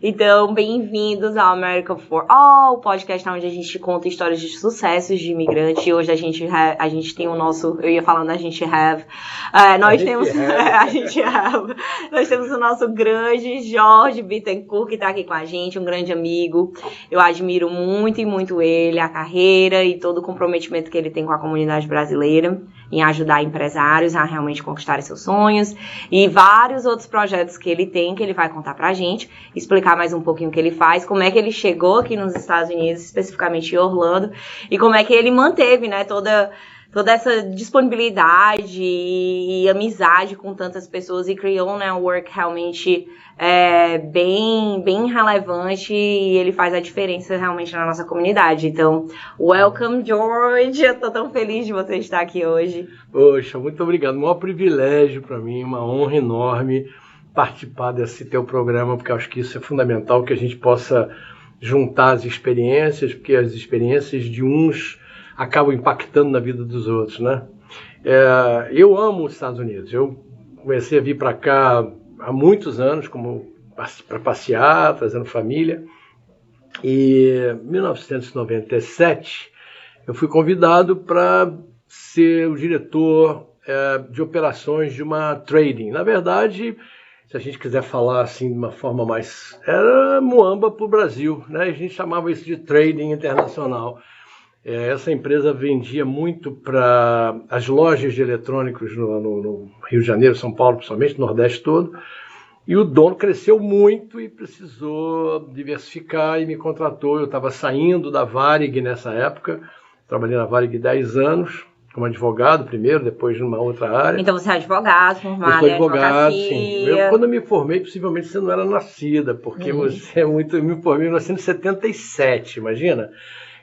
Então, bem-vindos ao America for All, o podcast onde a gente conta histórias de sucessos de imigrante. E hoje a gente tem o nosso, eu ia falando a gente have, nós temos o nosso grande Jorge Bittencourt, que está aqui com a gente, um grande amigo. Eu admiro muito e muito ele, a carreira e todo o comprometimento que ele tem com a comunidade brasileira em ajudar empresários a realmente conquistarem seus sonhos e vários outros projetos que ele tem, que ele vai contar pra gente, explicar mais um pouquinho o que ele faz, como é que ele chegou aqui nos Estados Unidos, especificamente em Orlando, e como é que ele manteve, né, toda essa disponibilidade e amizade com tantas pessoas e criou um network realmente bem relevante, e ele faz a diferença realmente na nossa comunidade. Então, welcome, George! Eu tô tão feliz de você estar aqui hoje. Poxa, muito obrigado. Um maior privilégio para mim, uma honra enorme participar desse teu programa, porque eu acho que isso é fundamental, que a gente possa juntar as experiências, porque as experiências de uns acabam impactando na vida dos outros, né? Eu amo os Estados Unidos. Eu comecei a vir para cá há muitos anos, para passear, trazendo família. E em 1997, eu fui convidado para ser o diretor de operações de uma trading. Na verdade, se a gente quiser falar assim de uma forma mais... Era muamba para o Brasil, né? A gente chamava isso de trading internacional. Essa empresa vendia muito para as lojas de eletrônicos no Rio de Janeiro, São Paulo, principalmente, no Nordeste todo. E o dono cresceu muito e precisou diversificar e me contratou. Eu estava saindo da Varig nessa época, trabalhei na Varig 10 anos, como advogado primeiro, depois numa outra área. Então você é advogado, formado em advocacia? Eu sou advogado, sim. Quando eu me formei, possivelmente você não era nascida, porque você é muito... Eu me formei em 1977, imagina?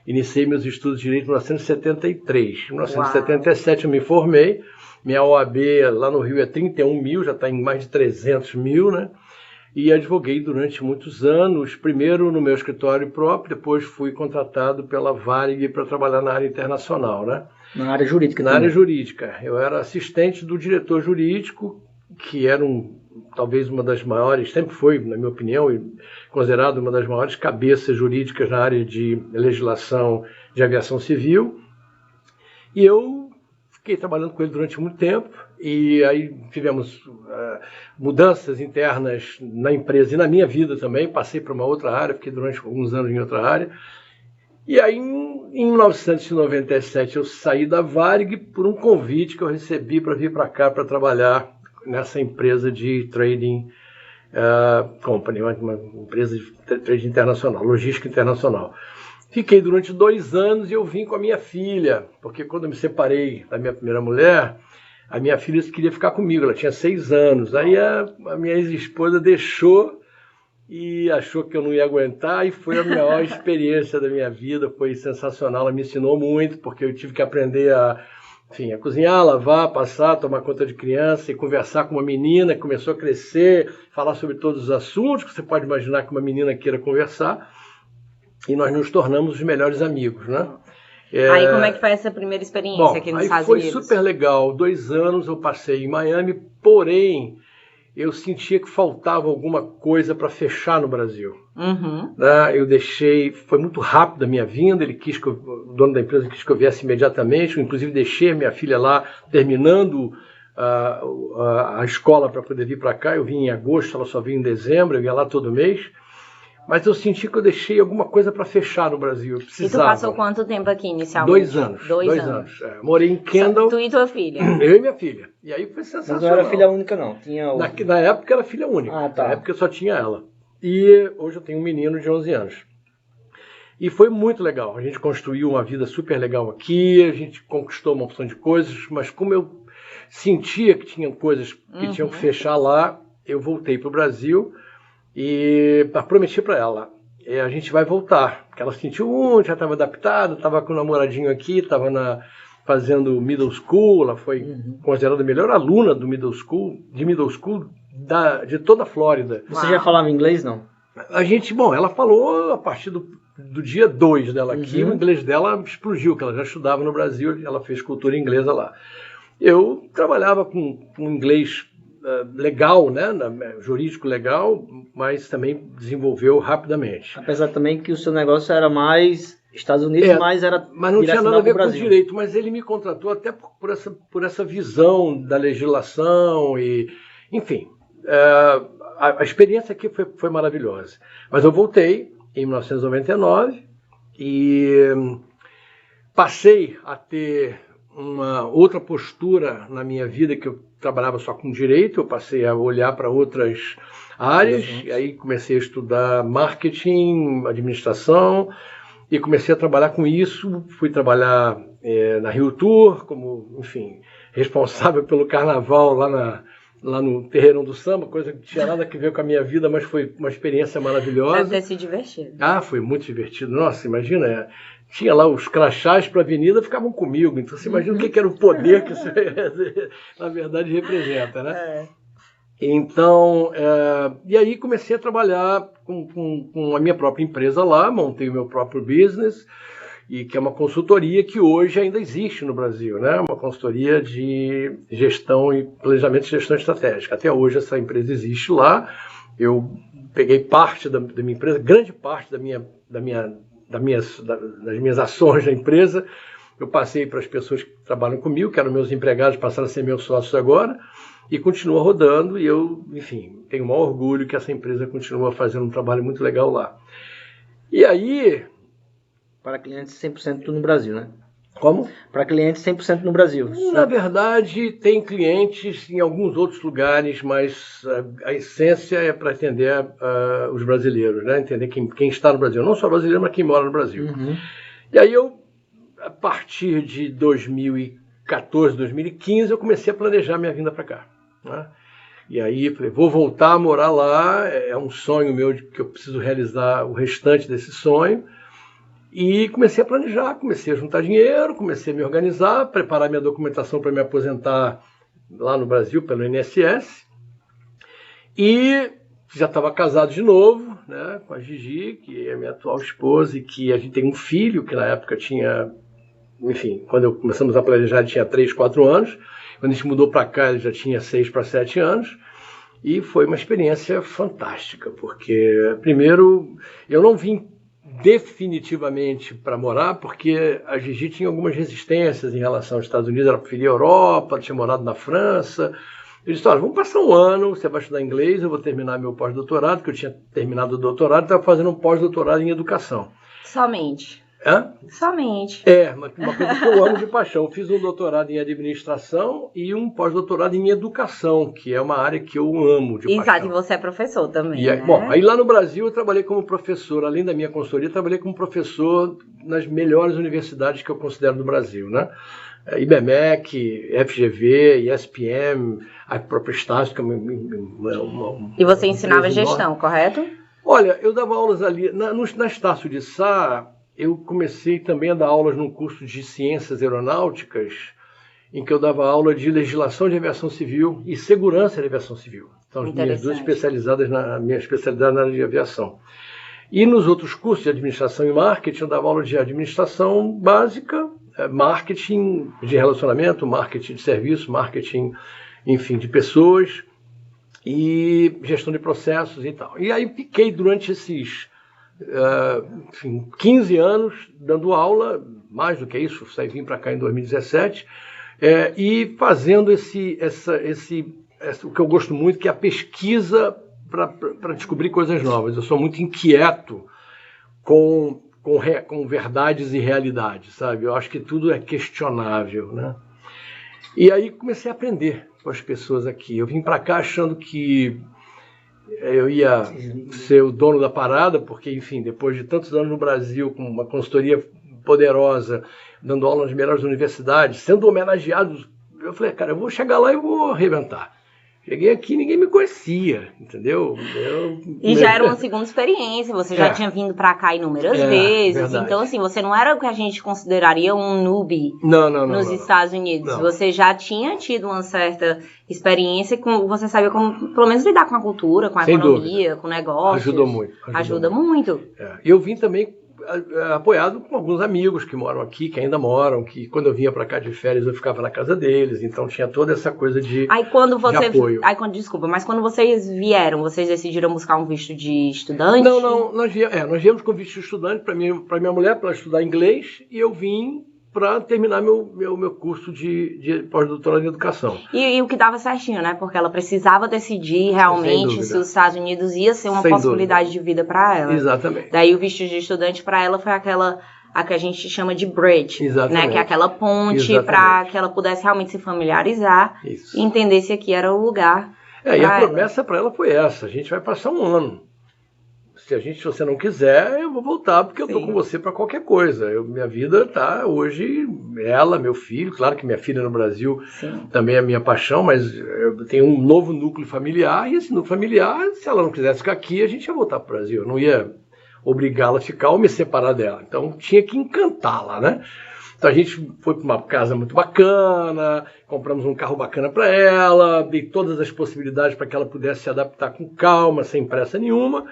Iniciei meus estudos de Direito em 1973. Em 1977 eu me formei. Minha OAB lá no Rio é 31 mil, já está em mais de 300 mil, né? E advoguei durante muitos anos, primeiro no meu escritório próprio, depois fui contratado pela Varig para trabalhar na área internacional, né? Na área jurídica também. Na área jurídica. Eu era assistente do diretor jurídico, que era talvez uma das maiores, sempre foi, na minha opinião, considerado uma das maiores cabeças jurídicas na área de legislação de aviação civil. E eu fiquei trabalhando com ele durante muito tempo, e aí tivemos mudanças internas na empresa e na minha vida também. Passei para uma outra área, fiquei durante alguns anos em outra área. E aí, em 1997, eu saí da Varig por um convite que eu recebi para vir para cá para trabalhar nessa empresa de trading company, uma empresa de trading internacional, logística internacional. Fiquei durante 2 anos e eu vim com a minha filha, porque quando eu me separei da minha primeira mulher, a minha filha queria ficar comigo, ela tinha 6 anos. Aí a minha ex-esposa deixou e achou que eu não ia aguentar, e foi a maior experiência da minha vida, foi sensacional, ela me ensinou muito, porque eu tive que aprender a cozinhar, lavar, passar, tomar conta de criança e conversar com uma menina que começou a crescer, falar sobre todos os assuntos que você pode imaginar que uma menina queira conversar, e nós nos tornamos os melhores amigos, né? Aí como é que foi essa primeira experiência aqui nos Estados Unidos? Foi super legal. 2 anos eu passei em Miami, porém eu sentia que faltava alguma coisa para fechar no Brasil. Eu deixei, foi muito rápido a minha vinda, o dono da empresa quis que eu viesse imediatamente, eu inclusive deixei a minha filha lá terminando a escola para poder vir para cá. Eu vim em agosto, ela só vinha em dezembro, eu ia lá todo mês. Mas eu senti que eu deixei alguma coisa para fechar no Brasil. Eu precisava. E tu passou quanto tempo aqui inicialmente? 2 anos. 2 anos. Morei em Kendall. Tu e tua filha? Eu e minha filha. E aí foi sensacional. Mas não era filha única, não? Na época era filha única. Tá. Na época eu só tinha ela. E hoje eu tenho um menino de 11 anos. E foi muito legal. A gente construiu uma vida super legal aqui, a gente conquistou uma opção de coisas, mas como eu sentia que tinham coisas que tinham que fechar lá, eu voltei para o Brasil e prometi para ela, a gente vai voltar. Porque ela sentiu muito, já estava adaptada, estava com um namoradinho aqui, estava fazendo middle school, ela foi considerada a melhor aluna do middle school de toda a Flórida. Você já falava inglês, não? Ela falou a partir do dia 2 dela aqui, o inglês dela explodiu, que ela já estudava no Brasil, ela fez cultura inglesa lá. Eu trabalhava com inglês legal, né? Jurídico legal, mas também desenvolveu rapidamente. Apesar também que o seu negócio era mais Estados Unidos, mas não tinha nada a ver com Brasil. direito, mas ele me contratou até por essa visão da legislação e, enfim, a experiência aqui foi maravilhosa. Mas eu voltei em 1999 e passei a ter uma outra postura na minha vida, que eu trabalhava só com direito, eu passei a olhar para outras áreas, e aí comecei a estudar marketing, administração, e comecei a trabalhar com isso. Fui trabalhar na Rio Tour, como, enfim, responsável pelo carnaval lá no Terreirão do Samba, coisa que não tinha nada a ver com a minha vida, mas foi uma experiência maravilhosa. Deve ter se divertido. Foi muito divertido. Nossa, imagina, tinha lá os crachás para a avenida, ficavam comigo. Então você imagina o que era o poder que isso, na verdade, representa, né? Então, e aí comecei a trabalhar com a minha própria empresa lá, montei o meu próprio business, e que é uma consultoria que hoje ainda existe no Brasil, né? Uma consultoria de gestão e planejamento e gestão estratégica. Até hoje essa empresa existe lá. Eu peguei parte da minha empresa, grande parte das minhas ações na empresa, eu passei para as pessoas que trabalham comigo, que eram meus empregados, passaram a ser meus sócios agora, e continua rodando, e eu, enfim, tenho o maior orgulho que essa empresa continua fazendo um trabalho muito legal lá. E aí... Para clientes 100% no Brasil, né? Como? Para clientes 100% no Brasil. Na verdade, tem clientes em alguns outros lugares, mas a essência é para atender os brasileiros, né? Entender quem está no Brasil. Não só brasileiro, mas quem mora no Brasil. Uhum. E aí eu, a partir de 2014, 2015, eu comecei a planejar minha vinda para cá, né? E aí falei, vou voltar a morar lá, é um sonho meu que eu preciso realizar o restante desse sonho. E comecei a planejar, comecei a juntar dinheiro, comecei a me organizar, preparar minha documentação para me aposentar lá no Brasil pelo INSS. E já estava casado de novo, né, com a Gigi, que é minha atual esposa, e que a gente tem um filho, que na época tinha, enfim, quando começamos a planejar ele tinha 3, 4 anos. Quando a gente mudou para cá ele já tinha 6 para 7 anos. E foi uma experiência fantástica, porque primeiro eu não vim definitivamente para morar, porque a Gigi tinha algumas resistências em relação aos Estados Unidos, ela preferia a Europa, tinha morado na França. Eu disse, olha, vamos passar um ano, você vai estudar inglês, eu vou terminar meu pós-doutorado, porque eu tinha terminado o doutorado e estava fazendo um pós-doutorado em educação. Somente. Somente. Uma coisa que eu amo de paixão. Eu fiz um doutorado em administração e um pós-doutorado em educação, que é uma área que eu amo de paixão. Exato, e você é professor também, né? Bom, aí lá no Brasil eu trabalhei como professor, além da minha consultoria, trabalhei como professor nas melhores universidades que eu considero do Brasil, né? IBMEC, FGV, ESPM, a própria Estácio, que é E você ensinava gestão, correto? Olha, eu dava aulas ali, na Estácio de Sá. Eu comecei também a dar aulas num curso de ciências aeronáuticas, em que eu dava aula de legislação de aviação civil e segurança de aviação civil. São as minhas duas especialidades, minha especialidade na área de aviação. E nos outros cursos de administração e marketing, eu dava aula de administração básica, marketing de relacionamento, marketing de serviço, marketing, enfim, de pessoas e gestão de processos e tal. E aí fiquei durante esses 15 anos dando aula, mais do que isso, vim para cá em 2017, e fazendo o que eu gosto muito, que é a pesquisa para descobrir coisas novas. Eu sou muito inquieto com verdades e realidades, sabe? Eu acho que tudo é questionável, né? E aí comecei a aprender com as pessoas aqui. Eu vim para cá achando que eu ia ser o dono da parada, porque, enfim, depois de tantos anos no Brasil, com uma consultoria poderosa, dando aula nas melhores universidades, sendo homenageado, eu falei, cara, eu vou chegar lá e vou arrebentar. Cheguei aqui e ninguém me conhecia, entendeu? Já era uma segunda experiência, você já tinha vindo para cá inúmeras vezes, verdade. Então assim, você não era o que a gente consideraria um noob nos Estados Unidos, você já tinha tido uma certa experiência, você sabia como, pelo menos, lidar com a cultura, com a economia, com o negócio. Ajuda muito. Ajuda muito. Eu vim também apoiado com alguns amigos que moram aqui, que ainda moram, que quando eu vinha para cá de férias eu ficava na casa deles, então tinha toda essa coisa de apoio. Desculpa, mas quando vocês vieram, vocês decidiram buscar um visto de estudante? Não, nós viemos com visto de estudante para minha mulher, para ela estudar inglês, e eu vim para terminar meu curso de pós-doutorado em educação. E o que dava certinho, né? Porque ela precisava decidir realmente se os Estados Unidos ia ser uma possibilidade de vida para ela. Exatamente. Daí o visto de estudante para ela foi a que a gente chama de bridge, exatamente, né? Que é aquela ponte para que ela pudesse realmente se familiarizar e entender se aqui era o lugar. E a promessa para ela foi essa: a gente vai passar um ano. Se você não quiser, eu vou voltar, porque eu estou com você para qualquer coisa. Minha vida está hoje, ela, meu filho, claro que minha filha no Brasil também é a minha paixão, mas eu tenho um novo núcleo familiar, e esse núcleo familiar, se ela não quisesse ficar aqui, a gente ia voltar para o Brasil. Eu não ia obrigá-la a ficar ou me separar dela. Então tinha que encantá-la, né? Então a gente foi para uma casa muito bacana, compramos um carro bacana para ela, dei todas as possibilidades para que ela pudesse se adaptar com calma, sem pressa nenhuma.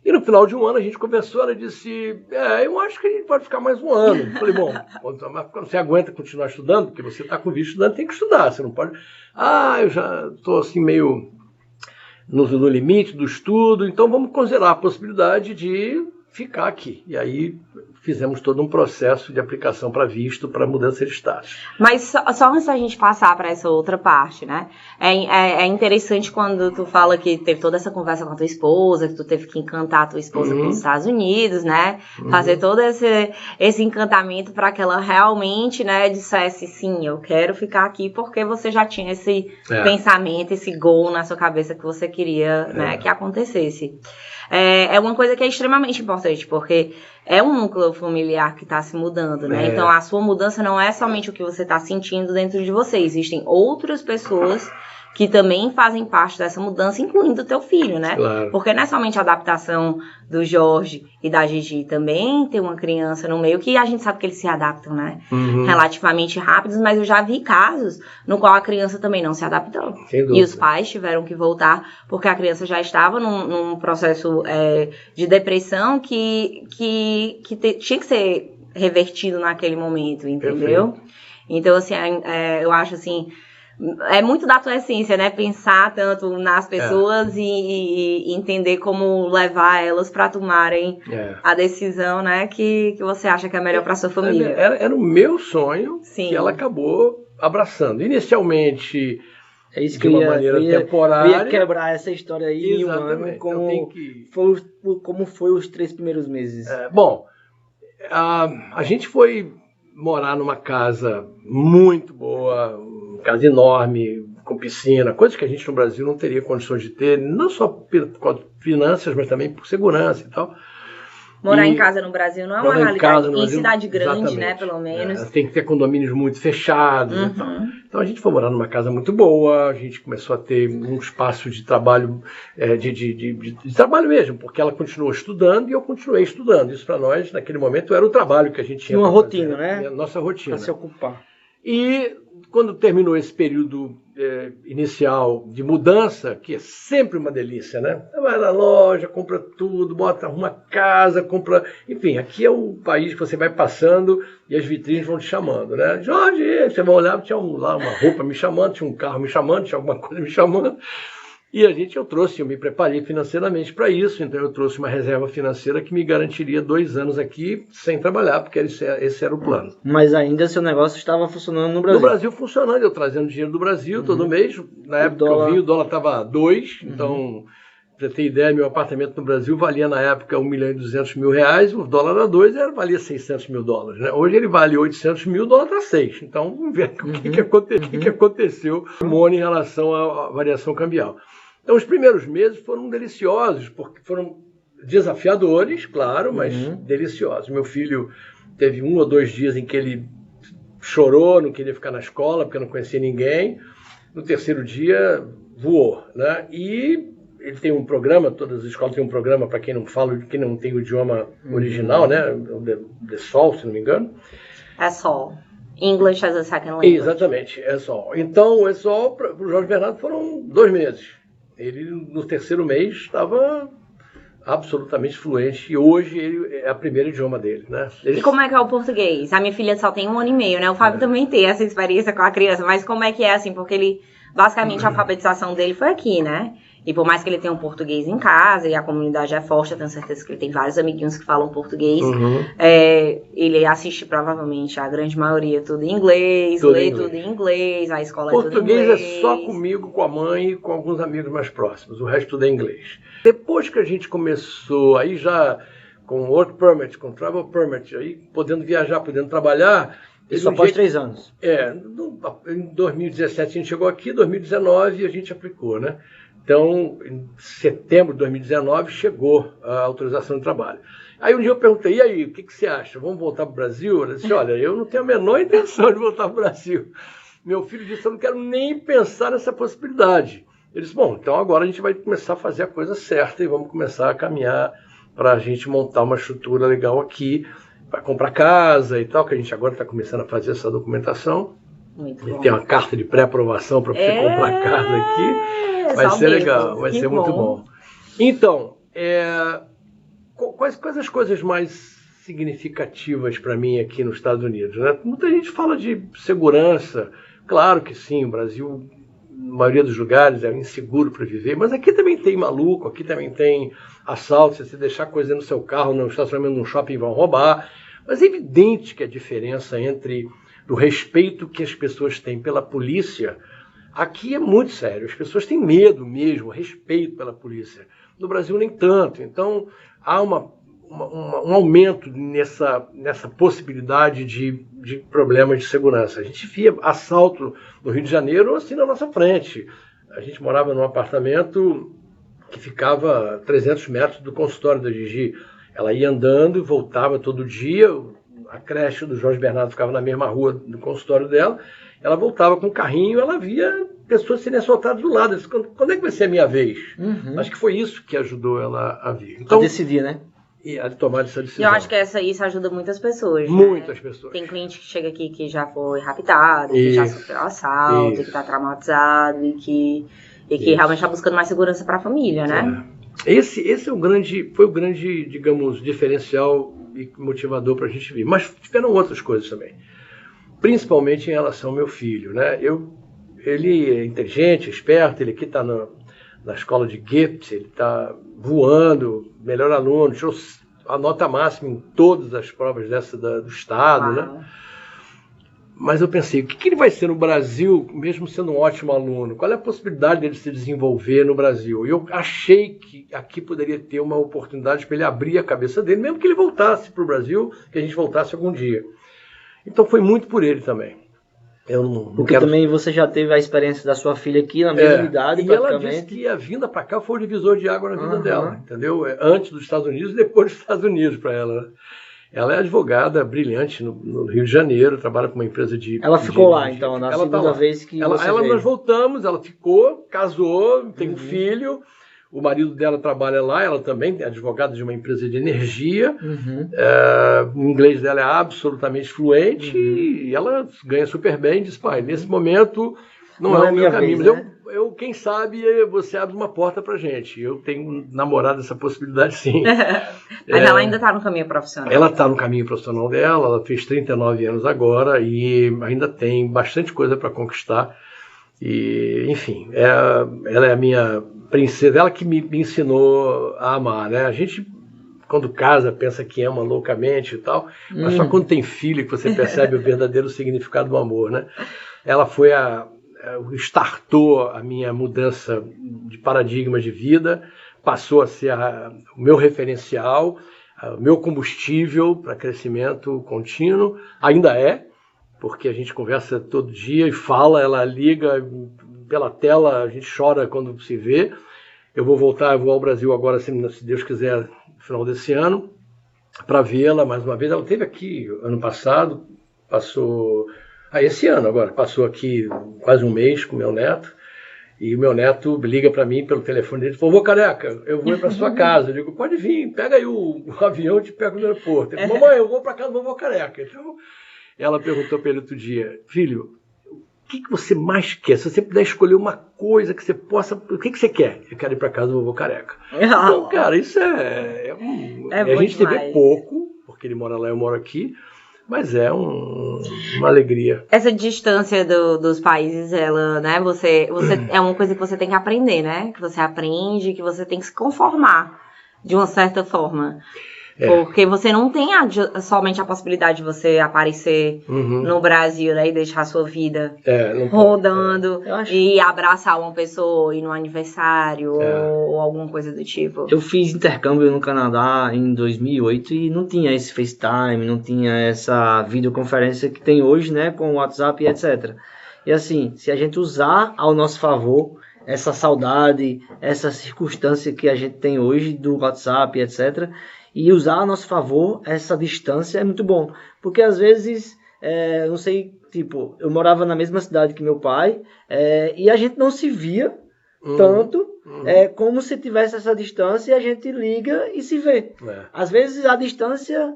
E no final de um ano a gente conversou, ela disse, eu acho que a gente pode ficar mais um ano. Eu falei, bom, mas você aguenta continuar estudando? Porque você está com visto estudante, tem que estudar, você não pode... eu já estou assim meio no limite do estudo, então vamos considerar a possibilidade de ficar aqui. E aí fizemos todo um processo de aplicação para visto, para mudança de status. Mas só antes da gente passar para essa outra parte, né? É interessante quando tu fala que teve toda essa conversa com a tua esposa, que tu teve que encantar a tua esposa com os Estados Unidos, né? Fazer todo esse encantamento para que ela realmente, né, dissesse, sim, eu quero ficar aqui, porque você já tinha esse pensamento, esse goal na sua cabeça que você queria, né, que acontecesse. É uma coisa que é extremamente importante, porque é um núcleo familiar que está se mudando, né? Então, a sua mudança não é somente o que você está sentindo dentro de você. Existem outras pessoas que também fazem parte dessa mudança, incluindo o teu filho, né? Claro. Porque não é somente a adaptação do Jorge e da Gigi, também tem uma criança no meio que a gente sabe que eles se adaptam, né? Relativamente rápidos, mas eu já vi casos no qual a criança também não se adaptou. E os pais tiveram que voltar porque a criança já estava num processo de depressão que tinha que ser revertido naquele momento, entendeu? Perfeito. Então, assim, eu acho assim... É muito da tua essência, né? Pensar tanto nas pessoas e entender como levar elas para tomarem a decisão, né? Que você acha que é melhor para sua família. Era o meu sonho que ela acabou abraçando. Inicialmente, de uma maneira temporária. Eu ia quebrar essa história aí em um ano, como foi os 3 primeiros meses. A gente foi morar numa casa muito boa, uma casa enorme, com piscina, coisas que a gente no Brasil não teria condições de ter, não só por finanças, mas também por segurança e tal. Morar em casa no Brasil não é uma realidade, em cidade grande, né, pelo menos. Tem que ter condomínios muito fechados e tal. Então a gente foi morar numa casa muito boa, a gente começou a ter um espaço de trabalho, de trabalho mesmo, porque ela continuou estudando e eu continuei estudando. Isso para nós, naquele momento, era o trabalho que a gente tinha. Uma rotina, né? Nossa rotina. Para se ocupar. E quando terminou esse período inicial de mudança, que é sempre uma delícia, né? Você vai na loja, compra tudo, arruma casa, compra... Enfim, aqui é o país que você vai passando e as vitrines vão te chamando, né? Jorge, você vai olhar, tinha lá uma roupa me chamando, tinha um carro me chamando, tinha alguma coisa me chamando. E eu me preparei financeiramente para isso, então eu trouxe uma reserva financeira que me garantiria 2 anos aqui sem trabalhar, porque esse era o plano. Mas ainda seu negócio estava funcionando no Brasil? No Brasil funcionando, eu trazendo dinheiro do Brasil todo mês. Na época que eu vi, o dólar estava 2, então, para ter ideia, meu apartamento no Brasil valia na época R$1.200.000, o dólar era 2, valia $600.000, né? Hoje ele vale $800.000, o dólar está 6. Então, vamos ver o que aconteceu em relação à variação cambial. Então, os primeiros meses foram deliciosos, porque foram desafiadores, claro, mas deliciosos. Meu filho teve 1 ou 2 dias em que ele chorou, não queria ficar na escola, porque não conhecia ninguém. No 3º dia, voou, né? E ele tem um programa, todas as escolas têm um programa para quem não fala, quem não tem o idioma original, né? The SOL, se não me engano. É SOL. English as a second language. Exatamente, é SOL. Então, o SOL para o Jorge Bernardo foram 2 meses. Ele, no 3º mês, estava absolutamente fluente, e hoje ele é o primeiro idioma dele, né? E como é que é o português? A minha filha só tem 1 ano e meio, né? O Fábio também tem essa experiência com a criança, mas como é que é assim? Porque ele, basicamente, a alfabetização dele foi aqui, né? E por mais que ele tenha um português em casa, e a comunidade é forte, eu tenho certeza que ele tem vários amiguinhos que falam português, ele assiste provavelmente a grande maioria tudo em inglês, lê tudo em inglês, a escola é tudo em inglês. Português é só comigo, com a mãe e com alguns amigos mais próximos, o resto tudo é inglês. Depois que a gente começou, aí já com work permit, com travel permit, aí podendo viajar, podendo trabalhar... Isso após 3 anos. Em 2017 a gente chegou aqui, em 2019 a gente aplicou, né? Então, em setembro de 2019, chegou a autorização de trabalho. Aí um dia eu perguntei, e aí, o que você acha? Vamos voltar para o Brasil? Ela disse, olha, eu não tenho a menor intenção de voltar para o Brasil. Meu filho disse, eu não quero nem pensar nessa possibilidade. Ele disse, bom, então agora a gente vai começar a fazer a coisa certa e vamos começar a caminhar para a gente montar uma estrutura legal aqui, para comprar casa e tal, que a gente agora está começando a fazer essa documentação. Muito tem uma carta de pré-aprovação para você comprar casa aqui. Vai ser legal, vai ser muito bom. Então, quais as coisas mais significativas para mim aqui nos Estados Unidos, né? Muita gente fala de segurança, claro que sim, o Brasil, na maioria dos lugares, é inseguro para viver, mas aqui também tem maluco, aqui também tem assalto, se você deixar coisa no seu carro, no estacionamento de um shopping, vão roubar. Mas é evidente que a diferença entre o respeito que as pessoas têm pela polícia aqui é muito sério. As pessoas têm medo mesmo, respeito pela polícia. No Brasil, nem tanto. Então, há um aumento nessa possibilidade de problemas de segurança. A gente via assalto no Rio de Janeiro assim na nossa frente. A gente morava num apartamento que ficava a 300 metros do consultório da Gigi. Ela ia andando e voltava todo dia. A creche do Jorge Bernardo ficava na mesma rua do consultório dela. Ela voltava com o carrinho, ela via pessoas serem assaltadas do lado. Disse, quando é que vai ser a minha vez? Acho que foi isso que ajudou ela a vir. Então, a decidir, né? E a tomar essa decisão. Eu acho que isso ajuda muitas pessoas. Muitas pessoas. Tem cliente que chega aqui que já foi raptado, que já sofreu assalto, que está traumatizado e que realmente está buscando mais segurança para a família, né? Esse é foi o grande, digamos, diferencial e motivador para a gente vir. Mas tiveram outras coisas também. Principalmente em relação ao meu filho, né? Ele é inteligente, esperto, ele aqui está na escola de GIPS, ele está voando, melhor aluno, tirou a nota máxima em todas as provas do estado, né? Mas eu pensei, o que ele vai ser no Brasil, mesmo sendo um ótimo aluno? Qual é a possibilidade dele se desenvolver no Brasil? E eu achei que aqui poderia ter uma oportunidade para ele abrir a cabeça dele, mesmo que ele voltasse para o Brasil, que a gente voltasse algum dia. Então foi muito por ele também. Porque também você já teve a experiência da sua filha aqui na mesma idade, e ela disse que a vinda para cá foi o divisor de água na vida dela, entendeu? Antes dos Estados Unidos e depois dos Estados Unidos para ela. Ela é advogada brilhante no Rio de Janeiro, trabalha com uma empresa de... Ela ficou lá, então, na segunda vez que você veio. Nós voltamos, ela ficou, casou, tem um filho, o marido dela trabalha lá, ela também é advogada de uma empresa de energia, o inglês dela é absolutamente fluente e ela ganha super bem, diz, pai, nesse momento não é o meu caminho, vez, né? Eu, quem sabe, você abre uma porta pra gente. Eu tenho namorado essa possibilidade, sim. Mas ela ainda está no caminho profissional. Ela está no caminho profissional dela, ela fez 39 anos agora e ainda tem bastante coisa para conquistar. E, enfim, ela é a minha princesa, ela que me ensinou a amar, né? A gente, quando casa, pensa que ama loucamente e tal, mas só quando tem filho que você percebe o verdadeiro significado do amor, né? Ela foi startou a minha mudança de paradigma de vida, passou a ser o meu referencial, o meu combustível para crescimento contínuo, ainda é, porque a gente conversa todo dia e fala, ela liga pela tela, a gente chora quando se vê. Eu vou ao Brasil agora, se Deus quiser, no final desse ano, para vê-la mais uma vez. Ela esteve aqui ano passado, esse ano agora, passou aqui quase um mês com o meu neto, e o meu neto liga para mim pelo telefone dele e falou, careca, eu vou ir para sua casa. Eu digo, pode vir, pega aí o avião e te pega no aeroporto. Ele falou, mamãe, eu vou para casa do vovô careca. Então, ela perguntou para ele outro dia, filho, que você mais quer? Se você puder escolher uma coisa que você possa... O que você quer? Eu quero ir para casa do vovô careca. Então, cara, isso a gente se vê pouco, porque ele mora lá e eu moro aqui, mas é uma alegria. Essa distância dos países, ela, né, você é uma coisa que você tem que aprender, né? Que você aprende, que você tem que se conformar de uma certa forma. Porque você não tem somente a possibilidade de você aparecer no Brasil, né, e deixar a sua vida rodando e abraçar uma pessoa, ir no aniversário ou alguma coisa do tipo. Eu fiz intercâmbio no Canadá em 2008 e não tinha esse FaceTime, não tinha essa videoconferência que tem hoje, né, com o WhatsApp e etc. E assim, se a gente usar ao nosso favor essa saudade, essa circunstância que a gente tem hoje do WhatsApp, etc., e usar a nosso favor essa distância é muito bom. Porque às vezes, não sei, tipo, eu morava na mesma cidade que meu pai e a gente não se via tanto como se tivesse essa distância e a gente liga e se vê. Às vezes a distância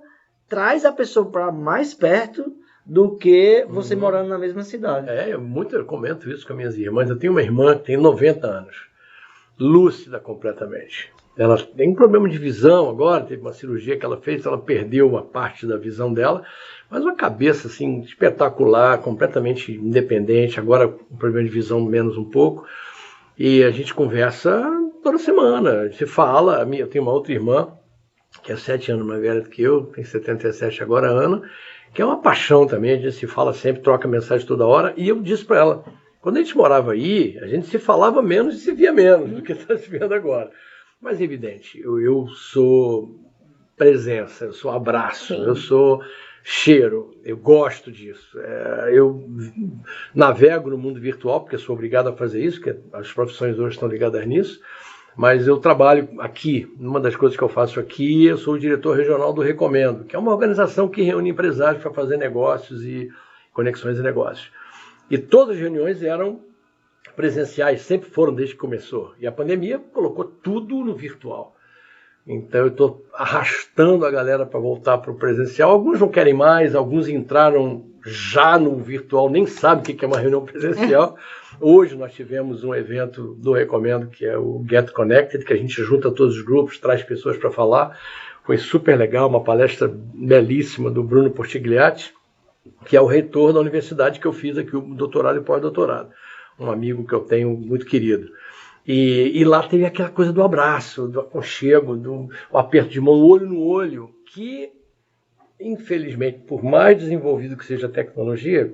traz a pessoa para mais perto do que você morando na mesma cidade. Eu comento isso com as minhas irmãs. Eu tenho uma irmã que tem 90 anos, lúcida completamente. Ela tem um problema de visão agora, teve uma cirurgia que ela fez, ela perdeu uma parte da visão dela, mas uma cabeça assim espetacular, completamente independente, agora com problema de visão menos um pouco, e a gente conversa toda semana, a gente fala. Eu tenho uma outra irmã, que é 7 anos mais velha do que eu, tem 77 agora, Ana, que é uma paixão também, a gente se fala sempre, troca mensagem toda hora, e eu disse para ela, quando a gente morava aí, a gente se falava menos e se via menos do que está se vendo agora. Mas é evidente, eu sou presença, eu sou abraço, eu sou cheiro, eu gosto disso. Eu navego no mundo virtual, porque sou obrigado a fazer isso, porque as profissões hoje estão ligadas nisso, mas eu trabalho aqui, uma das coisas que eu faço aqui, eu sou o diretor regional do Recomendo, que é uma organização que reúne empresários para fazer negócios e conexões de negócios. E todas as reuniões eram presenciais, sempre foram desde que começou. E a pandemia colocou tudo no virtual. Então eu estou arrastando a galera para voltar para o presencial. Alguns não querem mais, alguns entraram já no virtual, nem sabem o que é uma reunião presencial. Hoje nós tivemos um evento do Recomendo, que é o Get Connected, que a gente junta todos os grupos, traz pessoas para falar. Foi super legal, uma palestra belíssima do Bruno Portigliatti, que é o reitor da universidade que eu fiz aqui, o doutorado e pós-doutorado. Um amigo que eu tenho muito querido. E lá teve aquela coisa do abraço, do aconchego, do aperto de mão, olho no olho, que, infelizmente, por mais desenvolvido que seja a tecnologia,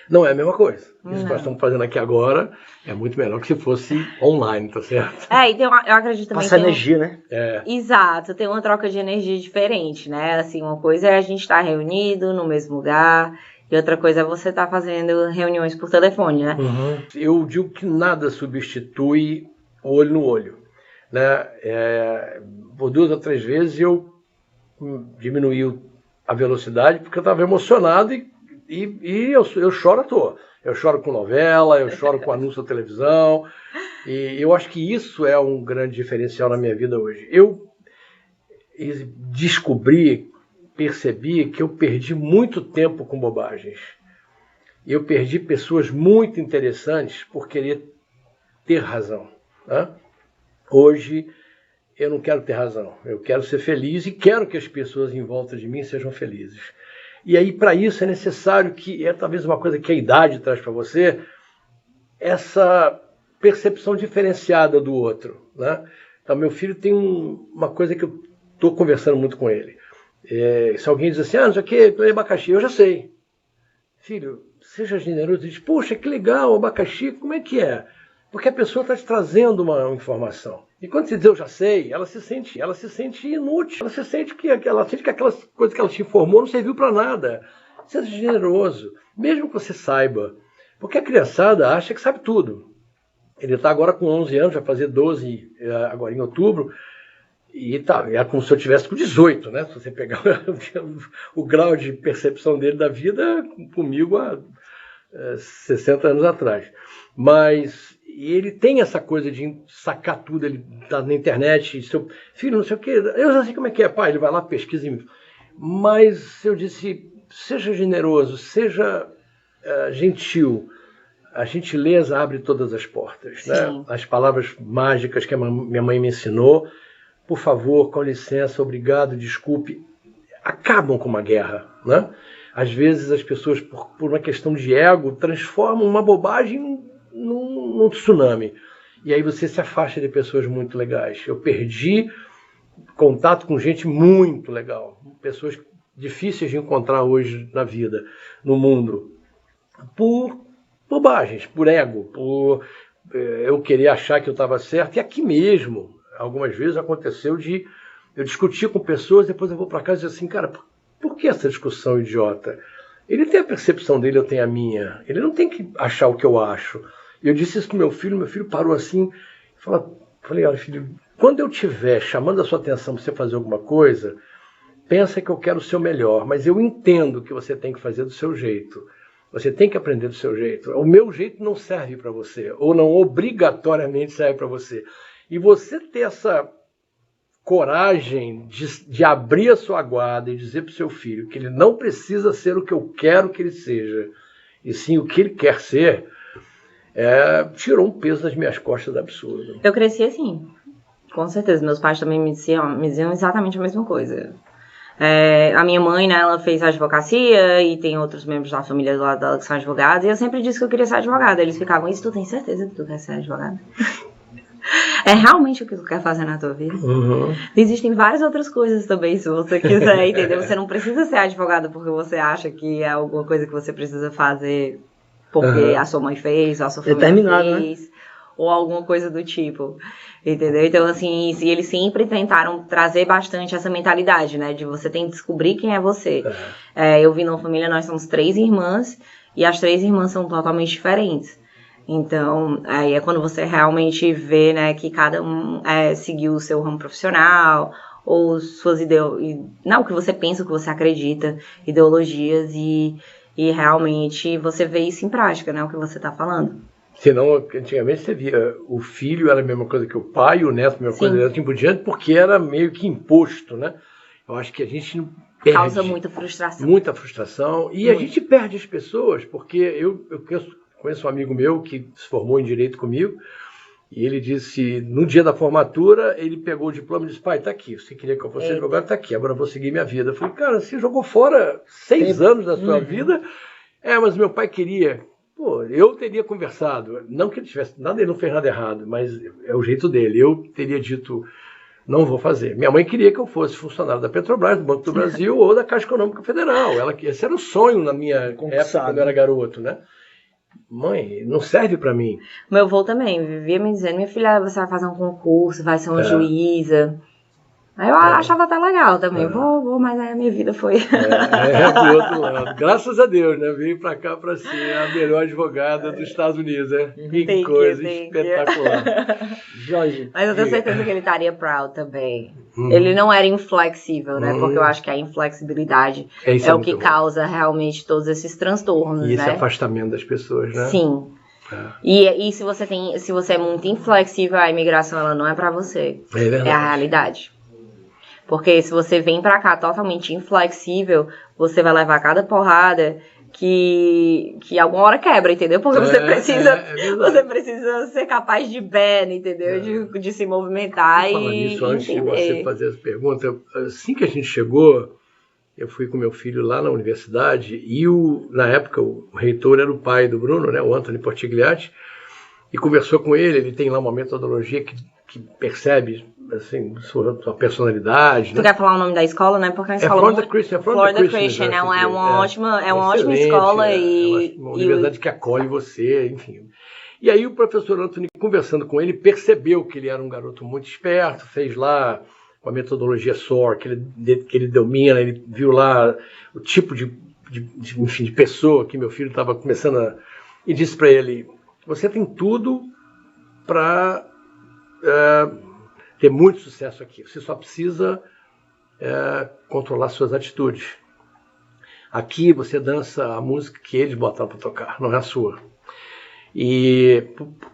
não é a mesma coisa. Isso que nós estamos fazendo aqui agora é muito melhor que se fosse online, tá certo? E eu acredito também passa energia, né? Exato, tem uma troca de energia diferente, né? Assim, uma coisa é a gente estar reunido no mesmo lugar, e outra coisa é você estar fazendo reuniões por telefone, né? Eu digo que nada substitui olho no olho, né? Por 2 ou 3 vezes eu diminuí a velocidade porque eu estava emocionado e eu choro à toa. Eu choro com novela, eu choro com anúncio da televisão, e eu acho que isso é um grande diferencial na minha vida hoje. Eu percebi que eu perdi muito tempo com bobagens. Eu perdi pessoas muito interessantes por querer ter razão, né? Hoje eu não quero ter razão, eu quero ser feliz e quero que as pessoas em volta de mim sejam felizes. E aí, para isso, é necessário que, talvez uma coisa que a idade traz para você, essa percepção diferenciada do outro, né? Então, meu filho tem uma coisa que eu estou conversando muito com ele. Se alguém diz assim, não sei o que, abacaxi, eu já sei. Filho, seja generoso. Diz, poxa, que legal, abacaxi, como é que é? Porque a pessoa está te trazendo uma informação. E quando você diz eu já sei, ela se sente inútil. Ela sente que aquelas coisas que ela te informou não serviu para nada. Seja generoso, mesmo que você saiba. Porque a criançada acha que sabe tudo. Ele está agora com 11 anos, vai fazer 12 agora em outubro. E é como se eu tivesse com 18, né? Se você pegar o grau de percepção dele da vida, comigo há 60 anos atrás. Mas ele tem essa coisa de sacar tudo, ele tá na internet, seu filho, não sei o quê, eu já sei como é que é, pai, ele vai lá, pesquisa. Mas eu disse, seja generoso, seja gentil. A gentileza abre todas as portas, né? As palavras mágicas que a minha mãe me ensinou, por favor, com licença, obrigado, desculpe, acabam com uma guerra, né? Às vezes as pessoas, por uma questão de ego, transformam uma bobagem num tsunami. E aí você se afasta de pessoas muito legais. Eu perdi contato com gente muito legal, pessoas difíceis de encontrar hoje na vida, no mundo, por bobagens, por ego, por eu querer achar que eu estava certo. E aqui mesmo, algumas vezes aconteceu de eu discutir com pessoas, depois eu vou para casa e dizer assim, cara, por que essa discussão idiota? Ele tem a percepção dele, eu tenho a minha. Ele não tem que achar o que eu acho. E eu disse isso pro meu filho parou assim, falei, olha filho, quando eu estiver chamando a sua atenção para você fazer alguma coisa, pensa que eu quero o seu melhor, mas eu entendo que você tem que fazer do seu jeito. Você tem que aprender do seu jeito. O meu jeito não serve para você, ou não obrigatoriamente serve para você. E você ter essa coragem de abrir a sua guarda e dizer para o seu filho que ele não precisa ser o que eu quero que ele seja, e sim o que ele quer ser, tirou um peso das minhas costas absurdo. Eu cresci assim, com certeza. Meus pais também me diziam exatamente a mesma coisa. A minha mãe, né, ela fez advocacia e tem outros membros da família do lado dela que são advogados, e eu sempre disse que eu queria ser advogada. Eles ficavam, isso tu tem certeza que tu quer ser advogada? É realmente o que tu quer fazer na tua vida? Uhum. Existem várias outras coisas também, se você quiser, entendeu? Você não precisa ser advogado porque você acha que é alguma coisa que você precisa fazer porque a sua mãe fez, ou a sua família fez, né? Ou alguma coisa do tipo, entendeu? Então, assim, eles sempre tentaram trazer bastante essa mentalidade, né? De você tem que descobrir quem é você. Eu vim numa família, nós somos 3 irmãs, e as 3 irmãs são totalmente diferentes. Então, aí é quando você realmente vê, né, que cada um seguiu o seu ramo profissional, ou suas não, o que você pensa, o que você acredita, ideologias, e realmente você vê isso em prática, né, o que você está falando. Senão, antigamente você via o filho era a mesma coisa que o pai, o neto a mesma coisa, assim por diante, porque era meio que imposto, né? Eu acho que a gente perde. Causa muita frustração. Muita frustração. E a gente perde as pessoas, porque eu conheço um amigo meu que se formou em Direito comigo, e ele disse, no dia da formatura, ele pegou o diploma e disse, pai, tá aqui, você queria que eu fosse advogado, tá aqui, agora eu vou seguir minha vida. Eu falei, cara, você jogou fora 6 anos da sua vida, mas meu pai queria. Pô, eu teria conversado, não que ele tivesse nada, ele não fez nada errado, mas é o jeito dele. Eu teria dito, não vou fazer. Minha mãe queria que eu fosse funcionário da Petrobras, do Banco do Brasil ou da Caixa Econômica Federal. Esse era o sonho na minha época, quando eu era garoto, né? Mãe, não serve pra mim. Meu avô também vivia me dizendo, minha filha, você vai fazer um concurso, vai ser uma juíza. Aí eu achava até legal também, vou, mas aí a minha vida foi... do outro lado. Graças a Deus, né? Veio pra cá pra ser a melhor advogada dos Estados Unidos, né? Que coisa espetacular. Jorge. Mas eu tenho certeza que ele estaria proud também. Ele não era inflexível, né? Porque eu acho que a inflexibilidade é o que causa realmente todos esses transtornos, e esse né? afastamento das pessoas, né? Sim. E se você é muito inflexível, a imigração ela não é pra você. É verdade. É a realidade. Porque se você vem pra cá totalmente inflexível, você vai levar cada porrada que alguma hora quebra, entendeu? Porque você precisa ser capaz de entendeu? De se movimentar e nisso, antes de você fazer essa pergunta, assim que a gente chegou, eu fui com meu filho lá na universidade e na época o reitor era o pai do Bruno, né, o Anthony Portigliatti, e conversou com ele tem lá uma metodologia que percebe assim, sua personalidade. Tu quer falar o nome da escola, né? Porque é uma escola Florida Christian. Florida Christian é uma ótima escola uma universidade que acolhe você, enfim. E aí o professor Anthony, conversando com ele, percebeu que ele era um garoto muito esperto, fez lá com a metodologia SOAR, que ele domina, ele viu lá o tipo de pessoa que meu filho estava começando e disse para ele, você tem tudo para ter muito sucesso aqui. Você só precisa controlar suas atitudes. Aqui você dança a música que eles botaram para tocar, não é a sua. E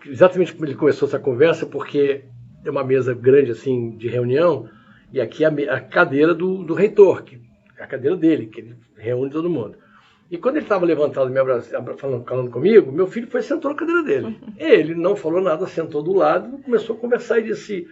exatamente como ele começou essa conversa, porque é uma mesa grande assim de reunião, e aqui a cadeira do reitor, a cadeira dele, que ele reúne todo mundo. E quando ele estava levantado, me abraçando, falando comigo, meu filho foi e sentou na cadeira dele. Ele não falou nada, sentou do lado, começou a conversar e disse,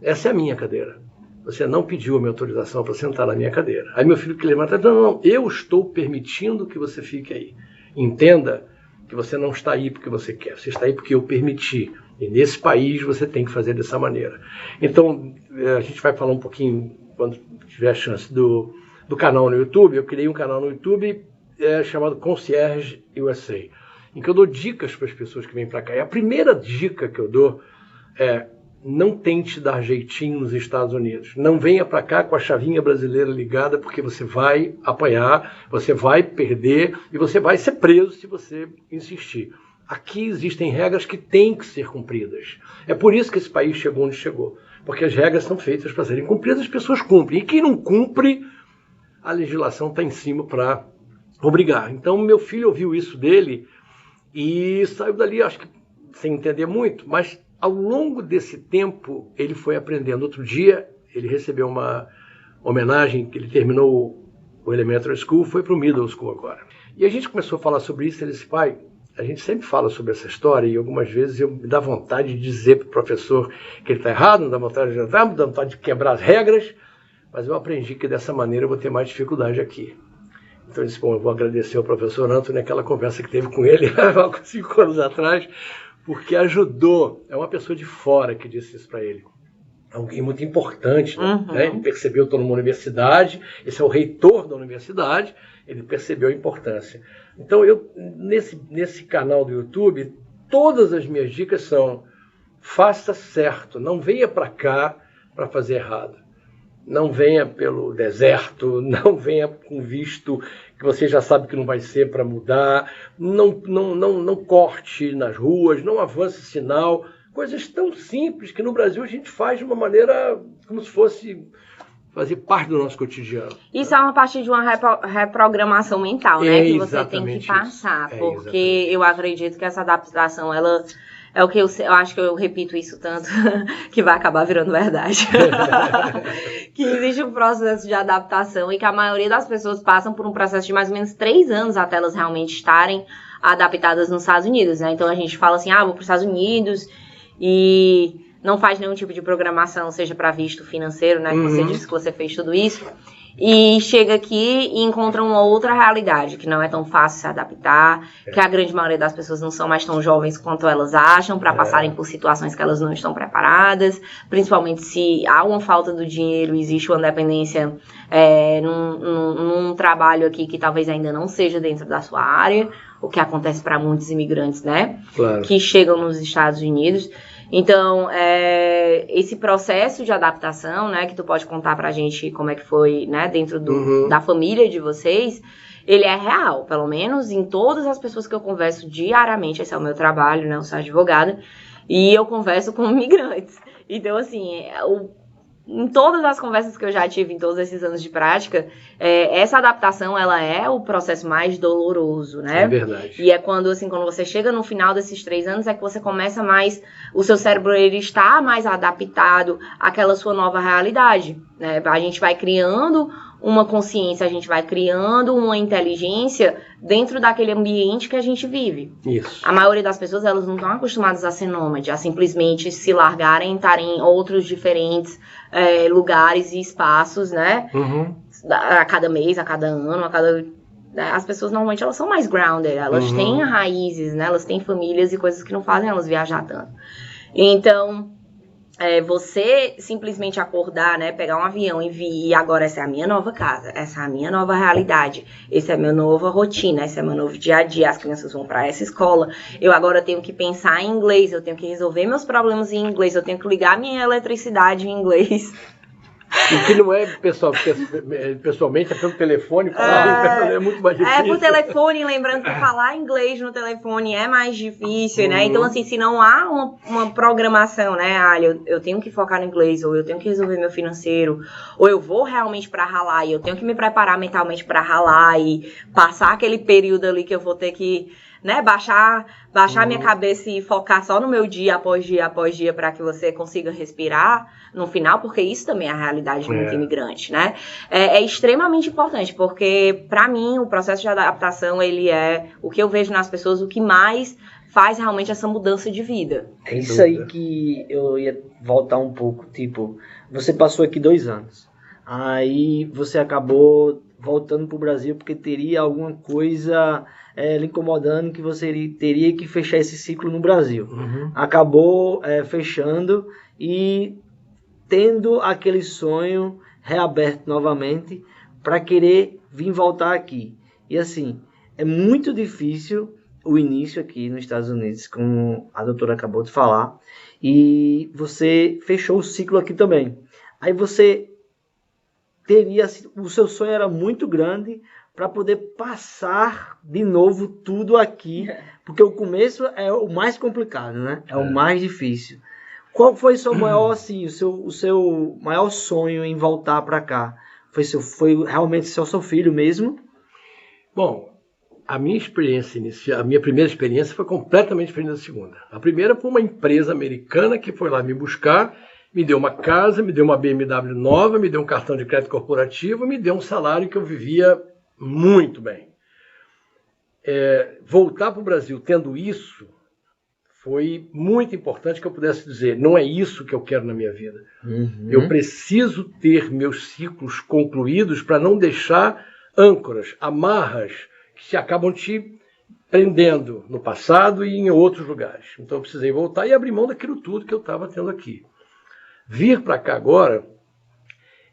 essa é a minha cadeira. Você não pediu a minha autorização para sentar na minha cadeira. Aí meu filho que levantou, não, eu estou permitindo que você fique aí. Entenda que você não está aí porque você quer, você está aí porque eu permiti. E nesse país você tem que fazer dessa maneira. Então, a gente vai falar um pouquinho, quando tiver a chance, do canal no YouTube. Eu criei um canal no YouTube chamado Concierge USA, em que eu dou dicas para as pessoas que vêm para cá. E a primeira dica que eu dou é: não tente dar jeitinho nos Estados Unidos. Não venha para cá com a chavinha brasileira ligada, porque você vai apanhar, você vai perder e você vai ser preso se você insistir. Aqui existem regras que têm que ser cumpridas. É por isso que esse país chegou onde chegou. Porque as regras são feitas para serem cumpridas, as pessoas cumprem. E quem não cumpre, a legislação está em cima para obrigar. Então, meu filho ouviu isso dele e saiu dali, acho que sem entender muito, mas ao longo desse tempo, ele foi aprendendo. Outro dia, ele recebeu uma homenagem, que ele terminou o Elementary School, foi para o Middle School agora. E a gente começou a falar sobre isso, ele disse, pai, a gente sempre fala sobre essa história e algumas vezes me dá vontade de dizer para o professor que ele está errado, me dá vontade de jantar, me dá vontade de quebrar as regras, mas eu aprendi que dessa maneira eu vou ter mais dificuldade aqui. Então eu disse, bom, eu vou agradecer ao professor Antônio naquela conversa que teve com ele há 5 anos atrás, porque ajudou. É uma pessoa de fora que disse isso para ele. Alguém muito importante, né? Ele percebeu, estou numa universidade, esse é o reitor da universidade, ele percebeu a importância. Então, eu nesse canal do YouTube, todas as minhas dicas são: faça certo, não venha para cá para fazer errado. Não venha pelo deserto, não venha com visto que você já sabe que não vai ser para mudar, não corte nas ruas, não avance sinal. Coisas tão simples que no Brasil a gente faz de uma maneira como se fosse fazer parte do nosso cotidiano. Isso é uma parte de uma reprogramação mental, né? Que você tem que passar. Porque eu acredito que essa adaptação, ela é o que eu acho que eu repito isso tanto que vai acabar virando verdade. Que existe um processo de adaptação e que a maioria das pessoas passam por um processo de mais ou menos 3 anos até elas realmente estarem adaptadas nos Estados Unidos, né? Então a gente fala assim, vou para os Estados Unidos e não faz nenhum tipo de programação, seja para visto financeiro, né? Que você disse que você fez tudo isso. E chega aqui e encontra uma outra realidade, que não é tão fácil se adaptar, que a grande maioria das pessoas não são mais tão jovens quanto elas acham, para passarem por situações que elas não estão preparadas, principalmente se há uma falta do dinheiro, existe uma dependência num trabalho aqui que talvez ainda não seja dentro da sua área, o que acontece para muitos imigrantes, né? Claro. Que chegam nos Estados Unidos. Então, esse processo de adaptação, né, que tu pode contar pra gente como é que foi, né, dentro da família de vocês, ele é real, pelo menos em todas as pessoas que eu converso diariamente. Esse é o meu trabalho, né, eu sou advogada, e eu converso com imigrantes. Então, assim, em todas as conversas que eu já tive em todos esses anos de prática, essa adaptação, ela é o processo mais doloroso, né? É verdade. E é quando você chega no final desses 3 anos, é que você começa mais, o seu cérebro, ele está mais adaptado àquela sua nova realidade, né? A gente vai criando uma consciência, a gente vai criando uma inteligência dentro daquele ambiente que a gente vive. Isso. A maioria das pessoas, elas não estão acostumadas a ser nômade, a simplesmente se largarem, estarem em outros diferentes lugares e espaços, né? A cada mês, a cada ano, as pessoas normalmente elas são mais grounded, elas têm raízes, né? Elas têm famílias e coisas que não fazem elas viajar tanto. Então, você simplesmente acordar, né, pegar um avião e vir, e agora essa é a minha nova casa, essa é a minha nova realidade, essa é a minha nova rotina, esse é o meu novo dia a dia, as crianças vão para essa escola, eu agora tenho que pensar em inglês, eu tenho que resolver meus problemas em inglês, eu tenho que ligar minha eletricidade em inglês. O que não é pessoalmente, é pelo telefone, é muito mais difícil. Por telefone, lembrando que falar inglês no telefone é mais difícil, né? Então, assim, se não há uma programação, né? Eu tenho que focar no inglês, ou eu tenho que resolver meu financeiro, ou eu vou realmente pra ralar, e eu tenho que me preparar mentalmente pra ralar, e passar aquele período ali que eu vou ter que né, baixar a minha cabeça e focar só no meu dia após dia, para que você consiga respirar no final, porque isso também é a realidade de muito imigrante, né? É extremamente importante, porque para mim o processo de adaptação, ele é o que eu vejo nas pessoas, o que mais faz realmente essa mudança de vida. É isso aí que eu ia voltar um pouco, tipo, você passou aqui 2 anos, aí você acabou voltando para o Brasil porque teria alguma coisa lhe incomodando, que você teria que fechar esse ciclo no Brasil. Acabou fechando e tendo aquele sonho reaberto novamente para querer vir voltar aqui. E assim, é muito difícil o início aqui nos Estados Unidos, como a doutora acabou de falar, e você fechou o ciclo aqui também. Aí você teria, o seu sonho era muito grande para poder passar de novo tudo aqui, porque o começo é o mais complicado, né? É o mais difícil. Qual foi o seu maior, assim, o seu maior sonho em voltar para cá? Foi realmente seu filho mesmo? Bom, a minha experiência inicial, a minha primeira experiência foi completamente diferente da segunda. A primeira foi uma empresa americana que foi lá me buscar, me deu uma casa, me deu uma BMW nova, me deu um cartão de crédito corporativo, me deu um salário que eu vivia muito bem. Voltar para o Brasil tendo isso foi muito importante que eu pudesse dizer, não é isso que eu quero na minha vida. Eu preciso ter meus ciclos concluídos para não deixar âncoras, amarras, que se acabam te prendendo no passado e em outros lugares. Então eu precisei voltar e abrir mão daquilo tudo que eu estava tendo aqui. Vir para cá agora,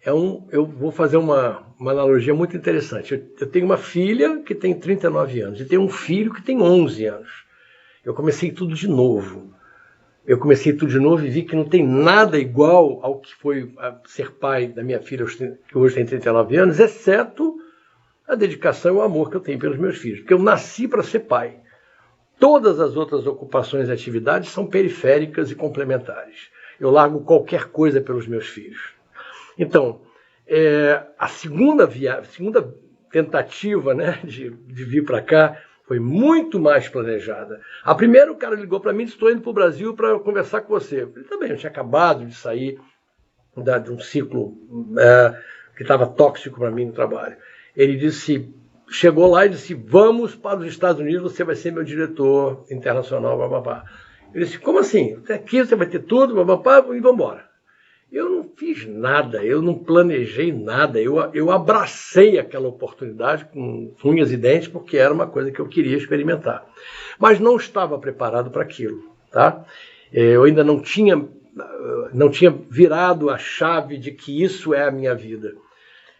eu vou fazer uma analogia muito interessante. Eu tenho uma filha que tem 39 anos e tenho um filho que tem 11 anos. Eu comecei tudo de novo. E vi que não tem nada igual ao que foi ser pai da minha filha, que hoje tem 39 anos, exceto a dedicação e o amor que eu tenho pelos meus filhos. Porque eu nasci para ser pai. Todas as outras ocupações e atividades são periféricas e complementares. Eu largo qualquer coisa pelos meus filhos. Então, a segunda tentativa, né, de vir para cá foi muito mais planejada. A primeira, o cara ligou para mim e disse: estou indo para o Brasil para conversar com você. Eu falei: também, eu tinha acabado de sair de um ciclo que estava tóxico para mim no trabalho. Ele chegou lá e disse: vamos para os Estados Unidos, você vai ser meu diretor internacional, bababá. Ele disse: como assim? Aqui você vai ter tudo, bababá, e vamos embora. Eu não fiz nada, eu não planejei nada, eu abracei aquela oportunidade com unhas e dentes, porque era uma coisa que eu queria experimentar. Mas não estava preparado para aquilo, tá? Eu ainda não tinha virado a chave de que isso é a minha vida.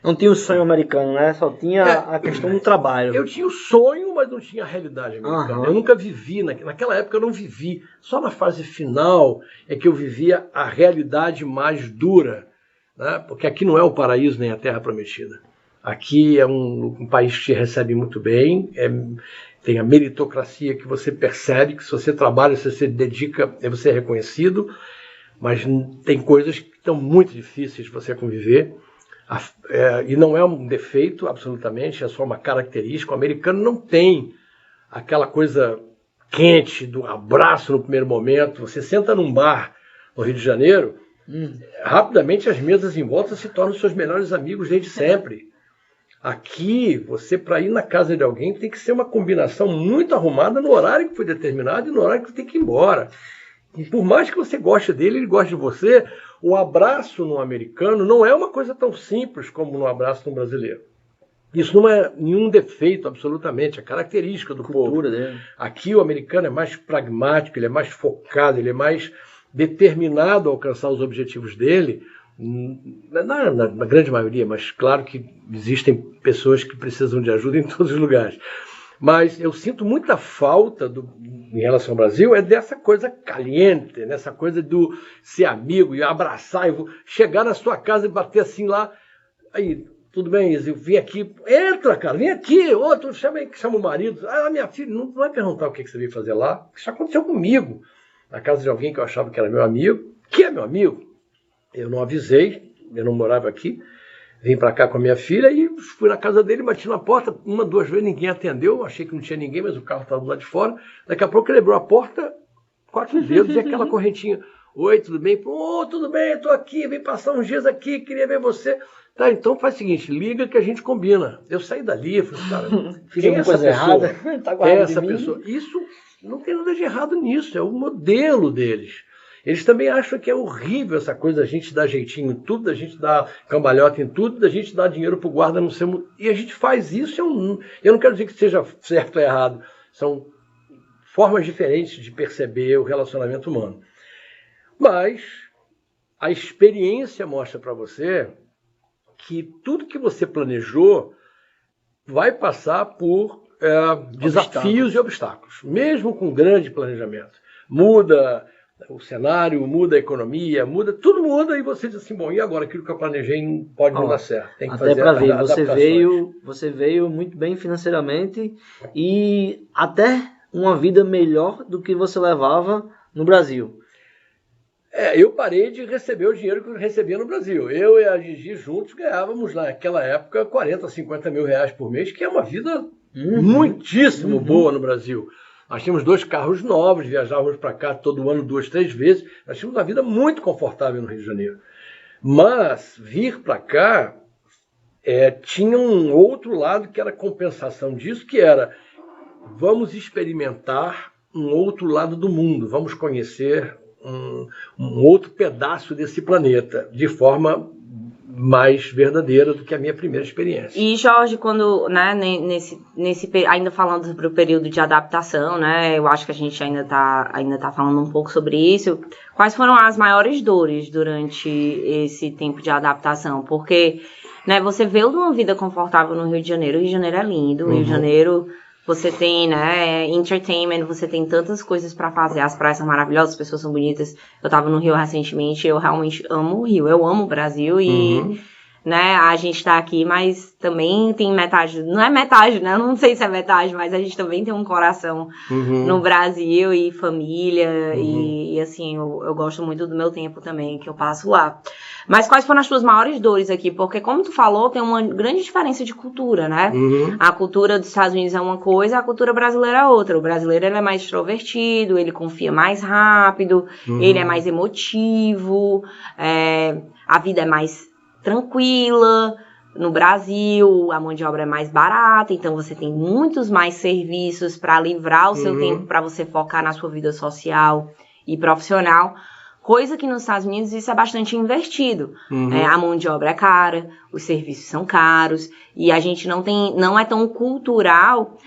Não tinha o sonho americano, né? Só tinha a questão do trabalho. Eu tinha o sonho, mas não tinha a realidade americana. Eu nunca vivi, naquela época eu não vivi. Só na fase final é que eu vivia a realidade mais dura, né? Porque aqui não é o paraíso nem a terra prometida. Aqui é um país que te recebe muito bem, tem a meritocracia que você percebe, que se você trabalha, se você dedica, você é reconhecido, mas tem coisas que estão muito difíceis de você conviver. E não é um defeito, absolutamente, é só uma característica. O americano não tem aquela coisa quente do abraço no primeiro momento. Você senta num bar no Rio de Janeiro, rapidamente as mesas em volta se tornam seus melhores amigos desde sempre. Aqui, você, para ir na casa de alguém, tem que ser uma combinação muito arrumada no horário que foi determinado e no horário que tem que ir embora. E por mais que você goste dele, ele goste de você, o abraço no americano não é uma coisa tão simples como no abraço no brasileiro. Isso não é nenhum defeito, absolutamente, é característica do povo. Dele. Aqui o americano é mais pragmático, ele é mais focado, ele é mais determinado a alcançar os objetivos dele, na grande maioria, mas claro que existem pessoas que precisam de ajuda em todos os lugares. Mas eu sinto muita falta em relação ao Brasil, dessa coisa caliente, nessa coisa do ser amigo e abraçar, chegar na sua casa e bater assim lá. Aí, tudo bem, eu vim aqui, entra, cara, vem aqui, outro, chama o marido. Minha filha, não vai perguntar o que você veio fazer lá. Isso aconteceu comigo, na casa de alguém que eu achava que era meu amigo, que é meu amigo. Eu não avisei, eu não morava aqui. vim para cá com a minha filha e fui na casa dele, bati na porta, 1, 2 vezes, ninguém atendeu, achei que não tinha ninguém, mas o carro estava do lado de fora. Daqui a pouco ele abriu a porta, 4 dedos e aquela correntinha. Oi, tudo bem? Tudo bem, estou aqui, vim passar uns dias aqui, queria ver você. Tá, então faz o seguinte, liga que a gente combina. Eu saí dali, falei, cara, fiz alguma coisa errada? Quem é essa pessoa? Isso não tem nada de errado nisso, é o modelo deles. Eles também acham que é horrível essa coisa, a gente dá jeitinho em tudo, da gente dá cambalhota em tudo, da gente dá dinheiro pro guarda não ser... E a gente faz isso, eu não quero dizer que seja certo ou errado, são formas diferentes de perceber o relacionamento humano. Mas a experiência mostra para você que tudo que você planejou vai passar por desafios e obstáculos, mesmo com grande planejamento. Muda o cenário, muda a economia, tudo muda e você diz assim, bom, e agora aquilo que eu planejei não pode não dar certo. Tem que até fazer para ver, você veio muito bem financeiramente e até uma vida melhor do que você levava no Brasil. Eu parei de receber o dinheiro que eu recebia no Brasil. Eu e a Gigi juntos ganhávamos naquela época 40, 50 mil reais por mês, que é uma vida muitíssimo boa no Brasil. Nós tínhamos 2 carros novos, viajávamos para cá todo ano 2, 3 vezes. Nós tínhamos uma vida muito confortável no Rio de Janeiro. Mas vir para cá tinha um outro lado que era compensação disso, que era vamos experimentar um outro lado do mundo, vamos conhecer um outro pedaço desse planeta, de forma mais verdadeira do que a minha primeira experiência. E Jorge, quando, né, ainda falando sobre o período de adaptação, né, eu acho que a gente ainda tá falando um pouco sobre isso, quais foram as maiores dores durante esse tempo de adaptação? Porque, né, você veio de uma vida confortável no Rio de Janeiro, o Rio de Janeiro é lindo, o Rio de Janeiro... Você tem, né, entertainment, você tem tantas coisas pra fazer, as praias são maravilhosas, as pessoas são bonitas. Eu tava no Rio recentemente, eu realmente amo o Rio, eu amo o Brasil e, né, a gente tá aqui, mas também tem metade, não é metade, né, eu não sei se é metade, mas a gente também tem um coração no Brasil e família e assim, eu gosto muito do meu tempo também, que eu passo lá. Mas quais foram as suas maiores dores aqui? Porque, como tu falou, tem uma grande diferença de cultura, né? A cultura dos Estados Unidos é uma coisa, a cultura brasileira é outra. O brasileiro ele é mais extrovertido, ele confia mais rápido, ele é mais emotivo, a vida é mais tranquila. No Brasil, a mão de obra é mais barata, então você tem muitos mais serviços para livrar o seu tempo para você focar na sua vida social e profissional. Coisa que nos Estados Unidos isso é bastante invertido. A mão de obra é cara, os serviços são caros, e a gente não é tão cultural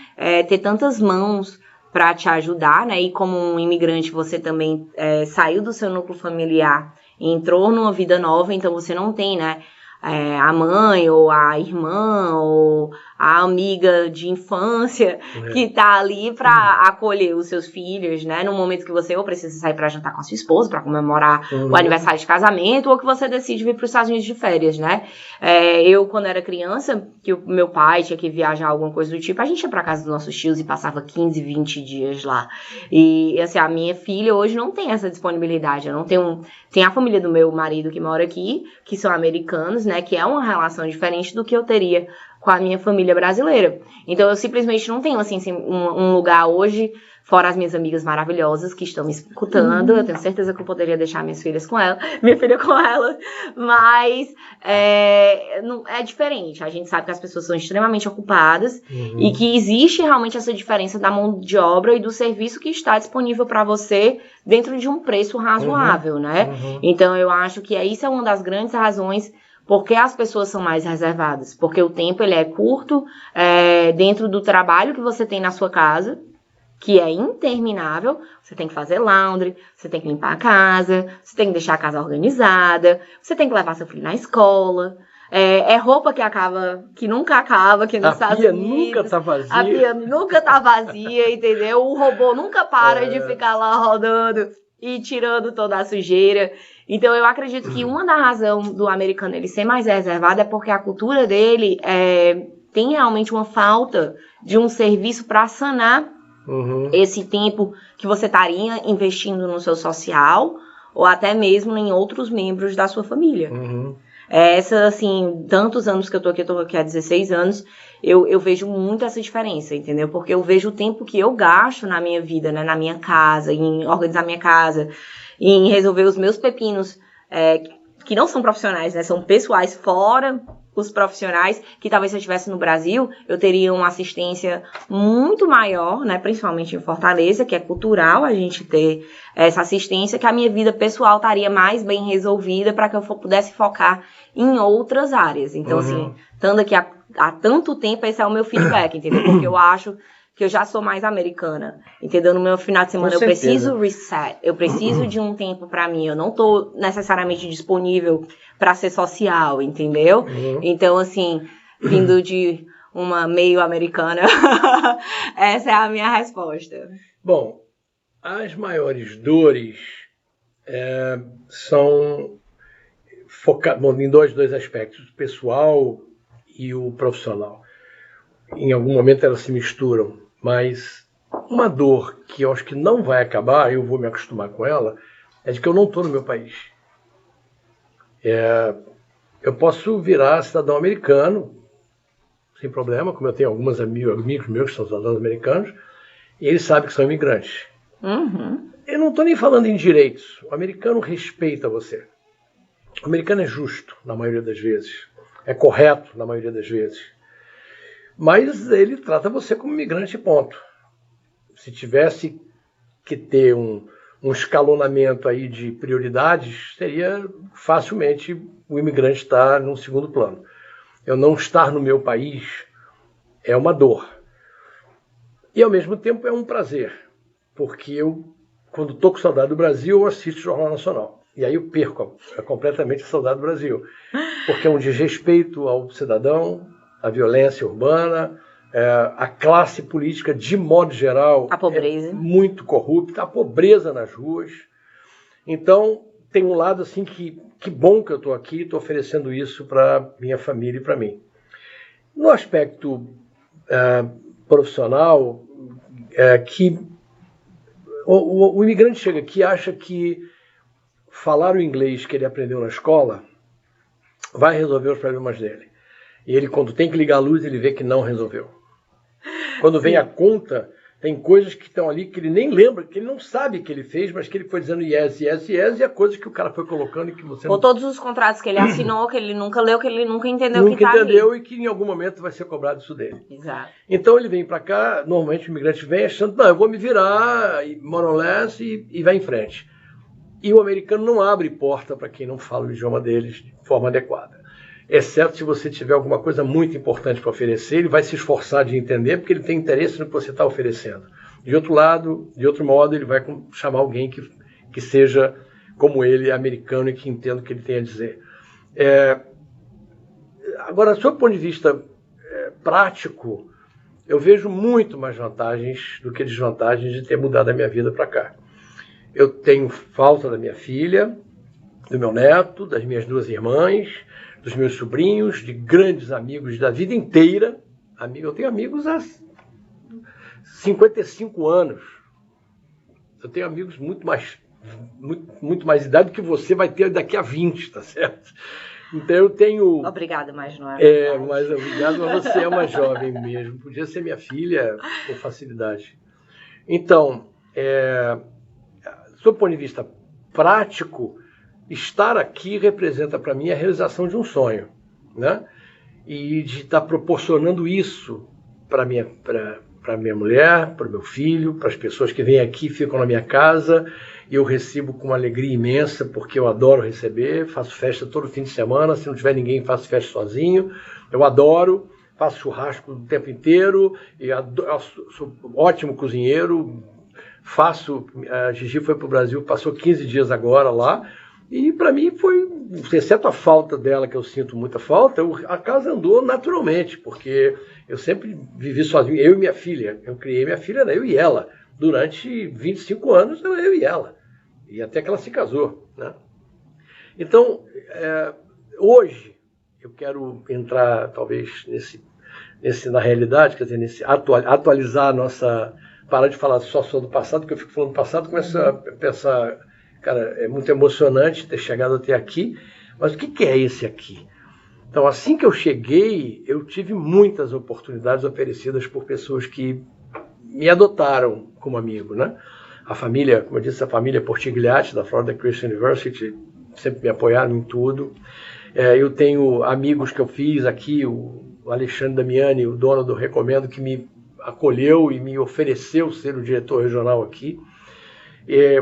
ter tantas mãos para te ajudar, né? E como um imigrante, você também saiu do seu núcleo familiar e entrou numa vida nova, então você não tem, né? A mãe, ou a irmã, ou a amiga de infância que tá ali pra acolher os seus filhos, né? No momento que você ou precisa sair pra jantar com a sua esposa, pra comemorar o aniversário de casamento, ou que você decide vir pros Estados Unidos de férias, né? Eu, quando era criança, que o meu pai tinha que viajar, alguma coisa do tipo, a gente ia pra casa dos nossos tios e passava 15, 20 dias lá. E, assim, a minha filha hoje não tem essa disponibilidade. Eu não tenho... Tem a família do meu marido que mora aqui, que são americanos, né? Que é uma relação diferente do que eu teria com a minha família brasileira. Então, eu simplesmente não tenho, assim, um lugar hoje, fora as minhas amigas maravilhosas que estão me escutando. Eu tenho certeza que eu poderia deixar minha filha com ela, mas é diferente. A gente sabe que as pessoas são extremamente ocupadas e que existe realmente essa diferença da mão de obra e do serviço que está disponível para você dentro de um preço razoável, né? Então, eu acho que isso é uma das grandes razões porque as pessoas são mais reservadas. Porque o tempo ele é curto dentro do trabalho que você tem na sua casa, que é interminável. Você tem que fazer laundry, você tem que limpar a casa, você tem que deixar a casa organizada, você tem que levar seu filho na escola. Roupa que nunca acaba, que nos Estados Unidos. Nunca tá vazia. A pia nunca tá vazia, entendeu? O robô nunca para de ficar lá rodando e tirando toda a sujeira. Então, eu acredito que uma da razão do americano ele ser mais reservado é porque a cultura dele tem realmente uma falta de um serviço para sanar esse tempo que você estaria investindo no seu social ou até mesmo em outros membros da sua família. Essa, assim, tantos anos que eu tô aqui há 16 anos, eu vejo muito essa diferença, entendeu? Porque eu vejo o tempo que eu gasto na minha vida, né? Na minha casa, em organizar minha casa, em resolver os meus pepinos, que não são profissionais, né? São pessoais, fora os profissionais, que talvez se eu estivesse no Brasil, eu teria uma assistência muito maior, né? Principalmente em Fortaleza, que é cultural a gente ter essa assistência, que a minha vida pessoal estaria mais bem resolvida para que eu pudesse focar em outras áreas. Então, assim, estando aqui há tanto tempo, esse é o meu feedback, entendeu? Porque eu acho que eu já sou mais americana, entendeu? No meu final de semana eu preciso reset, eu preciso de um tempo pra mim, eu não tô necessariamente disponível pra ser social, entendeu? Então, assim, vindo de uma meio americana, essa é a minha resposta. Bom, as maiores dores são focadas em dois aspectos, o pessoal e o profissional. Em algum momento elas se misturam, mas uma dor que eu acho que não vai acabar, eu vou me acostumar com ela, é de que eu não estou no meu país. Eu posso virar cidadão americano, sem problema, como eu tenho alguns amigos meus que são cidadãos americanos, e eles sabem que são imigrantes. Eu não estou nem falando em direitos, o americano respeita você. O americano é justo, na maioria das vezes, é correto, na maioria das vezes. Mas ele trata você como imigrante, ponto. Se tivesse que ter um escalonamento aí de prioridades, seria facilmente o imigrante estar num segundo plano. Eu não estar no meu país é uma dor. E, ao mesmo tempo, é um prazer. Porque eu, quando estou com saudade do Brasil, eu assisto o Jornal Nacional. E aí eu perco completamente a saudade do Brasil. Porque é um desrespeito ao cidadão, a violência urbana, a classe política, de modo geral, a pobreza. É muito corrupta, a pobreza nas ruas. Então, tem um lado assim que bom que eu estou aqui, estou oferecendo isso para minha família e para mim. No aspecto profissional, que o imigrante chega aqui e acha que falar o inglês que ele aprendeu na escola vai resolver os problemas dele. E ele, quando tem que ligar a luz, ele vê que não resolveu. Quando vem a conta, tem coisas que estão ali que ele nem lembra, que ele não sabe que ele fez, mas que ele foi dizendo yes, yes, yes, e a coisa que o cara foi colocando e que você não... Ou todos os contratos que ele assinou, que ele nunca leu, que ele nunca entendeu que está ali. Nunca entendeu e que em algum momento vai ser cobrado isso dele. Exato. Então ele vem para cá, normalmente o imigrante vem achando, não, eu vou me virar, more or less, e vai em frente. E o americano não abre porta para quem não fala o idioma deles de forma adequada. Exceto se você tiver alguma coisa muito importante para oferecer, ele vai se esforçar de entender, porque ele tem interesse no que você está oferecendo. De outro lado, de outro modo, ele vai chamar alguém que seja como ele, americano, e que entenda o que ele tem a dizer. Agora, sob o ponto de vista prático, eu vejo muito mais vantagens do que desvantagens de ter mudado a minha vida para cá. Eu tenho falta da minha filha, do meu neto, das minhas duas irmãs, dos meus sobrinhos, de grandes amigos da vida inteira. Eu tenho amigos há 55 anos. Eu tenho amigos muito mais idade do que você vai ter daqui a 20, tá certo? Então eu tenho... Obrigada, mas não é. Mas obrigado, mas você é uma jovem mesmo. Podia ser minha filha com facilidade. Então, sob o ponto de vista prático, estar aqui representa para mim a realização de um sonho, né? E de estar proporcionando isso para minha mulher, para o meu filho, para as pessoas que vêm aqui, ficam na minha casa, e eu recebo com uma alegria imensa, porque eu adoro receber, faço festa todo fim de semana, se não tiver ninguém, faço festa sozinho, eu adoro, faço churrasco o tempo inteiro, sou ótimo cozinheiro, a Gigi foi para o Brasil, passou 15 dias agora lá, e para mim foi, exceto a falta dela, que eu sinto muita falta, a casa andou naturalmente, porque eu sempre vivi sozinho, eu e minha filha. Eu criei minha filha, era eu e ela. Durante 25 anos, era eu e ela. E até que ela se casou, né? Então, hoje, eu quero entrar, talvez, na realidade, quer dizer, atualizar a nossa... Parar de falar só do passado, porque eu fico falando do passado, começo a pensar... Cara, é muito emocionante ter chegado até aqui, mas o que é esse aqui? Então, assim que eu cheguei, eu tive muitas oportunidades oferecidas por pessoas que me adotaram como amigo, né? A família, como eu disse, a família Portigliatti, da Florida Christian University, sempre me apoiaram em tudo. Eu tenho amigos que eu fiz aqui, o Alexandre Damiani, o dono do Recomendo, que me acolheu e me ofereceu ser o diretor regional aqui.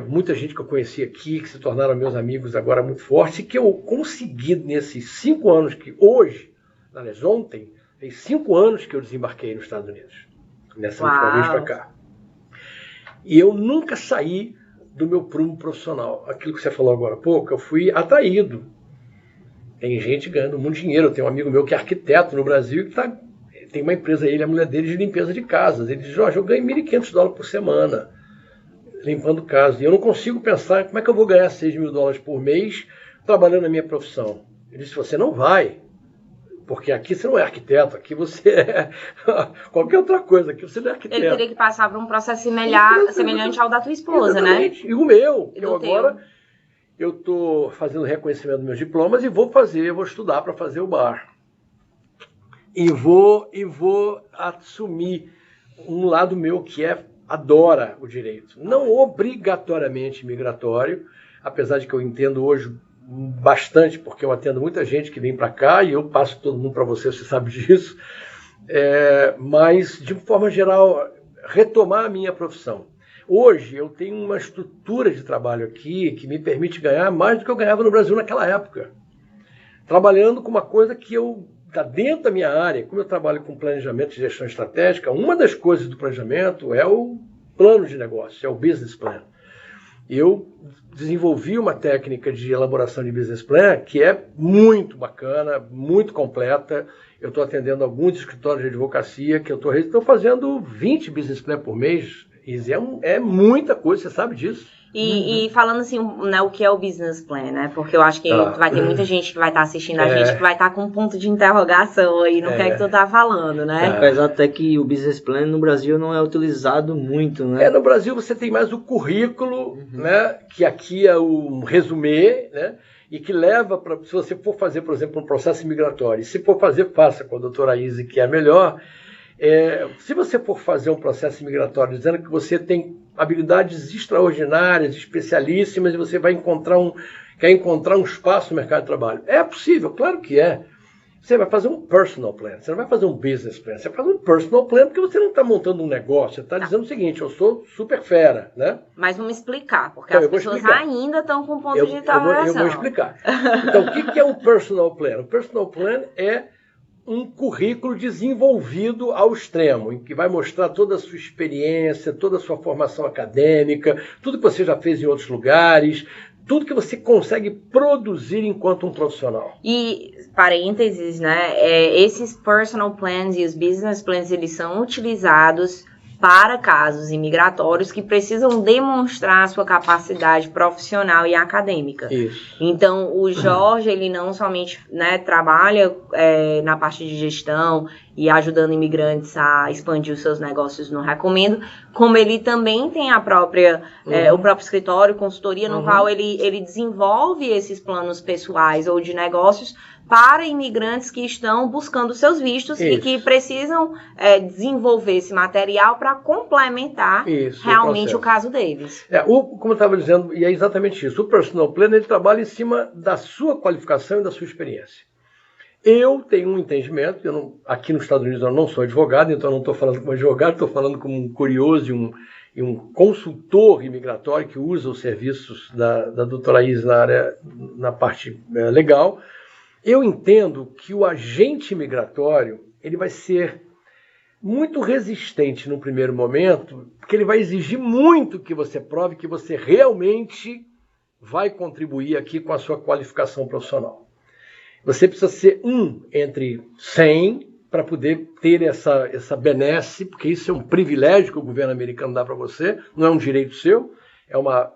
Muita gente que eu conheci aqui, que se tornaram meus amigos agora muito fortes, e que eu consegui nesses 5 anos que hoje, aliás, ontem, fez 5 anos que eu desembarquei nos Estados Unidos, nessa última vez para cá. E eu nunca saí do meu prumo profissional. Aquilo que você falou agora há pouco, eu fui atraído. Tem gente ganhando muito dinheiro. Eu tenho um amigo meu que é arquiteto no Brasil, que tem uma empresa, ele e a mulher dele, de limpeza de casas. Ele diz, Jorge, eu ganho $1.500 por semana limpando casas. E eu não consigo pensar como é que eu vou ganhar $6.000 por mês trabalhando na minha profissão. Ele disse, você não vai. Porque aqui você não é arquiteto, aqui você é qualquer outra coisa, aqui você não é arquiteto. Ele teria que passar por um processo semelhante ao da tua esposa, exatamente, né? E o meu. Eu estou fazendo reconhecimento dos meus diplomas e vou estudar para fazer o bar. E vou assumir um lado meu que adora o direito. Não obrigatoriamente migratório, apesar de que eu entendo hoje bastante, porque eu atendo muita gente que vem para cá e eu passo todo mundo para você sabe disso, mas de forma geral retomar a minha profissão. Hoje eu tenho uma estrutura de trabalho aqui que me permite ganhar mais do que eu ganhava no Brasil naquela época, trabalhando com uma coisa que está dentro da minha área. Como eu trabalho com planejamento e gestão estratégica, uma das coisas do planejamento é o plano de negócio, é o business plan. Eu desenvolvi uma técnica de elaboração de business plan que é muito bacana, muito completa. Eu estou atendendo alguns escritórios de advocacia que eu estou fazendo 20 business plan por mês. É muita coisa, você sabe disso. E falando assim, né, o que é o business plan, né? Porque eu acho que vai ter muita gente que vai estar assistindo a gente que vai estar com um ponto de interrogação aí no que é que tu tá falando, né? Apesar até que o business plan no Brasil não é utilizado muito, né? No Brasil você tem mais o currículo, né? Que aqui é um resumê, né? E que leva para, se você for fazer, por exemplo, um processo migratório, se for fazer, faça com a doutora Izzy, que é melhor. Se você for fazer um processo migratório dizendo que você tem habilidades extraordinárias, especialíssimas, e você quer encontrar um espaço no mercado de trabalho. É possível, claro que é. Você vai fazer um personal plan, você não vai fazer um business plan, você vai fazer um personal plan porque você não está montando um negócio, você está dizendo o seguinte, eu sou super fera, né? Mas vamos explicar, porque as pessoas ainda estão com ponto de interrogação. Eu vou explicar. Então, o que é um personal plan? O personal plan é um currículo desenvolvido ao extremo, em que vai mostrar toda a sua experiência, toda a sua formação acadêmica, tudo que você já fez em outros lugares, tudo que você consegue produzir enquanto um profissional. E, parênteses, né, esses personal plans e os business plans, eles são utilizados para casos imigratórios que precisam demonstrar a sua capacidade profissional e acadêmica. Isso. Então, o Jorge, ele não somente, né, trabalha na parte de gestão e ajudando imigrantes a expandir os seus negócios no Recomendo, como ele também tem a própria, o próprio escritório, consultoria, no qual ele desenvolve esses planos pessoais ou de negócios para imigrantes que estão buscando seus vistos e que precisam desenvolver esse material para complementar realmente o caso deles. Como eu estava dizendo, e é exatamente isso, o personal plan ele trabalha em cima da sua qualificação e da sua experiência. Eu tenho um entendimento, aqui nos Estados Unidos eu não sou advogado, então eu não estou falando como advogado, estou falando como um curioso e um consultor imigratório que usa os serviços da doutora Izzy na parte legal. Eu entendo que o agente migratório ele vai ser muito resistente no primeiro momento, porque ele vai exigir muito que você prove que você realmente vai contribuir aqui com a sua qualificação profissional. Você precisa ser entre 100 para poder ter essa benesse, porque isso é um privilégio que o governo americano dá para você, não é um direito seu, é uma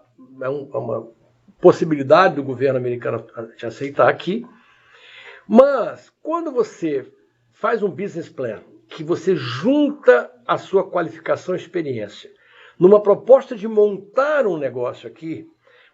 possibilidade do governo americano te aceitar aqui. Mas, quando você faz um business plan, que você junta a sua qualificação e experiência numa proposta de montar um negócio aqui,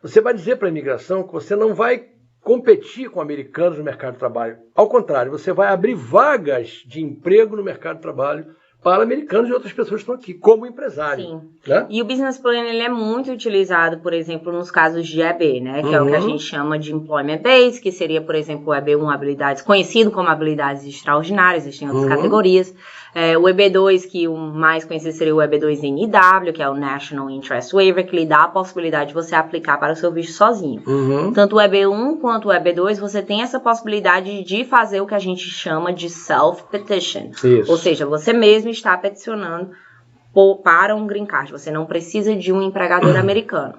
você vai dizer para a imigração que você não vai competir com americanos no mercado de trabalho. Ao contrário, você vai abrir vagas de emprego no mercado de trabalho para americanos e outras pessoas que estão aqui, como empresário. Sim. Né? E o business plan, ele é muito utilizado, por exemplo, nos casos de EB, né? Que é o que a gente chama de employment base, que seria, por exemplo, o EB1, habilidades, conhecido como habilidades extraordinárias, existem outras categorias. O EB2, que o mais conhecido seria o EB2NW, que é o National Interest Waiver, que lhe dá a possibilidade de você aplicar para o seu visto sozinho. Tanto o EB1 quanto o EB2, você tem essa possibilidade de fazer o que a gente chama de self-petition. Ou seja, você mesmo está peticionando para um green card. Você não precisa de um empregador americano.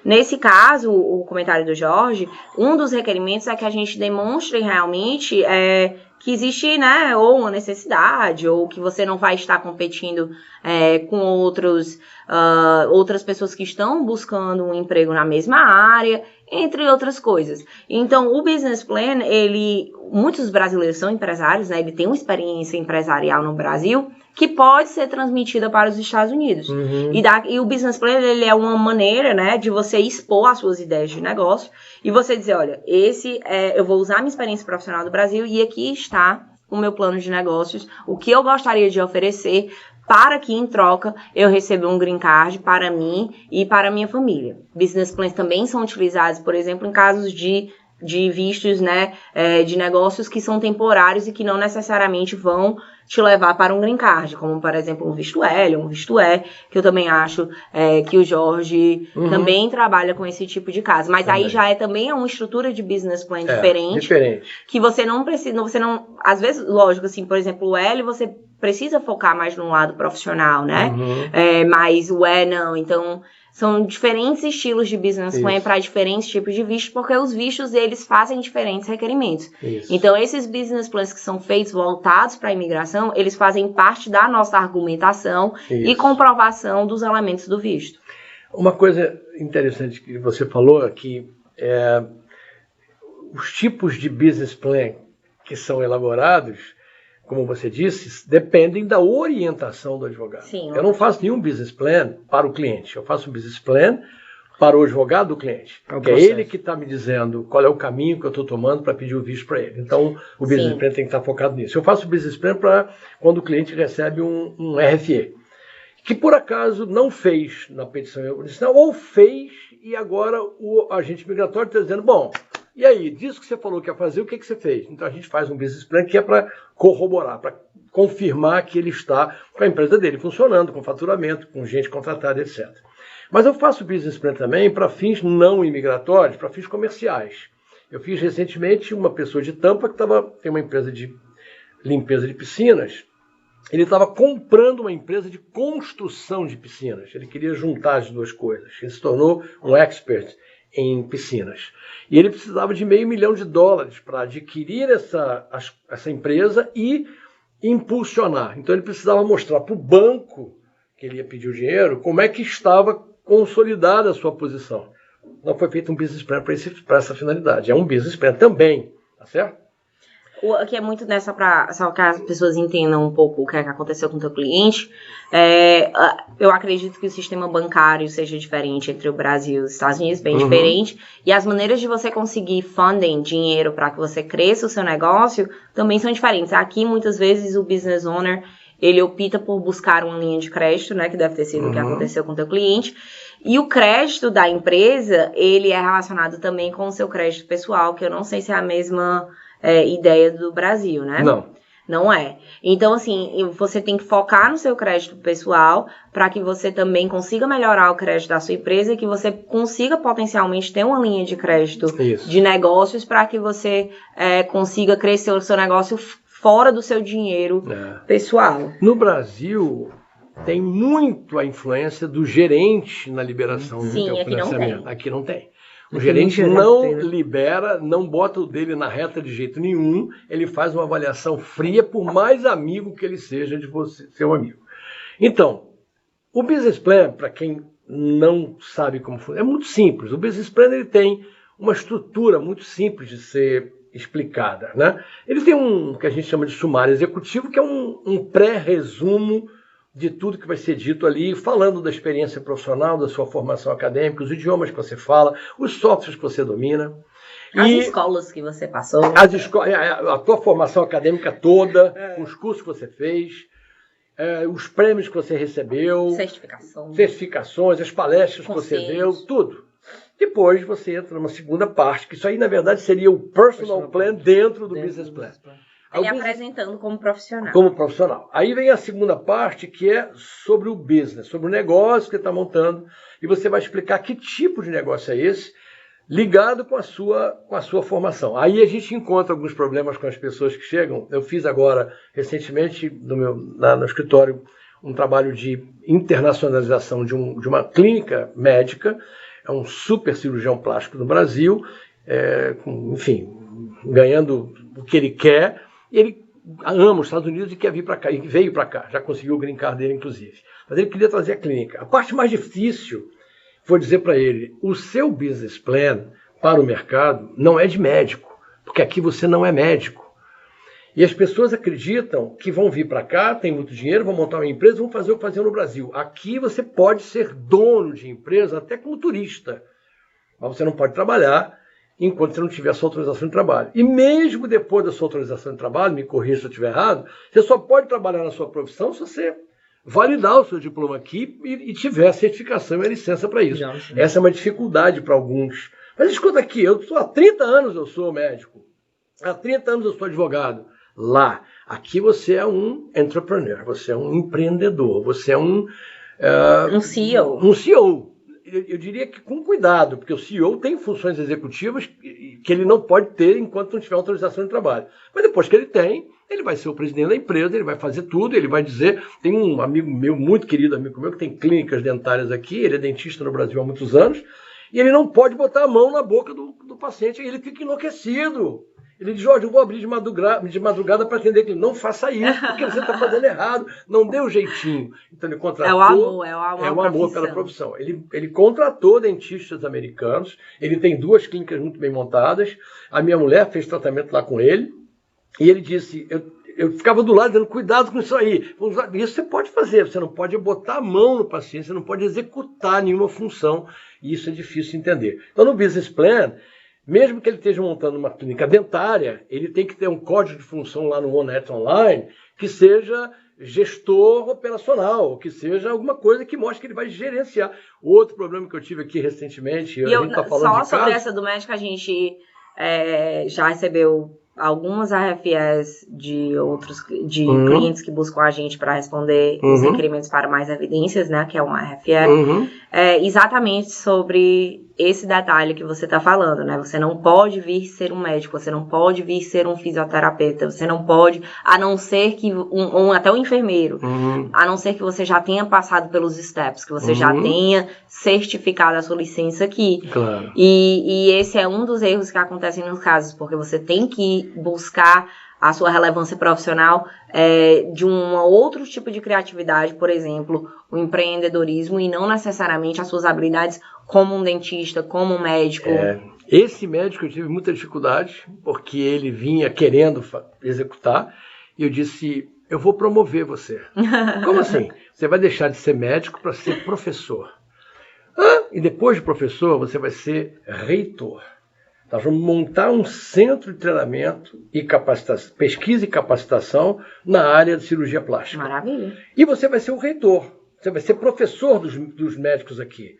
Nesse caso, o comentário do Jorge, um dos requerimentos é que a gente demonstre realmente que existe, né, ou uma necessidade, ou que você não vai estar competindo com outras pessoas que estão buscando um emprego na mesma área, entre outras coisas. Então, o business plan, muitos brasileiros são empresários, né, ele tem uma experiência empresarial no Brasil, que pode ser transmitida para os Estados Unidos. E o business plan, ele é uma maneira, né, de você expor as suas ideias de negócio e você dizer, olha, eu vou usar minha experiência profissional do Brasil e aqui está o meu plano de negócios, o que eu gostaria de oferecer para que, em troca, eu receba um green card para mim e para a minha família. Business plans também são utilizados, por exemplo, em casos de vistos, né, de negócios que são temporários e que não necessariamente vão te levar para um green card, como, por exemplo, um visto L, um visto E, que eu também acho que o Jorge também trabalha com esse tipo de caso. Mas também. Aí já também é uma estrutura de business plan diferente, que você não precisa, às vezes, lógico, assim, por exemplo, o L, você precisa focar mais no lado profissional, né? Mas o E não, então são diferentes estilos de business plan para diferentes tipos de vistos, porque os vistos, eles fazem diferentes requerimentos. Então, esses business plans que são feitos voltados para a imigração, eles fazem parte da nossa argumentação e comprovação dos elementos do visto. Uma coisa interessante que você falou aqui os tipos de business plan que são elaborados, como você disse, dependem da orientação do advogado. Sim, eu não faço nenhum business plan para o cliente. Eu faço um business plan para o advogado do cliente. Que é ele que está me dizendo qual é o caminho que eu estou tomando para pedir o visto para ele. Então, o business plan tem que estar focado nisso. Eu faço o business plan para quando o cliente recebe um RFE, que por acaso não fez na petição original, ou fez e agora o agente migratório está dizendo, bom, e aí, disso que você falou que ia fazer, o que você fez? Então a gente faz um business plan que é para corroborar, para confirmar que ele está com a empresa dele funcionando, com faturamento, com gente contratada, etc. Mas eu faço business plan também para fins não imigratórios, para fins comerciais. Eu fiz recentemente uma pessoa de Tampa que tem uma empresa de limpeza de piscinas. Ele estava comprando uma empresa de construção de piscinas. Ele queria juntar as duas coisas. Ele se tornou um expert em piscinas. E ele precisava de $500 milhão para adquirir essa empresa e impulsionar. Então ele precisava mostrar para o banco que ele ia pedir o dinheiro como é que estava consolidada a sua posição. Então foi feito um business plan para essa finalidade. É um business plan também, tá certo? O que é muito nessa só que as pessoas entendam um pouco o que aconteceu com o teu cliente. Eu acredito que o sistema bancário seja diferente entre o Brasil e os Estados Unidos, bem diferente. E as maneiras de você conseguir funding, dinheiro, para que você cresça o seu negócio, também são diferentes. Aqui, muitas vezes, o business owner, ele opta por buscar uma linha de crédito, né, que deve ter sido o que aconteceu com o teu cliente. E o crédito da empresa, ele é relacionado também com o seu crédito pessoal, que eu não sei se é a mesma ideia do Brasil, né? Não é. Então, assim, você tem que focar no seu crédito pessoal para que você também consiga melhorar o crédito da sua empresa e que você consiga potencialmente ter uma linha de crédito de negócios para que você consiga crescer o seu negócio fora do seu dinheiro pessoal. No Brasil, tem muito a influência do gerente na liberação do teu financiamento. Aqui não tem. O gerente não libera, não bota o dele na reta de jeito nenhum, ele faz uma avaliação fria, por mais amigo que ele seja de você, seu amigo. Então, o business plan, para quem não sabe como funciona, é muito simples. O business plan ele tem uma estrutura muito simples de ser explicada, né? Ele tem um que a gente chama de sumário executivo, que é um pré-resumo de tudo que vai ser dito ali, falando da experiência profissional, da sua formação acadêmica, os idiomas que você fala, os softwares que você domina. As escolas que você passou. A tua formação acadêmica toda, os cursos que você fez, os prêmios que você recebeu, certificações, as palestras que você deu, tudo. Depois você entra numa segunda parte, que isso aí, na verdade, seria o personal plan dentro do business plan. Ele apresentando como profissional. Como profissional. Aí vem a segunda parte, que é sobre o business, sobre o negócio que você está montando, e você vai explicar que tipo de negócio é esse, ligado com a sua formação. Aí a gente encontra alguns problemas com as pessoas que chegam. Eu fiz agora, recentemente, no escritório, um trabalho de internacionalização de uma clínica médica, é um super cirurgião plástico no Brasil, enfim, ganhando o que ele quer. Ele ama os Estados Unidos e quer vir para cá, e veio para cá, já conseguiu o green card dele, inclusive. Mas ele queria trazer a clínica. A parte mais difícil foi dizer para ele, o seu business plan para o mercado não é de médico, porque aqui você não é médico. E as pessoas acreditam que vão vir para cá, tem muito dinheiro, vão montar uma empresa, vão fazer o que faziam no Brasil. Aqui você pode ser dono de empresa até como turista, mas você não pode trabalhar enquanto você não tiver a sua autorização de trabalho. E mesmo depois da sua autorização de trabalho, me corrija se eu estiver errado, você só pode trabalhar na sua profissão se você validar o seu diploma aqui e tiver a certificação e a licença para isso. Essa é uma dificuldade para alguns. Mas escuta aqui, há 30 anos eu sou médico, há 30 anos eu sou advogado. Lá, aqui você é um entrepreneur, você é um empreendedor, você é um CEO. Um CEO. Eu diria que com cuidado, porque o CEO tem funções executivas que ele não pode ter enquanto não tiver autorização de trabalho. Mas depois que ele tem, ele vai ser o presidente da empresa, ele vai fazer tudo, ele vai dizer... Tem um amigo meu, muito querido amigo meu, que tem clínicas dentárias aqui, ele é dentista no Brasil há muitos anos, e ele não pode botar a mão na boca do paciente, e ele fica enlouquecido. Ele diz, Jorge, eu vou abrir de madrugada para atender ele. Não faça isso, porque você está fazendo errado. Não dê o jeitinho. Então ele contratou... É o amor pela profissão. Ele contratou dentistas americanos. Ele tem 2 clínicas muito bem montadas. A minha mulher fez tratamento lá com ele. E ele disse... Eu ficava do lado dizendo, cuidado com isso aí. Isso você pode fazer, você não pode botar a mão no paciente, você não pode executar nenhuma função. E isso é difícil de entender. Então no business plan... Mesmo que ele esteja montando uma clínica dentária, ele tem que ter um código de função lá no OneNet Online que seja gestor operacional, que seja alguma coisa que mostre que ele vai gerenciar. Outro problema que eu tive aqui recentemente... Só sobre essa do médico, a gente já recebeu algumas RFEs de clientes que buscam a gente para responder os requerimentos para mais evidências, né, que é uma RFE, exatamente sobre esse detalhe que você está falando, né? Você não pode vir ser um médico, você não pode vir ser um fisioterapeuta, você não pode, a não ser que, até um enfermeiro, a não ser que você já tenha passado pelos steps, que você já tenha certificado a sua licença aqui. Claro. E esse é um dos erros que acontecem nos casos, porque você tem que buscar a sua relevância profissional de um outro tipo de criatividade, por exemplo, o empreendedorismo, e não necessariamente as suas habilidades como um dentista, como um médico. Esse médico eu tive muita dificuldade, porque ele vinha querendo executar, e eu disse, eu vou promover você. Como assim? Você vai deixar de ser médico para ser professor. E depois de professor, você vai ser reitor. Nós vamos montar um centro de treinamento e capacitação, pesquisa e capacitação na área de cirurgia plástica. Maravilha. E você vai ser o reitor. Você vai ser professor dos médicos aqui.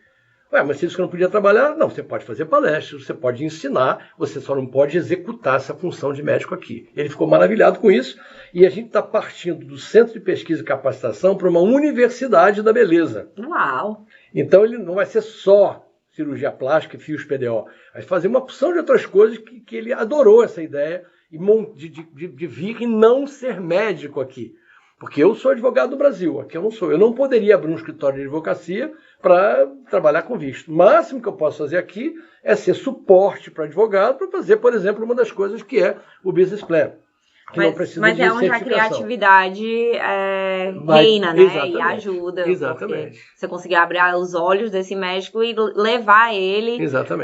Mas você disse que não podia trabalhar? Não, você pode fazer palestras, você pode ensinar, você só não pode executar essa função de médico aqui. Ele ficou maravilhado com isso e a gente está partindo do Centro de Pesquisa e Capacitação para uma universidade da beleza. Uau! Então ele não vai ser só cirurgia plástica e fios PDO, vai fazer uma opção de outras coisas que ele adorou essa ideia de vir e não ser médico aqui. Porque eu sou advogado do Brasil, aqui eu não sou. Eu não poderia abrir um escritório de advocacia para trabalhar com visto. O máximo que eu posso fazer aqui é ser suporte para advogado para fazer, por exemplo, uma das coisas que é o business plan. Que não precisa de é onde a criatividade reina, né? Exatamente, e ajuda. Exatamente. Você conseguir abrir os olhos desse médico e levar ele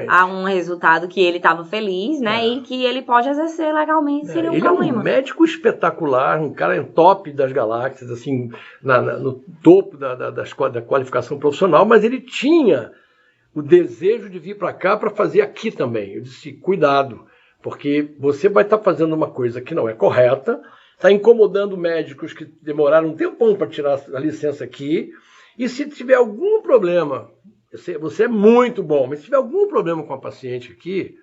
a um resultado que ele estava feliz, né? E que ele pode exercer legalmente sem nenhum problema. Ele é um médico espetacular, um cara top das galáxias, assim, no topo da qualificação profissional, mas ele tinha o desejo de vir para cá para fazer aqui também. Eu disse, cuidado, porque você vai estar fazendo uma coisa que não é correta, está incomodando médicos que demoraram um tempão para tirar a licença aqui, e se tiver algum problema, você é muito bom, mas se tiver algum problema com a paciente aqui,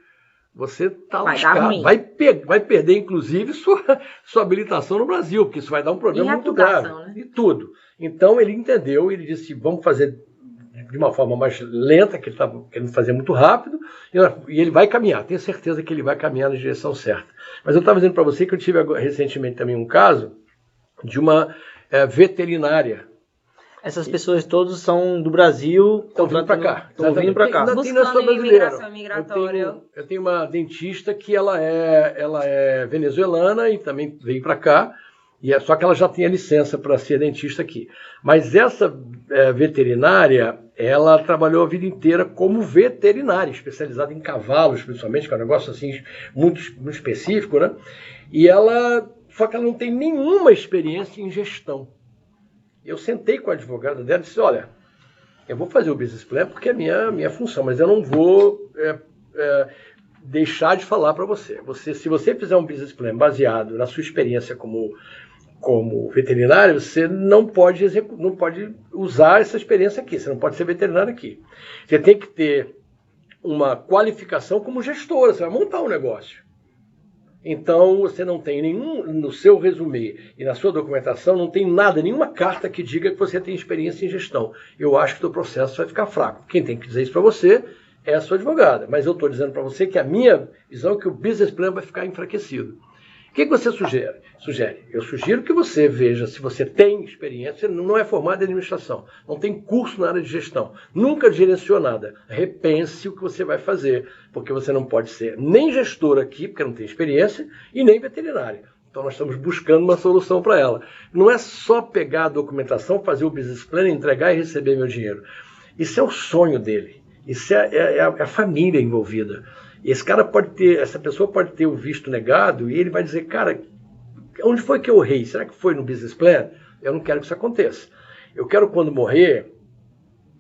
você está lascado, vai perder, inclusive, sua habilitação no Brasil, porque isso vai dar um problema muito grave. Né? E tudo. Então, ele entendeu, ele disse, vamos fazer de uma forma mais lenta, que ele está querendo fazer muito rápido, e ele vai caminhar. Tenho certeza que ele vai caminhar na direção certa. Mas eu estava dizendo para você que eu tive recentemente também um caso de uma veterinária. Essas pessoas todas são do Brasil, estão vindo para cá. Estão vindo para cá. Buscando imigração migratória. Eu tenho uma dentista que ela é venezuelana e também veio para cá, só que ela já tem a licença para ser dentista aqui. Mas essa veterinária, ela trabalhou a vida inteira como veterinária, especializada em cavalos, principalmente, que é um negócio assim, muito específico, né? Só que ela não tem nenhuma experiência em gestão. Eu sentei com a advogada dela e disse, olha, eu vou fazer o business plan porque é minha função, mas eu não vou deixar de falar para você. Se você fizer um business plan baseado na sua experiência como veterinário, você não pode usar essa experiência aqui, você não pode ser veterinário aqui. Você tem que ter uma qualificação como gestora, você vai montar um negócio. Então, você não tem no seu resumê e na sua documentação, não tem nada, nenhuma carta que diga que você tem experiência em gestão. Eu acho que o seu processo vai ficar fraco. Quem tem que dizer isso para você é a sua advogada. Mas eu estou dizendo para você que a minha visão é que o business plan vai ficar enfraquecido. O que você sugere? Eu sugiro que você veja se você tem experiência, não é formado em administração, não tem curso na área de gestão, nunca gerenciou nada. Repense o que você vai fazer, porque você não pode ser nem gestor aqui, porque não tem experiência, e nem veterinária. Então nós estamos buscando uma solução para ela. Não é só pegar a documentação, fazer o business plan, entregar e receber meu dinheiro. Isso é o sonho dele. Isso é a família envolvida. Essa pessoa pode ter o visto negado e ele vai dizer, cara, onde foi que eu errei? Será que foi no business plan? Eu não quero que isso aconteça. Eu quero, quando morrer,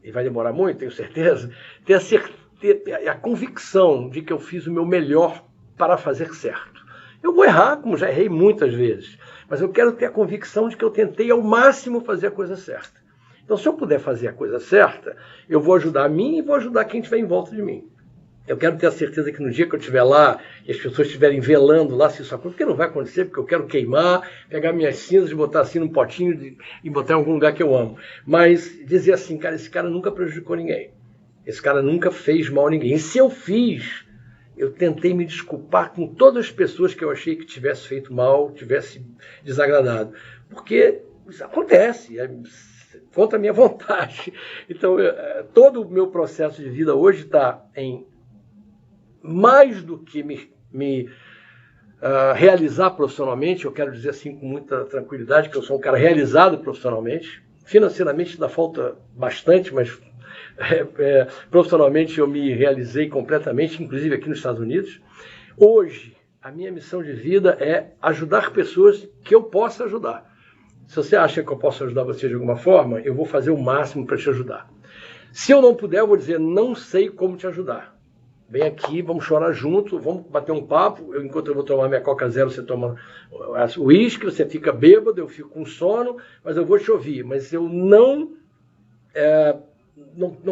e vai demorar muito, tenho certeza, ter a convicção de que eu fiz o meu melhor para fazer certo. Eu vou errar, como já errei muitas vezes, mas eu quero ter a convicção de que eu tentei ao máximo fazer a coisa certa. Então, se eu puder fazer a coisa certa, eu vou ajudar a mim e vou ajudar quem estiver em volta de mim. Eu quero ter a certeza que no dia que eu estiver lá e as pessoas estiverem velando lá se isso acontece, porque não vai acontecer, porque eu quero queimar, pegar minhas cinzas e botar assim num potinho e botar em algum lugar que eu amo. Mas dizer assim, cara, esse cara nunca prejudicou ninguém. Esse cara nunca fez mal a ninguém. E se eu fiz, eu tentei me desculpar com todas as pessoas que eu achei que tivesse feito mal, tivesse desagradado. Porque isso acontece, é contra a minha vontade. Então, todo o meu processo de vida hoje está em mais do que me realizar profissionalmente, eu quero dizer assim com muita tranquilidade que eu sou um cara realizado profissionalmente, financeiramente ainda falta bastante, mas profissionalmente eu me realizei completamente, inclusive aqui nos Estados Unidos. Hoje, a minha missão de vida é ajudar pessoas que eu possa ajudar. Se você acha que eu posso ajudar você de alguma forma, eu vou fazer o máximo para te ajudar. Se eu não puder, eu vou dizer, não sei como te ajudar. Vem aqui, vamos chorar junto, vamos bater um papo. Enquanto eu vou tomar minha Coca Zero, você toma o uísque, você fica bêbado, eu fico com sono, mas eu vou te ouvir. Mas eu não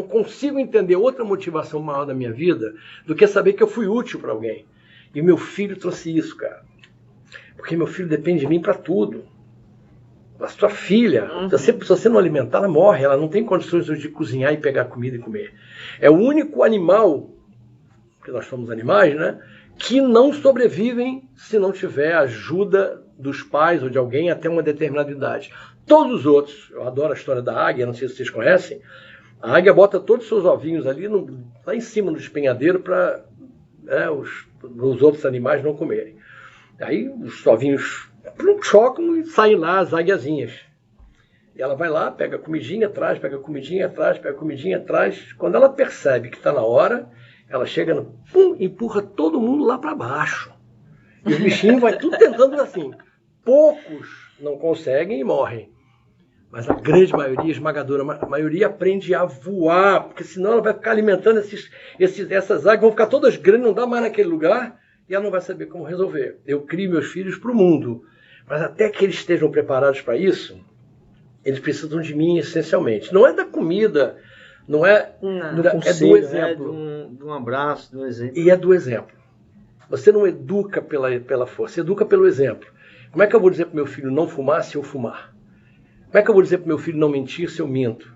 consigo entender outra motivação maior da minha vida do que saber que eu fui útil para alguém. E meu filho trouxe isso, cara. Porque meu filho depende de mim para tudo. A sua filha, se você não alimentar, ela morre. Ela não tem condições de cozinhar e pegar comida e comer. É o único animal, que nós somos animais, né, que não sobrevivem se não tiver ajuda dos pais ou de alguém até uma determinada idade. Todos os outros, eu adoro a história da águia, não sei se vocês conhecem, a águia bota todos os seus ovinhos ali lá em cima do despenhadeiro para os outros animais não comerem. Aí os ovinhos chocam e saem lá as águiazinhas. E ela vai lá, pega comidinha atrás, pega comidinha atrás, pega comidinha atrás. Quando ela percebe que está na hora, ela chega, empurra todo mundo lá para baixo. E o bichinho vai tudo tentando assim. Poucos não conseguem e morrem. Mas a grande maioria, esmagadora maioria, aprende a voar, porque senão ela vai ficar alimentando essas águas, vão ficar todas grandes, não dá mais naquele lugar, e ela não vai saber como resolver. Eu crio meus filhos para o mundo, mas até que eles estejam preparados para isso, eles precisam de mim essencialmente. Não é da comida, não é conselho, é do exemplo. De um abraço, do exemplo. E é do exemplo. Você não educa pela força, você educa pelo exemplo. Como é que eu vou dizer para o meu filho não fumar se eu fumar? Como é que eu vou dizer para o meu filho não mentir se eu minto?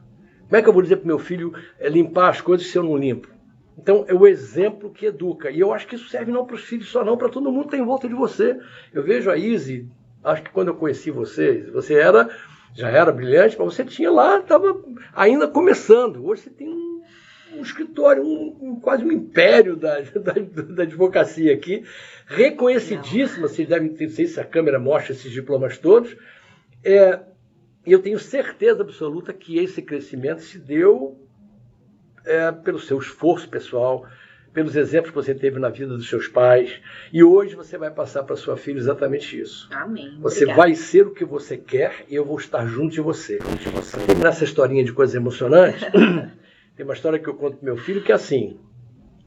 Como é que eu vou dizer para o meu filho limpar as coisas se eu não limpo? Então, é o exemplo que educa. E eu acho que isso serve não para os filhos só, não, para todo mundo que está em volta de você. Eu vejo a Izzy, acho que quando eu conheci você já era brilhante, mas você tinha lá, estava ainda começando. Hoje você tem um escritório, quase um império da advocacia aqui, reconhecidíssima, vocês devem ter, não sei se a câmera mostra esses diplomas todos, e eu tenho certeza absoluta que esse crescimento se deu pelo seu esforço pessoal, pelos exemplos que você teve na vida dos seus pais. E hoje você vai passar para sua filha exatamente isso. Amém. Você vai ser o que você quer e eu vou estar junto de você. Nessa historinha de coisas emocionantes, tem uma história que eu conto para meu filho que é assim.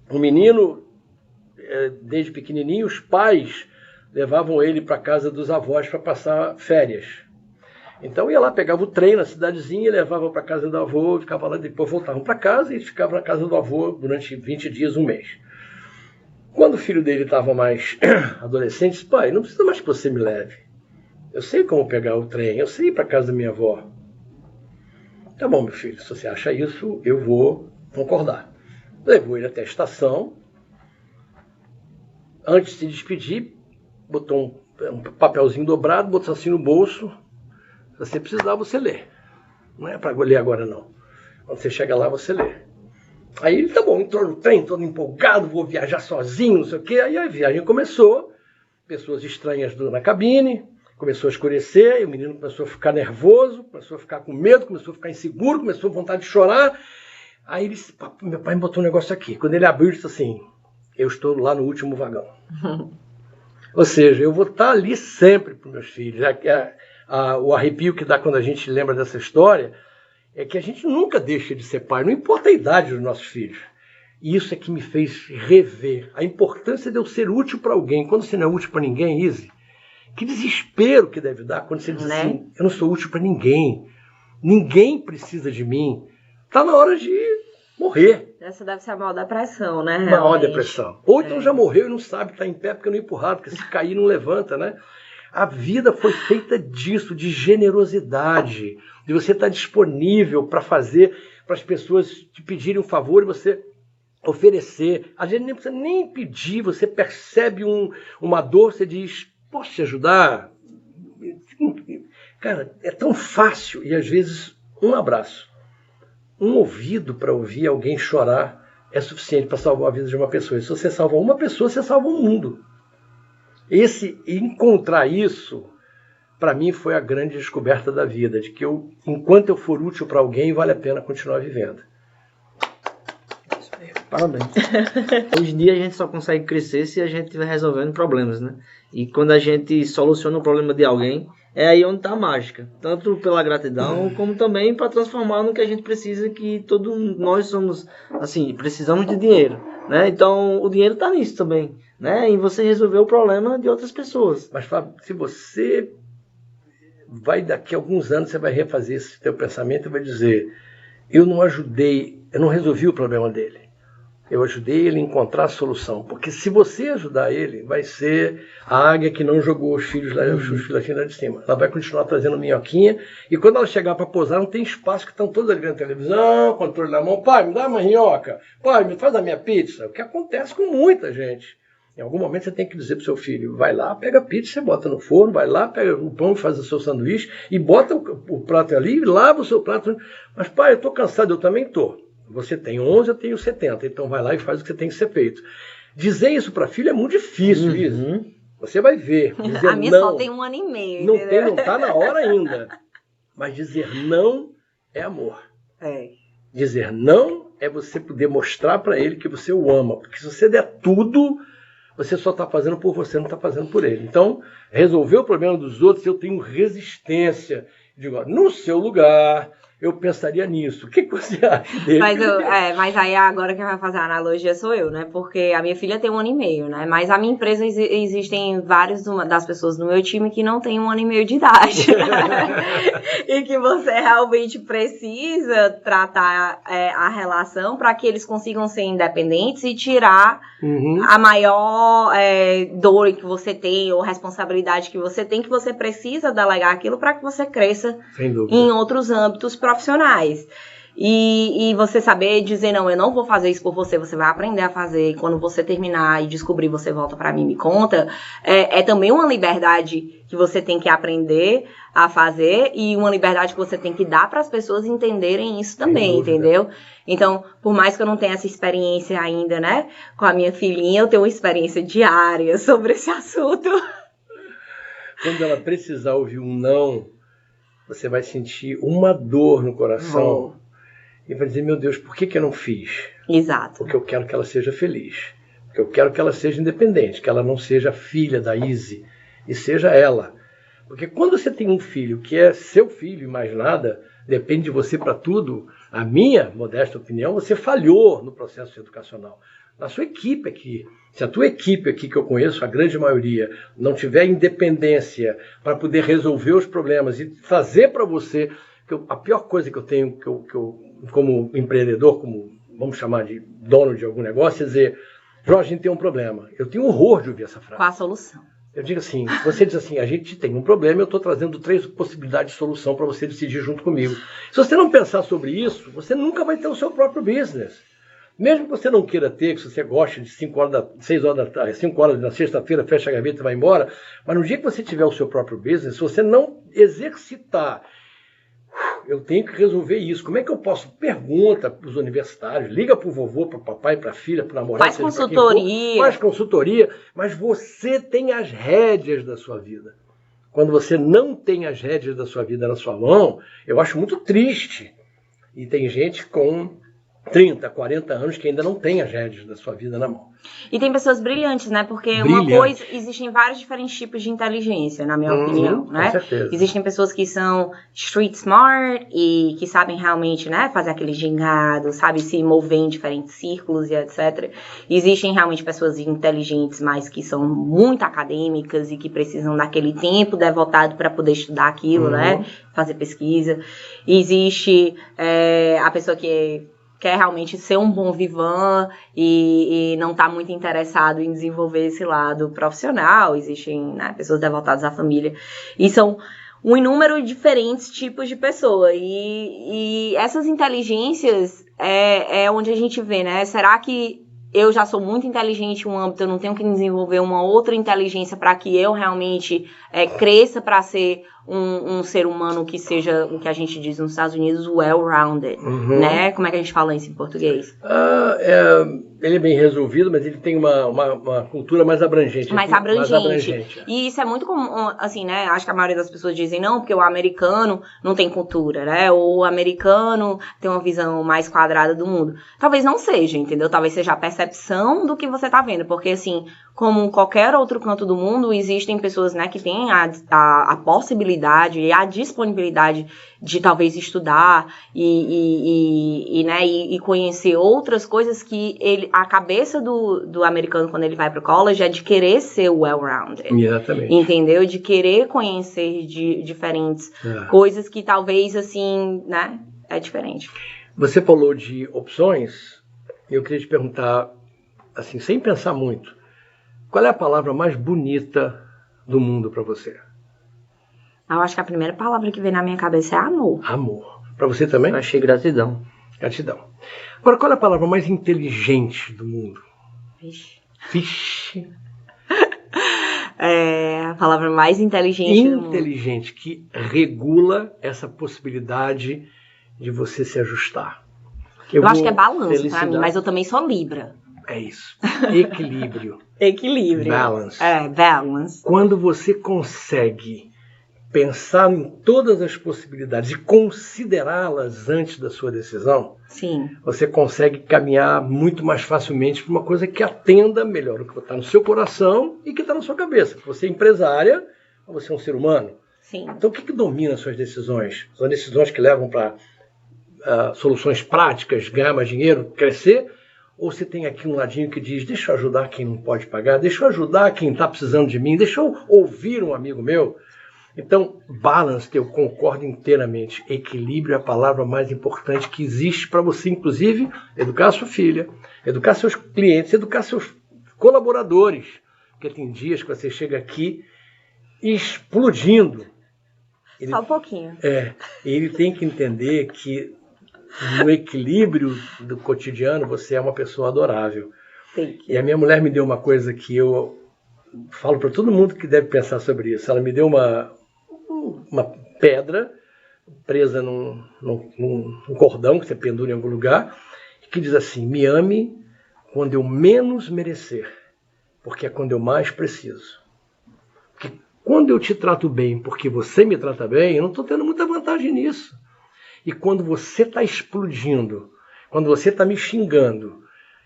Um menino, desde pequenininho, os pais levavam ele para a casa dos avós para passar férias. Então ia lá, pegava o trem na cidadezinha, levava para casa do avô, ficava lá, depois voltavam para casa e ficavam na casa do avô durante 20 dias, um mês. Quando o filho dele estava mais adolescente, disse: pai, não precisa mais que você me leve. Eu sei como pegar o trem, eu sei ir para casa da minha avó. Tá bom, meu filho, se você acha isso, eu vou concordar. Levou ele até a estação. Antes de se despedir, botou um papelzinho dobrado, botou assim no bolso. Se você precisar, você lê. Não é para ler agora, não. Quando você chega lá, você lê. Aí ele, tá bom, entrou no trem, todo empolgado, vou viajar sozinho, não sei o quê. Aí a viagem começou, pessoas estranhas na cabine, começou a escurecer, e o menino começou a ficar nervoso, começou a ficar com medo, começou a ficar inseguro, começou a vontade de chorar. Aí ele disse: meu pai me botou um negócio aqui. Quando ele abriu, ele disse assim: eu estou lá no último vagão. Ou seja, eu vou estar ali sempre para os meus filhos. O arrepio que dá quando a gente lembra dessa história é que a gente nunca deixa de ser pai, não importa a idade dos nossos filhos. E isso é que me fez rever a importância de eu ser útil para alguém. Quando você não é útil para ninguém, Izzy, que desespero que deve dar quando você diz assim: eu não sou útil para ninguém, ninguém precisa de mim, está na hora de morrer. Essa deve ser a maior depressão, né? Maior depressão. Ou então já morreu e não sabe, está em pé porque não é empurrado, porque se cair não levanta, né? A vida foi feita disso, de generosidade, de você estar disponível para fazer, para as pessoas te pedirem um favor e você oferecer. A gente nem precisa nem pedir, você percebe uma dor, você diz: posso te ajudar? Cara, é tão fácil. E às vezes um abraço, um ouvido para ouvir alguém chorar é suficiente para salvar a vida de uma pessoa. E se você salva uma pessoa, você salva o mundo. Encontrar isso, para mim, foi a grande descoberta da vida, de que enquanto eu for útil para alguém, vale a pena continuar vivendo. Parabéns. Hoje em dia a gente só consegue crescer se a gente estiver resolvendo problemas, né? E quando a gente soluciona o problema de alguém, é aí onde está a mágica. Tanto pela gratidão, como também para transformar no que a gente precisa, que todos nós somos, assim, precisamos de dinheiro, né? Então o dinheiro está nisso também, né? Em você resolver o problema de outras pessoas. Mas, Fábio, se você daqui a alguns anos, você vai refazer esse teu pensamento e vai dizer: eu não resolvi o problema dele. Eu ajudei ele a encontrar a solução. Porque se você ajudar ele, vai ser a águia que não jogou os filhotinhos lá de cima. Ela vai continuar trazendo minhoquinha. E quando ela chegar para pousar, não tem espaço, que estão todos ali vendo televisão, controle na mão. Pai, me dá uma minhoca. Pai, me faz a minha pizza. O que acontece com muita gente. Em algum momento você tem que dizer para o seu filho: vai lá, pega a pizza, você bota no forno, vai lá, pega o pão, faz o seu sanduíche e bota o prato ali e lava o seu prato. Mas pai, eu estou cansado, eu também estou. Você tem 11, eu tenho 70, então vai lá e faz o que tem que ser feito. Dizer isso para filho é muito difícil, isso. Você vai ver. Dizer a minha não, só tem 1 ano e meio. Não está na hora ainda. Mas dizer não é amor. Dizer não é você poder mostrar para ele que você o ama. Porque se você der tudo, você só está fazendo por você, não está fazendo por ele. Então, resolver o problema dos outros, eu tenho resistência. Digo, ó, no seu lugar, eu pensaria nisso. O que você acha dele? Mas aí agora quem vai fazer a analogia sou eu, né? Porque a minha filha tem 1 ano e meio, né? Mas a minha empresa existem várias das pessoas do meu time que não tem 1 ano e meio de idade. E que você realmente precisa tratar a relação para que eles consigam ser independentes e tirar a maior dor que você tem ou responsabilidade que você precisa delegar aquilo para que você cresça em outros âmbitos profissionais. E você saber dizer, não, eu não vou fazer isso por você, você vai aprender a fazer, e quando você terminar e descobrir, você volta pra mim e me conta, é também uma liberdade que você tem que aprender a fazer e uma liberdade que você tem que dar para as pessoas entenderem isso também, entendeu? Então, por mais que eu não tenha essa experiência ainda, né, com a minha filhinha, eu tenho uma experiência diária sobre esse assunto. Quando ela precisar ouvir um não, você vai sentir uma dor no coração. E vai dizer, meu Deus, por que eu não fiz? Exato. Porque eu quero que ela seja feliz. Porque eu quero que ela seja independente, que ela não seja filha da Izzy, e seja ela. Porque quando você tem um filho que é seu filho e mais nada, depende de você para tudo, a minha modesta opinião, você falhou no processo educacional. Na sua equipe aqui, se a tua equipe aqui, que eu conheço, a grande maioria, não tiver independência para poder resolver os problemas e fazer para você, a pior coisa que eu tenho, que eu como empreendedor, como vamos chamar de dono de algum negócio, é dizer, Jorge, a gente tem um problema. Eu tenho horror de ouvir essa frase. Qual a solução? Eu digo assim, você diz assim, a gente tem um problema, eu estou trazendo 3 possibilidades de solução para você decidir junto comigo. Se você não pensar sobre isso, você nunca vai ter o seu próprio business. Mesmo que você não queira ter, que você goste de 5 horas da tarde, 5 horas na sexta-feira, fecha a gaveta e vai embora, mas no dia que você tiver o seu próprio business, se você não exercitar, eu tenho que resolver isso. Como é que eu posso? Pergunta para os universitários, liga para o vovô, para o papai, para a filha, para o namorado. Faz consultoria. Faz consultoria, mas você tem as rédeas da sua vida. Quando você não tem as rédeas da sua vida na sua mão, eu acho muito triste. E tem gente com 30, 40 anos que ainda não tem as rédeas da sua vida na mão. E tem pessoas brilhantes, né? Porque uma coisa, existem vários diferentes tipos de inteligência, na minha opinião, né? Com certeza. Existem pessoas que são street smart e que sabem realmente, né, fazer aquele gingado, sabe, se mover em diferentes círculos e etc. Existem realmente pessoas inteligentes, mas que são muito acadêmicas e que precisam daquele tempo devotado para poder estudar aquilo, né? Fazer pesquisa. Existe a pessoa que quer realmente ser um bom vivan e não está muito interessado em desenvolver esse lado profissional. Existem, né, pessoas devotadas à família. E são um inúmero de diferentes tipos de pessoa. E essas inteligências é onde a gente vê, né? Será que eu já sou muito inteligente em um âmbito, eu não tenho que desenvolver uma outra inteligência para que eu realmente cresça para ser um ser humano que seja o que a gente diz nos Estados Unidos, well-rounded, né? Como é que a gente fala isso em português? Ele é bem resolvido, mas ele tem uma cultura mais abrangente. Mais abrangente. E isso é muito comum, assim, né? Acho que a maioria das pessoas dizem, não, porque o americano não tem cultura, né? Ou o americano tem uma visão mais quadrada do mundo. Talvez não seja, entendeu? Talvez seja a percepção do que você tá vendo, porque, assim, como qualquer outro canto do mundo, existem pessoas, né, que têm a possibilidade e a disponibilidade de talvez estudar e conhecer outras coisas que a cabeça do americano, quando ele vai pro college, é de querer ser well-rounded. Exatamente. Entendeu? De querer conhecer diferentes coisas que talvez, assim, né, é diferente. Você falou de opções, eu queria te perguntar, assim, sem pensar muito, qual é a palavra mais bonita do mundo para você? Eu acho que a primeira palavra que vem na minha cabeça é amor. Amor. Para você também? Eu achei gratidão. Gratidão. Agora, qual é a palavra mais inteligente do mundo? Vixe. A palavra mais inteligente do mundo. Inteligente, que regula essa possibilidade de você se ajustar. Eu acho que é balanço pra mim, mas eu também sou Libra. É isso. Equilíbrio. Equilíbrio. Balance. Balance. Quando você consegue pensar em todas as possibilidades e considerá-las antes da sua decisão, sim, você consegue caminhar muito mais facilmente para uma coisa que atenda melhor o que está no seu coração e que está na sua cabeça. Você é empresária ou você é um ser humano? Sim. Então, o que domina as suas decisões? São decisões que levam para soluções práticas, ganhar mais dinheiro, crescer? Ou você tem aqui um ladinho que diz, deixa eu ajudar quem não pode pagar, deixa eu ajudar quem está precisando de mim, deixa eu ouvir um amigo meu? Então, balance, eu concordo inteiramente. Equilíbrio é a palavra mais importante que existe para você, inclusive, educar a sua filha, educar seus clientes, educar seus colaboradores. Porque tem dias que você chega aqui explodindo. Só um pouquinho. Ele tem que entender que no equilíbrio do cotidiano você é uma pessoa adorável. E a minha mulher me deu uma coisa que eu falo para todo mundo que deve pensar sobre isso. Ela me deu uma pedra presa num cordão que você pendura em algum lugar, que diz assim, me ame quando eu menos merecer, porque é quando eu mais preciso. Porque quando eu te trato bem porque você me trata bem, eu não estou tendo muita vantagem nisso. E quando você está explodindo, quando você está me xingando,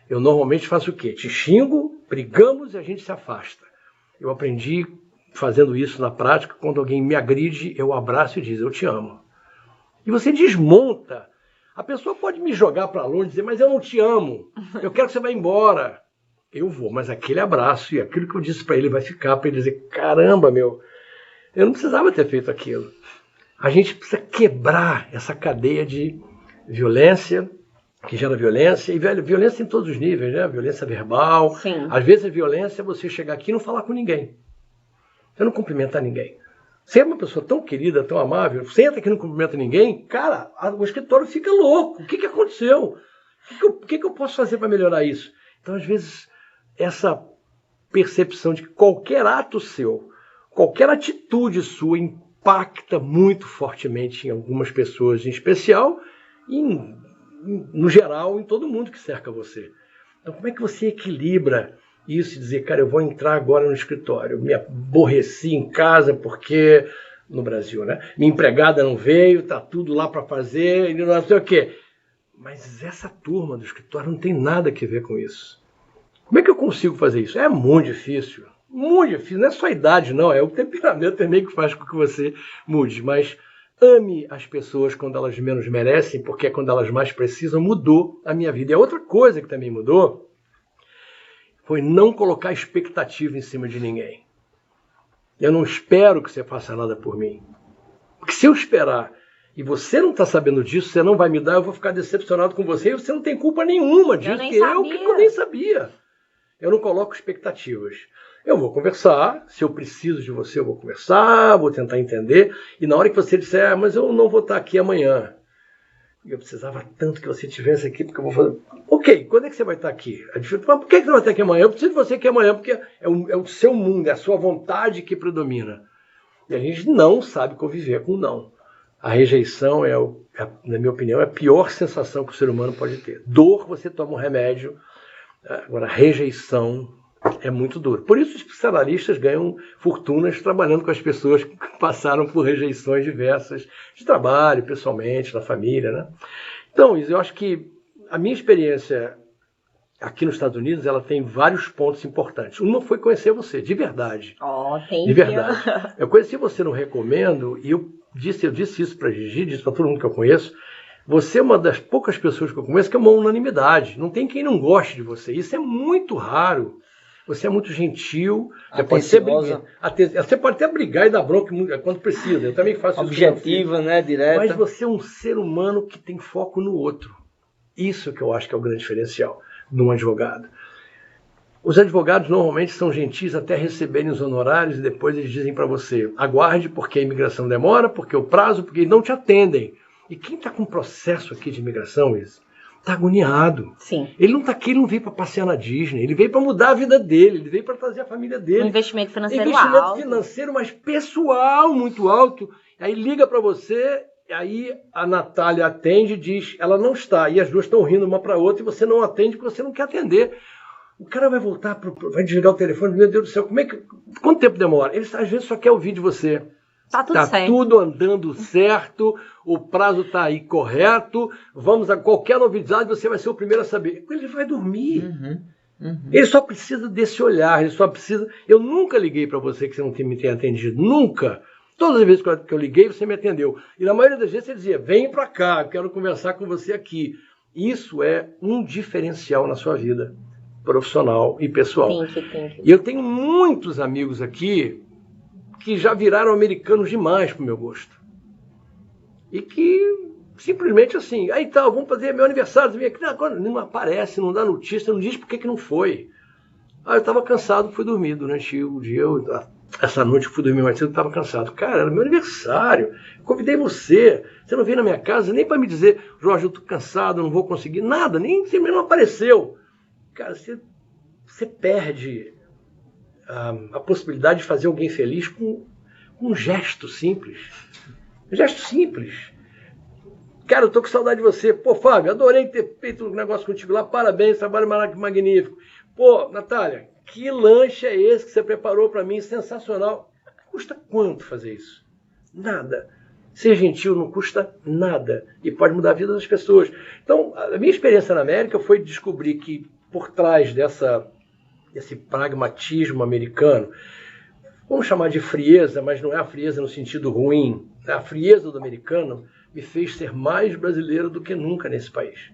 eu normalmente faço o quê? Te xingo, brigamos e a gente se afasta. Eu aprendi fazendo isso na prática, quando alguém me agride, eu abraço e diz, eu te amo. E você desmonta. A pessoa pode me jogar para longe e dizer, mas eu não te amo, eu quero que você vá embora. Eu vou, mas aquele abraço e aquilo que eu disse para ele vai ficar para ele dizer, caramba, eu não precisava ter feito aquilo. A gente precisa quebrar essa cadeia de violência, que gera violência, e violência em todos os níveis, né? Violência verbal. Sim. Às vezes a violência é você chegar aqui e não falar com ninguém. Você não cumprimentar ninguém. Você é uma pessoa tão querida, tão amável, senta aqui e não cumprimenta ninguém, cara, o escritório fica louco. O que aconteceu? O que eu posso fazer para melhorar isso? Então, às vezes, essa percepção de que qualquer ato seu, qualquer atitude sua impacta muito fortemente em algumas pessoas, em especial, no geral, em todo mundo que cerca você. Então, como é que você equilibra isso e dizer, cara, eu vou entrar agora no escritório, eu me aborreci em casa porque, no Brasil, né? Minha empregada não veio, tá tudo lá para fazer, e não sei o quê. Mas essa turma do escritório não tem nada a ver com isso. Como é que eu consigo fazer isso? É muito difícil, não é só a idade, não, é o temperamento também que faz com que você mude, mas ame as pessoas quando elas menos merecem, porque é quando elas mais precisam, mudou a minha vida. E a outra coisa que também mudou foi não colocar expectativa em cima de ninguém. Eu não espero que você faça nada por mim. Porque se eu esperar e você não está sabendo disso, você não vai me dar, eu vou ficar decepcionado com você e você não tem culpa nenhuma disso. Eu nem sabia. Eu não coloco expectativas. Eu vou conversar, se eu preciso de você, eu vou conversar, vou tentar entender. E na hora que você disser, mas eu não vou estar aqui amanhã. Eu precisava tanto que você estivesse aqui, porque eu vou fazer... Ok, quando é que você vai estar aqui? Mas por que você vai estar aqui amanhã? Eu preciso de você aqui amanhã, porque é o seu mundo, é a sua vontade que predomina. E a gente não sabe conviver com não. A rejeição na minha opinião, é a pior sensação que o ser humano pode ter. Dor, você toma um remédio. Agora, rejeição é muito duro. Por isso os psicanalistas ganham fortunas trabalhando com as pessoas que passaram por rejeições diversas de trabalho, pessoalmente, na família, né? Então, eu acho que a minha experiência aqui nos Estados Unidos, ela tem vários pontos importantes. Uma foi conhecer você, de verdade. De verdade. Eu conheci você no Recomendo e eu disse isso para Gigi, disse para todo mundo que eu conheço. Você é uma das poucas pessoas que eu conheço que é uma unanimidade. Não tem quem não goste de você. Isso é muito raro. Você é muito gentil. Você pode até brigar e dar bronca quando precisa. Eu também faço isso. Objetiva, né? Direta. Mas você é um ser humano que tem foco no outro. Isso que eu acho que é o grande diferencial de um advogado. Os advogados normalmente são gentis até receberem os honorários e depois eles dizem para você, aguarde porque a imigração demora, porque o prazo, porque eles não te atendem. E quem está com processo aqui de imigração, está agoniado. Sim. Ele não está aqui, ele não veio para passear na Disney, ele veio para mudar a vida dele, ele veio para trazer a família dele. Um investimento financeiro alto. Financeiro, mas pessoal muito alto. Aí liga para você, aí a Natália atende e diz, ela não está. E as duas estão rindo uma para a outra e você não atende porque você não quer atender. O cara vai voltar, vai desligar o telefone, meu Deus do céu, quanto tempo demora? Ele às vezes só quer ouvir de você. Tá tudo certo. Tudo andando certo, o prazo está aí correto, vamos a qualquer novidade, você vai ser o primeiro a saber. Ele vai dormir. Ele só precisa desse olhar, ele só precisa... Eu nunca liguei para você que você não me tenha atendido, nunca. Todas as vezes que eu liguei, você me atendeu. E na maioria das vezes você dizia, vem para cá, eu quero conversar com você aqui. Isso é um diferencial na sua vida profissional e pessoal. E eu tenho muitos amigos aqui que já viraram americanos demais pro meu gosto. E que simplesmente assim, aí tá, vamos fazer meu aniversário, vem aqui. Agora não aparece, não dá notícia, não diz por que não foi. Eu estava cansado, fui dormir durante o dia. Essa noite eu fui dormir mais cedo, estava cansado. Cara, era meu aniversário. Convidei você. Você não veio na minha casa nem para me dizer, Jorge, eu estou cansado, não vou conseguir. Nada, nem você não apareceu. Cara, você perde a possibilidade de fazer alguém feliz com um gesto simples. Um gesto simples. Cara, eu tô com saudade de você. Pô, Fábio, adorei ter feito um negócio contigo lá. Parabéns, trabalho magnífico. Pô, Natália, que lanche é esse que você preparou para mim? Sensacional. Custa quanto fazer isso? Nada. Ser gentil não custa nada. E pode mudar a vida das pessoas. Então, a minha experiência na América foi descobrir que por trás desse pragmatismo americano, vamos chamar de frieza, mas não é a frieza no sentido ruim. A frieza do americano me fez ser mais brasileiro do que nunca nesse país.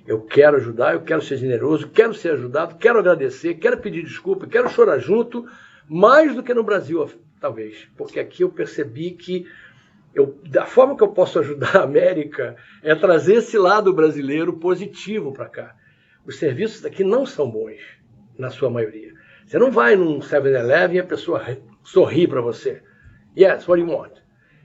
Eu quero ajudar, eu quero ser generoso, quero ser ajudado, quero agradecer, quero pedir desculpa, quero chorar junto, mais do que no Brasil, talvez. Porque aqui eu percebi que da forma que eu posso ajudar a América é trazer esse lado brasileiro positivo para cá. Os serviços daqui não são bons, na sua maioria. Você não vai num 7-Eleven e a pessoa sorri para você. Yes, what do you want?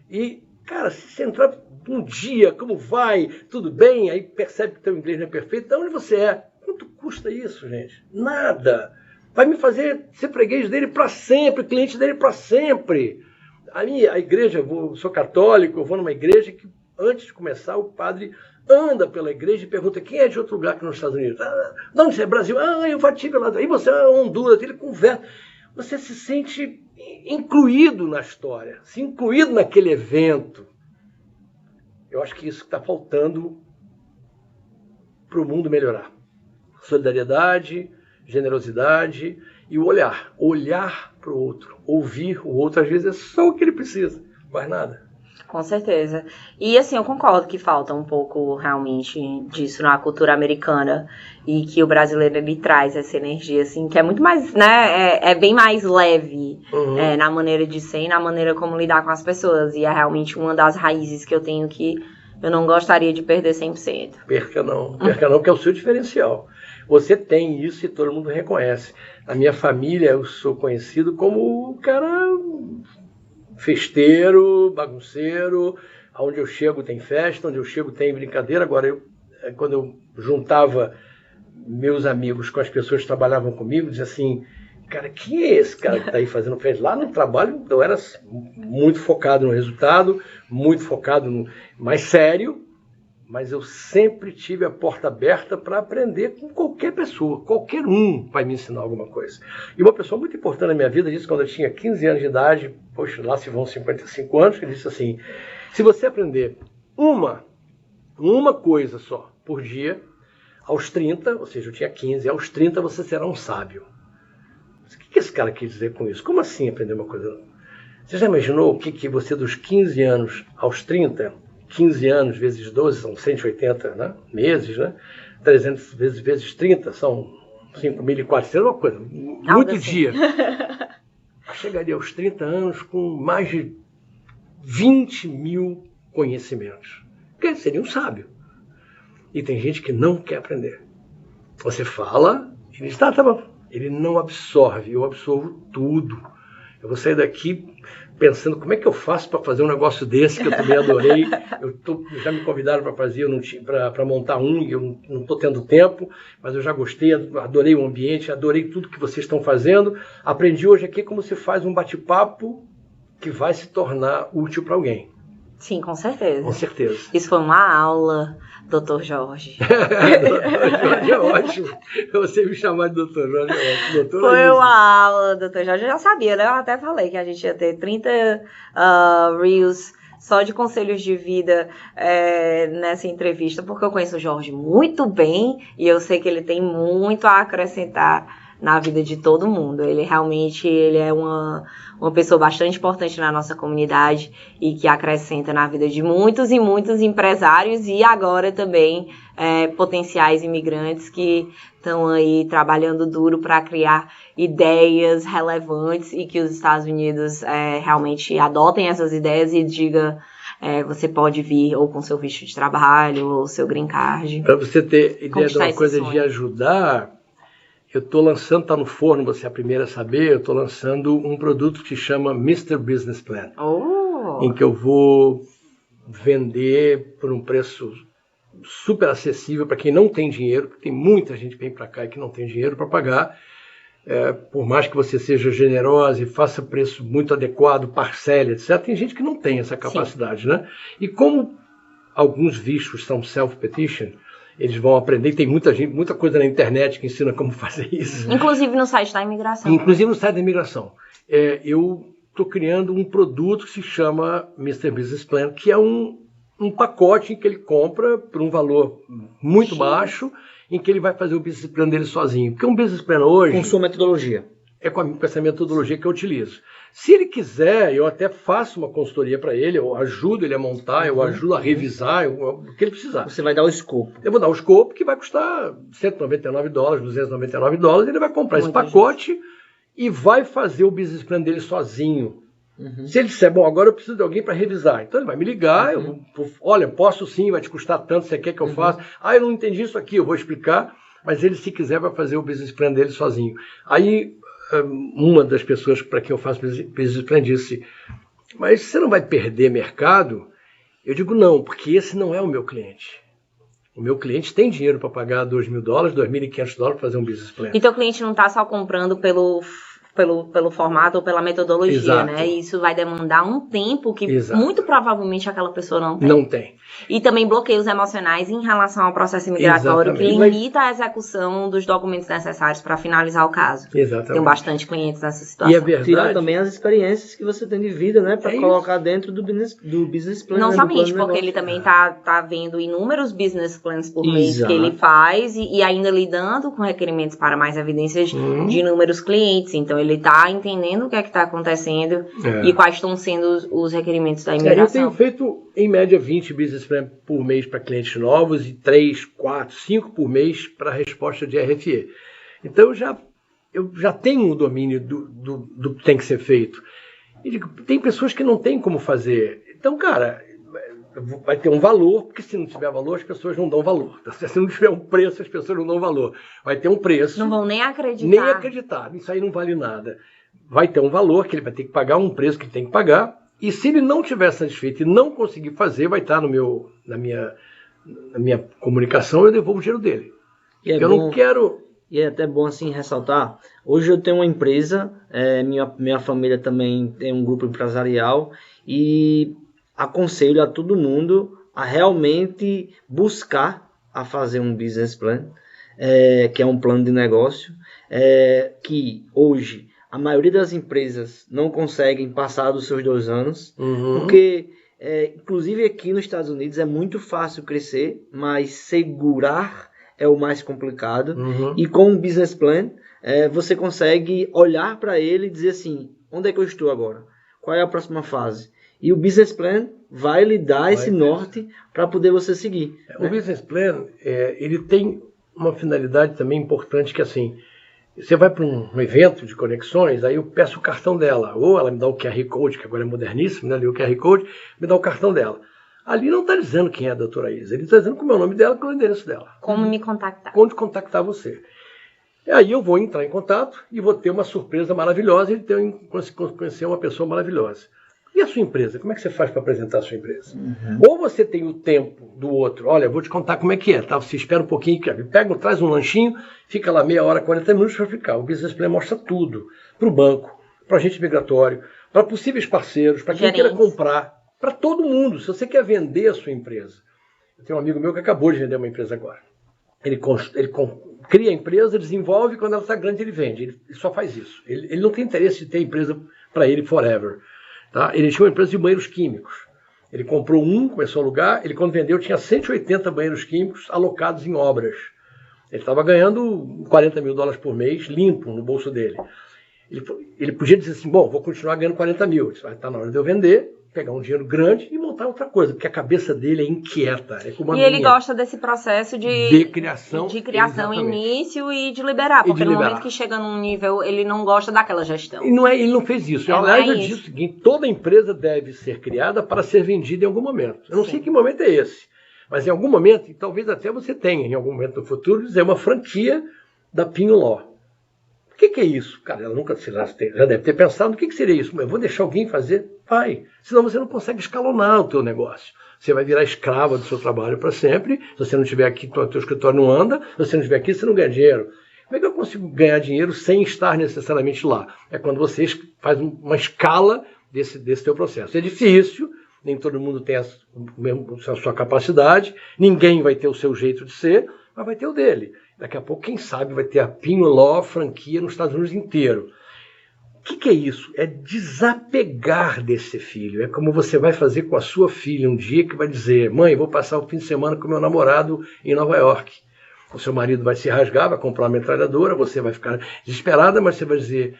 E, cara, se você entrar um dia, como vai? Tudo bem? Aí percebe que teu inglês não é perfeito. De onde você é? Quanto custa isso, gente? Nada. Vai me fazer ser freguês dele para sempre, cliente dele para sempre. A igreja, eu sou católico, eu vou numa igreja que, antes de começar, o padre anda pela igreja e pergunta quem é de outro lugar que nos Estados Unidos. De onde você é? Brasil? Eu tive lá. Aí você é Honduras. Ele conversa. Você se sente incluído na história, se incluído naquele evento. Eu acho que isso está faltando para o mundo melhorar. Solidariedade, generosidade e o olhar. Olhar para o outro. Ouvir o outro, às vezes, é só o que ele precisa. Mais nada. Com certeza. E assim, eu concordo que falta um pouco realmente disso na cultura americana e que o brasileiro ele traz essa energia, assim, que é muito mais, né, é bem mais leve na maneira de ser e na maneira como lidar com as pessoas. E é realmente uma das raízes que eu tenho que eu não gostaria de perder 100%. Perca não, que é o seu diferencial. Você tem isso e todo mundo reconhece. Na minha família, eu sou conhecido como o cara festeiro, bagunceiro, onde eu chego tem festa, onde eu chego tem brincadeira. Agora, quando eu juntava meus amigos com as pessoas que trabalhavam comigo, dizia assim, cara, quem é esse cara que está aí fazendo festa? Lá no trabalho eu era muito focado no resultado, muito focado mais sério, mas eu sempre tive a porta aberta para aprender com qualquer pessoa. Qualquer um vai me ensinar alguma coisa. E uma pessoa muito importante na minha vida disse, quando eu tinha 15 anos de idade, poxa, lá se vão 55 anos, que disse assim, se você aprender uma coisa só por dia, aos 30, ou seja, eu tinha 15, aos 30 você será um sábio. O que esse cara quis dizer com isso? Como assim aprender uma coisa? Você já imaginou o que você dos 15 anos aos 30... 15 anos vezes 12 são 180, né? Meses, né? 300 vezes 30 são 5.400, uma coisa, muito assim. Dia. Eu chegaria aos 30 anos com mais de 20 mil conhecimentos. Que seria um sábio. E tem gente que não quer aprender. Você fala, ele está, tá bom. Ele não absorve, eu absorvo tudo. Eu vou sair daqui pensando como é que eu faço para fazer um negócio desse que eu também adorei. Já me convidaram para fazer, para montar e eu não estou tendo tempo, mas eu já gostei, adorei o ambiente, adorei tudo que vocês estão fazendo. Aprendi hoje aqui como se faz um bate-papo que vai se tornar útil para alguém. Sim, com certeza. Com certeza. Isso foi uma aula, Dr. Jorge. Dr. Jorge é ótimo. Você me chamar de Dr. Jorge é ótimo. Foi uma aula, Dr. Jorge. Eu já sabia, né? Eu até falei que a gente ia ter 30 Reels só de conselhos de vida nessa entrevista, porque eu conheço o Jorge muito bem e eu sei que ele tem muito a acrescentar na vida de todo mundo. Ele realmente é uma pessoa bastante importante na nossa comunidade e que acrescenta na vida de muitos e muitos empresários e agora também potenciais imigrantes que estão aí trabalhando duro para criar ideias relevantes e que os Estados Unidos realmente adotem essas ideias e diga você pode vir ou com seu visto de trabalho ou seu green card. Para você ter ideia de uma coisa de ajudar, eu estou lançando, está no forno, você é a primeira a saber, eu estou lançando um produto que se chama Mr. Business Plan, em que eu vou vender por um preço super acessível para quem não tem dinheiro, porque tem muita gente que vem para cá e que não tem dinheiro para pagar. Por mais que você seja generosa e faça preço muito adequado, parcele, etc., tem gente que não tem essa capacidade, Sim. né? E como alguns vistos são self-petition, eles vão aprender, tem muita coisa na internet que ensina como fazer isso. Inclusive no site da imigração. Inclusive no site da imigração. Eu estou criando um produto que se chama Mr. Business Plan, que é um pacote em que ele compra por um valor muito baixo, em que ele vai fazer o business plan dele sozinho. Porque um business plan hoje... Com sua metodologia. É com essa metodologia que eu utilizo. Se ele quiser, eu até faço uma consultoria para ele, eu ajudo ele a montar, eu ajudo a revisar, o que ele precisar. Você vai dar o escopo. Eu vou dar o escopo, que vai custar $199, $299, ele vai comprar esse pacote e vai fazer o business plan dele sozinho. Se ele disser, bom, agora eu preciso de alguém para revisar, então ele vai me ligar, olha, posso sim, vai te custar tanto, você quer que eu faça? Eu não entendi isso aqui, eu vou explicar, mas ele, se quiser, vai fazer o business plan dele sozinho. Aí, uma das pessoas para quem eu faço business plan disse, mas você não vai perder mercado? Eu digo, não, porque esse não é o meu cliente. O meu cliente tem dinheiro para pagar $2.000, $2.500 para fazer um business plan. Então o cliente não está só comprando pelo formato ou pela metodologia, Exato. né? E isso vai demandar um tempo que muito provavelmente aquela pessoa não tem. Não tem. E também bloqueios emocionais em relação ao processo imigratório, que limita a execução dos documentos necessários para finalizar o caso. Exatamente. Tem bastante clientes nessa situação. E é verdade. Tira também as experiências que você tem de vida, né? Para colocar dentro do business plan. Não somente, porque negócio. ele também tá vendo inúmeros business plans por mês que ele faz e ainda lidando com requerimentos para mais evidências de inúmeros clientes. Então, ele está entendendo o que é que está acontecendo e quais estão sendo os requerimentos da imigração. Eu tenho feito, em média, 20 business plans por mês para clientes novos e 3, 4, 5 por mês para resposta de RFE. Então, eu já tenho o domínio do que tem que ser feito. E digo, tem pessoas que não têm como fazer. Então, cara, vai ter um valor, porque se não tiver valor, as pessoas não dão valor. Se não tiver um preço, as pessoas não dão valor. Vai ter um preço. Não vão nem acreditar. Nem acreditar. Isso aí não vale nada. Vai ter um valor que ele vai ter que pagar, um preço que ele tem que pagar. E se ele não estiver satisfeito e não conseguir fazer, vai estar na minha comunicação, eu devolvo o dinheiro dele. Eu não quero... E é até bom assim ressaltar, hoje eu tenho uma empresa, minha família também tem um grupo empresarial e aconselho a todo mundo a realmente buscar a fazer um business plan, que é um plano de negócio, que hoje a maioria das empresas não conseguem passar dos seus 2 anos, porque inclusive aqui nos Estados Unidos é muito fácil crescer, mas segurar é o mais complicado. E com um business plan, você consegue olhar para ele e dizer assim, onde é que eu estou agora? Qual é a próxima fase? E o business plan vai lhe dar esse norte para poder você seguir. O business plan, ele tem uma finalidade também importante, que assim, você vai para um evento de conexões, aí eu peço o cartão dela, ou ela me dá o QR Code, que agora é moderníssimo, né? Ali o QR Code, me dá o cartão dela. Ali não está dizendo quem é a doutora Isa, ele está dizendo como é o nome dela, qual é o endereço dela. Como me contactar. Onde contactar você. E aí eu vou entrar em contato e vou ter uma surpresa maravilhosa e conhecer uma pessoa maravilhosa. E a sua empresa? Como é que você faz para apresentar a sua empresa? Ou você tem o tempo do outro, olha, vou te contar como é que é, tá? Você espera um pouquinho, traz um lanchinho, fica lá meia hora, 40 minutos para ficar. O business plan mostra tudo, para o banco, para o agente migratório, para possíveis parceiros, para quem queira comprar, para todo mundo. Se você quer vender a sua empresa. Eu tenho um amigo meu que acabou de vender uma empresa agora. Ele cria a empresa, desenvolve, e quando ela está grande ele vende. Ele só faz isso. Ele não tem interesse de ter a empresa para ele forever. Tá? Ele tinha uma empresa de banheiros químicos. Ele comprou começou a alugar, ele quando vendeu tinha 180 banheiros químicos alocados em obras. Ele estava ganhando $40 mil por mês, limpo, no bolso dele. Ele podia dizer assim, bom, vou continuar ganhando 40 mil. Está na hora de eu vender, pegar um dinheiro grande e montar outra coisa, porque a cabeça dele é inquieta. É como ele gosta desse processo de criação, início e de liberar, porque no momento que chega num nível, ele não gosta daquela gestão. E ele não fez isso. Aliás, eu disse o seguinte, toda empresa deve ser criada para ser vendida em algum momento. Eu não sei que momento é esse, mas em algum momento, e talvez até você tenha, em algum momento no futuro, dizer uma franquia da Pinho Law. O que é isso? Cara, ela nunca já deve ter pensado no que seria isso. Eu vou deixar alguém fazer? Vai. Senão você não consegue escalonar o teu negócio. Você vai virar escrava do seu trabalho para sempre. Se você não estiver aqui, o teu escritório não anda. Se você não estiver aqui, você não ganha dinheiro. Como é que eu consigo ganhar dinheiro sem estar necessariamente lá? É quando você faz uma escala desse teu processo. É difícil, nem todo mundo tem a sua capacidade, ninguém vai ter o seu jeito de ser, mas vai ter o dele. Daqui a pouco, quem sabe, vai ter a Pinho Law franquia nos Estados Unidos inteiro. O que é isso? É desapegar desse filho. É como você vai fazer com a sua filha um dia que vai dizer, mãe, vou passar o fim de semana com meu namorado em Nova York. O seu marido vai se rasgar, vai comprar uma metralhadora, você vai ficar desesperada, mas você vai dizer,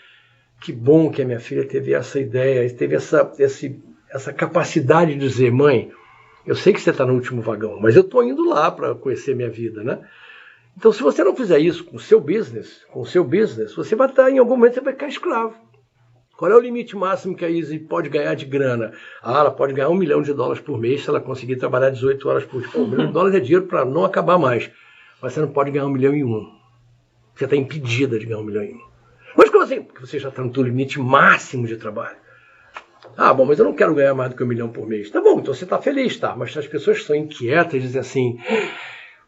que bom que a minha filha teve essa ideia, teve essa capacidade de dizer, mãe, eu sei que você está no último vagão, mas eu estou indo lá para conhecer minha vida, né? Então, se você não fizer isso com o seu business, você vai estar, em algum momento, você vai ficar escravo. Qual é o limite máximo que a Easy pode ganhar de grana? Ela pode ganhar $1 milhão por mês se ela conseguir trabalhar 18 horas por dia. $1 milhão é dinheiro para não acabar mais. Mas você não pode ganhar 1 milhão e 1. Você está impedida de ganhar 1 milhão e 1. Mas como assim? Porque você já está no seu limite máximo de trabalho. Ah, bom, mas eu não quero ganhar mais do que $1 milhão por mês. Tá bom, então você está feliz, tá? Mas as pessoas que são inquietas dizem assim...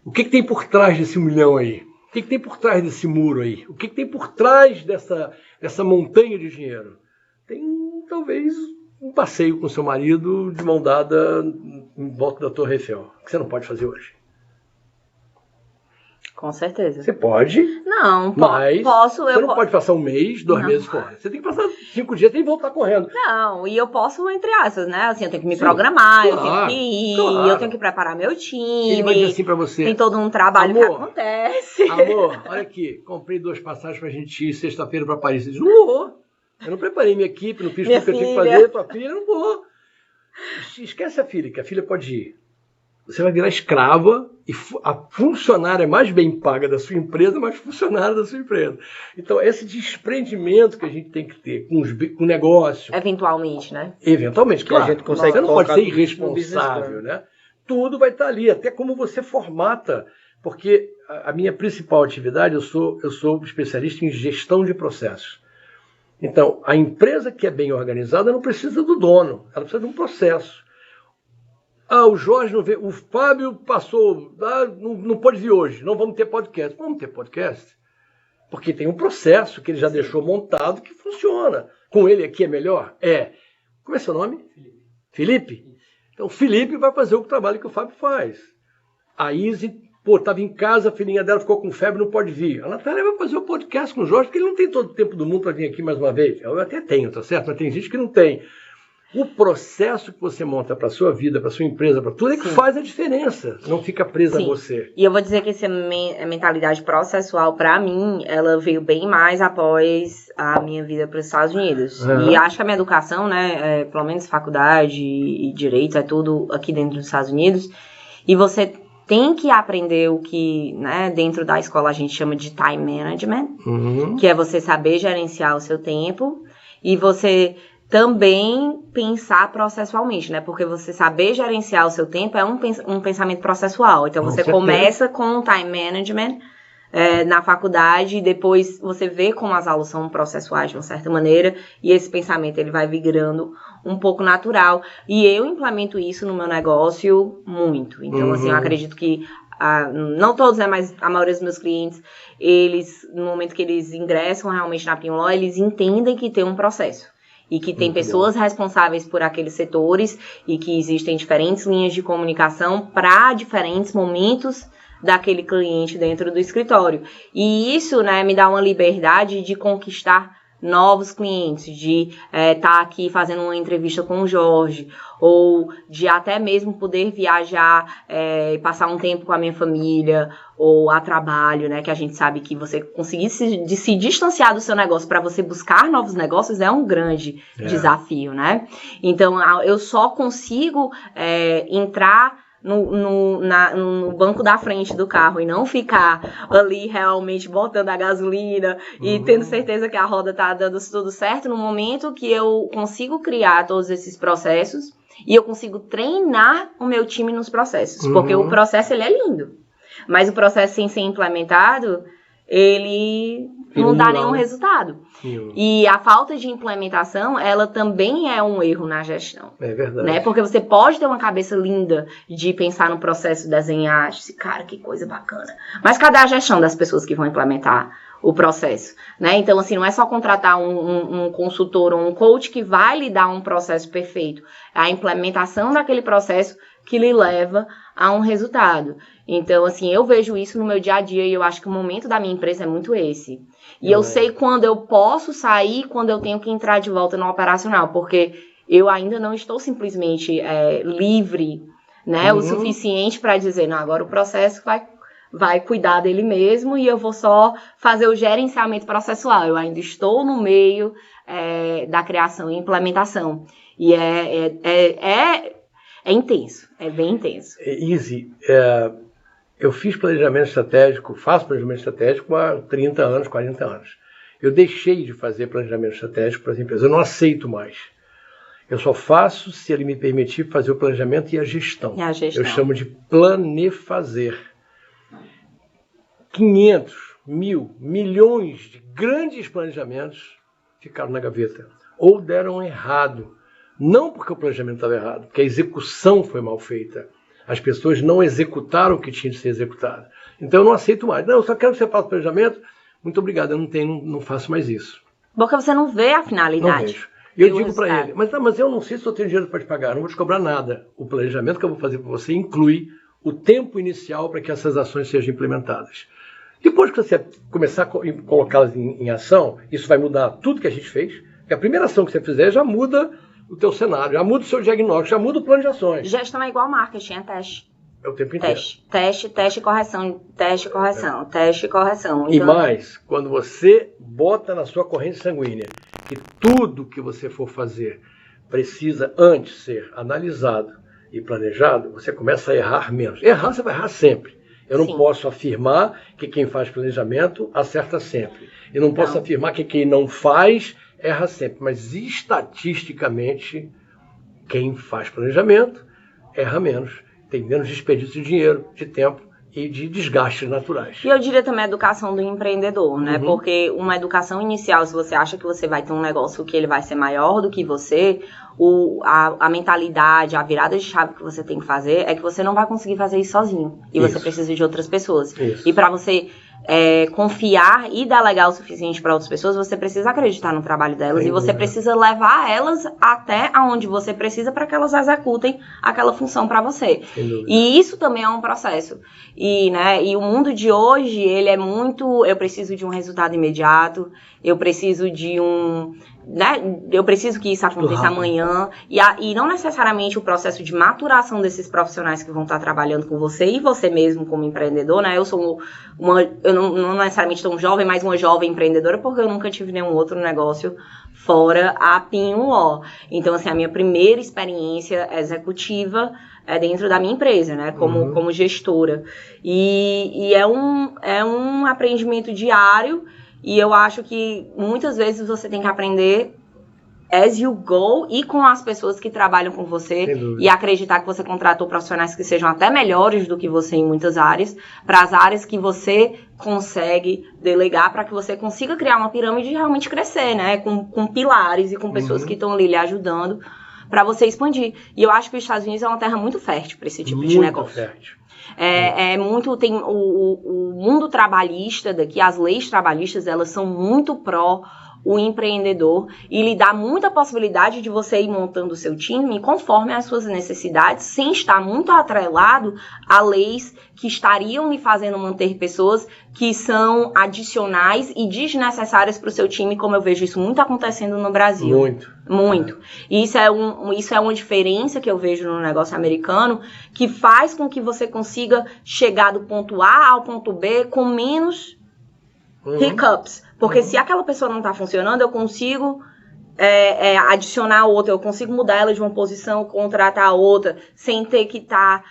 O que tem por trás desse 1 milhão aí? O que tem por trás desse muro aí? O que tem por trás dessa montanha de dinheiro? Tem, talvez, um passeio com seu marido de mão dada em volta da Torre Eiffel, que você não pode fazer hoje. Com certeza. Você pode. Não, mas posso. Você não pode passar um mês, 2 meses fora. Você tem que passar 5 dias, tem que voltar correndo. Não, e eu posso, entre aspas, né? Assim, eu tenho que me programar, eu tenho que ir, eu tenho que preparar meu time. Ele vai dizer assim pra você. Tem todo um trabalho que acontece. Amor, olha aqui, comprei 2 passagens pra gente ir sexta-feira pra Paris. Você diz, não vou. Eu não preparei minha equipe, não fiz tudo que eu tinha que fazer. Tua filha, não vou. Esquece a filha, que a filha pode ir. Você vai virar escrava e a funcionária mais bem paga da sua empresa, mais funcionária da sua empresa. Então, esse desprendimento que a gente tem que ter com o negócio... Eventualmente, né? Eventualmente, claro. A gente consegue você não pode ser irresponsável, né? Tudo vai estar ali, até como você formata. Porque a minha principal atividade, eu sou especialista em gestão de processos. Então, a empresa que é bem organizada não precisa do dono, ela precisa de um processo. Ah, o Jorge não veio, o Fábio passou, não pode vir hoje, não vamos ter podcast. Vamos ter podcast, porque tem um processo que ele já deixou montado que funciona. Com ele aqui é melhor? É. Como é seu nome? Felipe? Então, o Felipe vai fazer o trabalho que o Fábio faz. A Easy, estava em casa, a filhinha dela ficou com febre, não pode vir. A Natália vai fazer o podcast com o Jorge, porque ele não tem todo o tempo do mundo para vir aqui mais uma vez. Eu até tenho, tá certo? Mas tem gente que não tem. O processo que você monta para a sua vida, para a sua empresa, para tudo, é que faz a diferença. Não fica presa a você. E eu vou dizer que essa mentalidade processual, para mim, ela veio bem mais após a minha vida para os Estados Unidos. E acho que a minha educação, né, pelo menos faculdade e direito, é tudo aqui dentro dos Estados Unidos. E você tem que aprender o que, né, dentro da escola a gente chama de time management, que é você saber gerenciar o seu tempo e você também pensar processualmente, né? Porque você saber gerenciar o seu tempo é um pensamento processual. Então, você começa com o time management na faculdade e depois você vê como as aulas são processuais de uma certa maneira e esse pensamento ele vai virando um pouco natural. E eu implemento isso no meu negócio muito. Então, assim, eu acredito que não todos, né, mas a maioria dos meus clientes, eles, no momento que eles ingressam realmente na Pinho Law, eles entendem que tem um processo. E que tem pessoas responsáveis por aqueles setores e que existem diferentes linhas de comunicação para diferentes momentos daquele cliente dentro do escritório. E isso, né, me dá uma liberdade de conquistar novos clientes, de estar aqui fazendo uma entrevista com o Jorge, ou de até mesmo poder viajar e passar um tempo com a minha família, ou a trabalho, né? Que a gente sabe que você conseguir se distanciar do seu negócio para você buscar novos negócios é um grande desafio, né? Então, eu só consigo entrar no banco da frente do carro e não ficar ali realmente botando a gasolina e tendo certeza que a roda tá dando tudo certo no momento que eu consigo criar todos esses processos e eu consigo treinar o meu time nos processos, porque o processo ele é lindo, mas o processo sem ser implementado, ele não dá nenhum resultado. E a falta de implementação, ela também é um erro na gestão. É verdade. Né? Porque você pode ter uma cabeça linda de pensar no processo, desenhar, cara, que coisa bacana. Mas cadê a gestão das pessoas que vão implementar o processo? Né? Então, assim, não é só contratar um consultor ou um coach que vai lhe dar um processo perfeito. É a implementação daquele processo que lhe leva a um resultado. Então, assim, eu vejo isso no meu dia a dia e eu acho que o momento da minha empresa é muito esse. E eu sei quando eu posso sair, quando eu tenho que entrar de volta no operacional, porque eu ainda não estou simplesmente livre, né, o suficiente para dizer, não, agora o processo vai cuidar dele mesmo e eu vou só fazer o gerenciamento processual. Eu ainda estou no meio da criação e implementação. E é intenso, é bem intenso. Izzy, eu fiz planejamento estratégico, faço planejamento estratégico há 30 anos, 40 anos. Eu deixei de fazer planejamento estratégico para as empresas, eu não aceito mais. Eu só faço se ele me permitir fazer o planejamento e a gestão. Eu chamo de planefazer. 500, 1.000, milhões de grandes planejamentos ficaram na gaveta. Ou deram errado. Não porque o planejamento estava errado, porque a execução foi mal feita. As pessoas não executaram o que tinha de ser executado. Então eu não aceito mais. Não, eu só quero que você faça o planejamento. Muito obrigado, eu não faço mais isso. Porque você não vê a finalidade. Não vejo. E eu digo para ele, mas eu não sei se eu tenho dinheiro para te pagar, não vou te cobrar nada. O planejamento que eu vou fazer para você inclui o tempo inicial para que essas ações sejam implementadas. Depois que você começar a colocá-las em ação, isso vai mudar tudo que a gente fez. Porque a primeira ação que você fizer já muda o teu cenário, já muda o seu diagnóstico, já muda o plano de ações. Gestão é igual marketing, é teste. É o tempo inteiro. Teste, correção, teste, correção, teste, correção. E mais, quando você bota na sua corrente sanguínea que tudo que você for fazer precisa antes ser analisado e planejado, você começa a errar menos. Errar, você vai errar sempre. Eu não posso afirmar que quem faz planejamento acerta sempre. Eu não posso afirmar que quem não faz erra sempre. Mas estatisticamente, quem faz planejamento erra menos. Tem menos desperdício de dinheiro, de tempo e de desgastes naturais. E eu diria também a educação do empreendedor, né? Porque uma educação inicial, se você acha que você vai ter um negócio que ele vai ser maior do que você, a mentalidade, a virada de chave que você tem que fazer é que você não vai conseguir fazer isso sozinho. E você precisa de outras pessoas. E para você confiar e delegar o suficiente para outras pessoas, você precisa acreditar no trabalho delas e você precisa levar elas até aonde você precisa para que elas executem aquela função para você. E isso também é um processo. E o mundo de hoje, ele é muito... Eu preciso de um resultado imediato, eu preciso de eu preciso que isso aconteça amanhã. E não necessariamente o processo de maturação desses profissionais que vão estar trabalhando com você e você mesmo como empreendedor, né? Eu sou eu não necessariamente tão jovem, mas uma jovem empreendedora, porque eu nunca tive nenhum outro negócio fora a PIN1O. Então, assim, a minha primeira experiência executiva é dentro da minha empresa, né? Como gestora. E é um aprendimento diário. E eu acho que muitas vezes você tem que aprender as you go e com as pessoas que trabalham com você e acreditar que você contratou profissionais que sejam até melhores do que você em muitas áreas, para as áreas que você consegue delegar para que você consiga criar uma pirâmide e realmente crescer, né? Com pilares e com pessoas que estão ali lhe ajudando para você expandir. E eu acho que os Estados Unidos é uma terra muito fértil para esse tipo de negócio. Fértil. Tem o mundo trabalhista daqui, as leis trabalhistas, elas são muito pró o empreendedor e lhe dá muita possibilidade de você ir montando o seu time conforme as suas necessidades, sem estar muito atrelado a leis que estariam lhe fazendo manter pessoas que são adicionais e desnecessárias para o seu time, como eu vejo isso muito acontecendo no Brasil. Muito. E isso é uma diferença que eu vejo no negócio americano, que faz com que você consiga chegar do ponto A ao ponto B com menos hiccups. Porque se aquela pessoa não está funcionando, eu consigo adicionar outra, eu consigo mudar ela de uma posição, contratar outra, sem ter que estar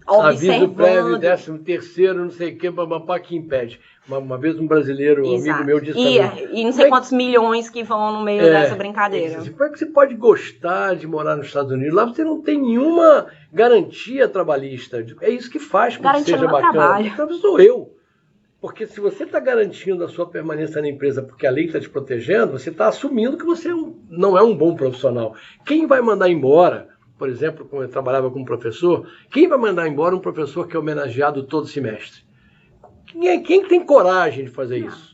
aviso prévio, observando. 13º, não sei o que, papapá, que impede. Uma vez um brasileiro, amigo meu, disse e não sei quantos milhões que vão no meio dessa brincadeira. Como é que você pode gostar de morar nos Estados Unidos? Lá você não tem nenhuma garantia trabalhista. É isso que faz com que seja bacana. Trabalho. Então sou eu. Porque se você está garantindo a sua permanência na empresa porque a lei está te protegendo, você está assumindo que você não é um bom profissional. Quem vai mandar embora, por exemplo, como eu trabalhava como professor, quem vai mandar embora um professor que é homenageado todo semestre? Quem tem coragem de fazer isso?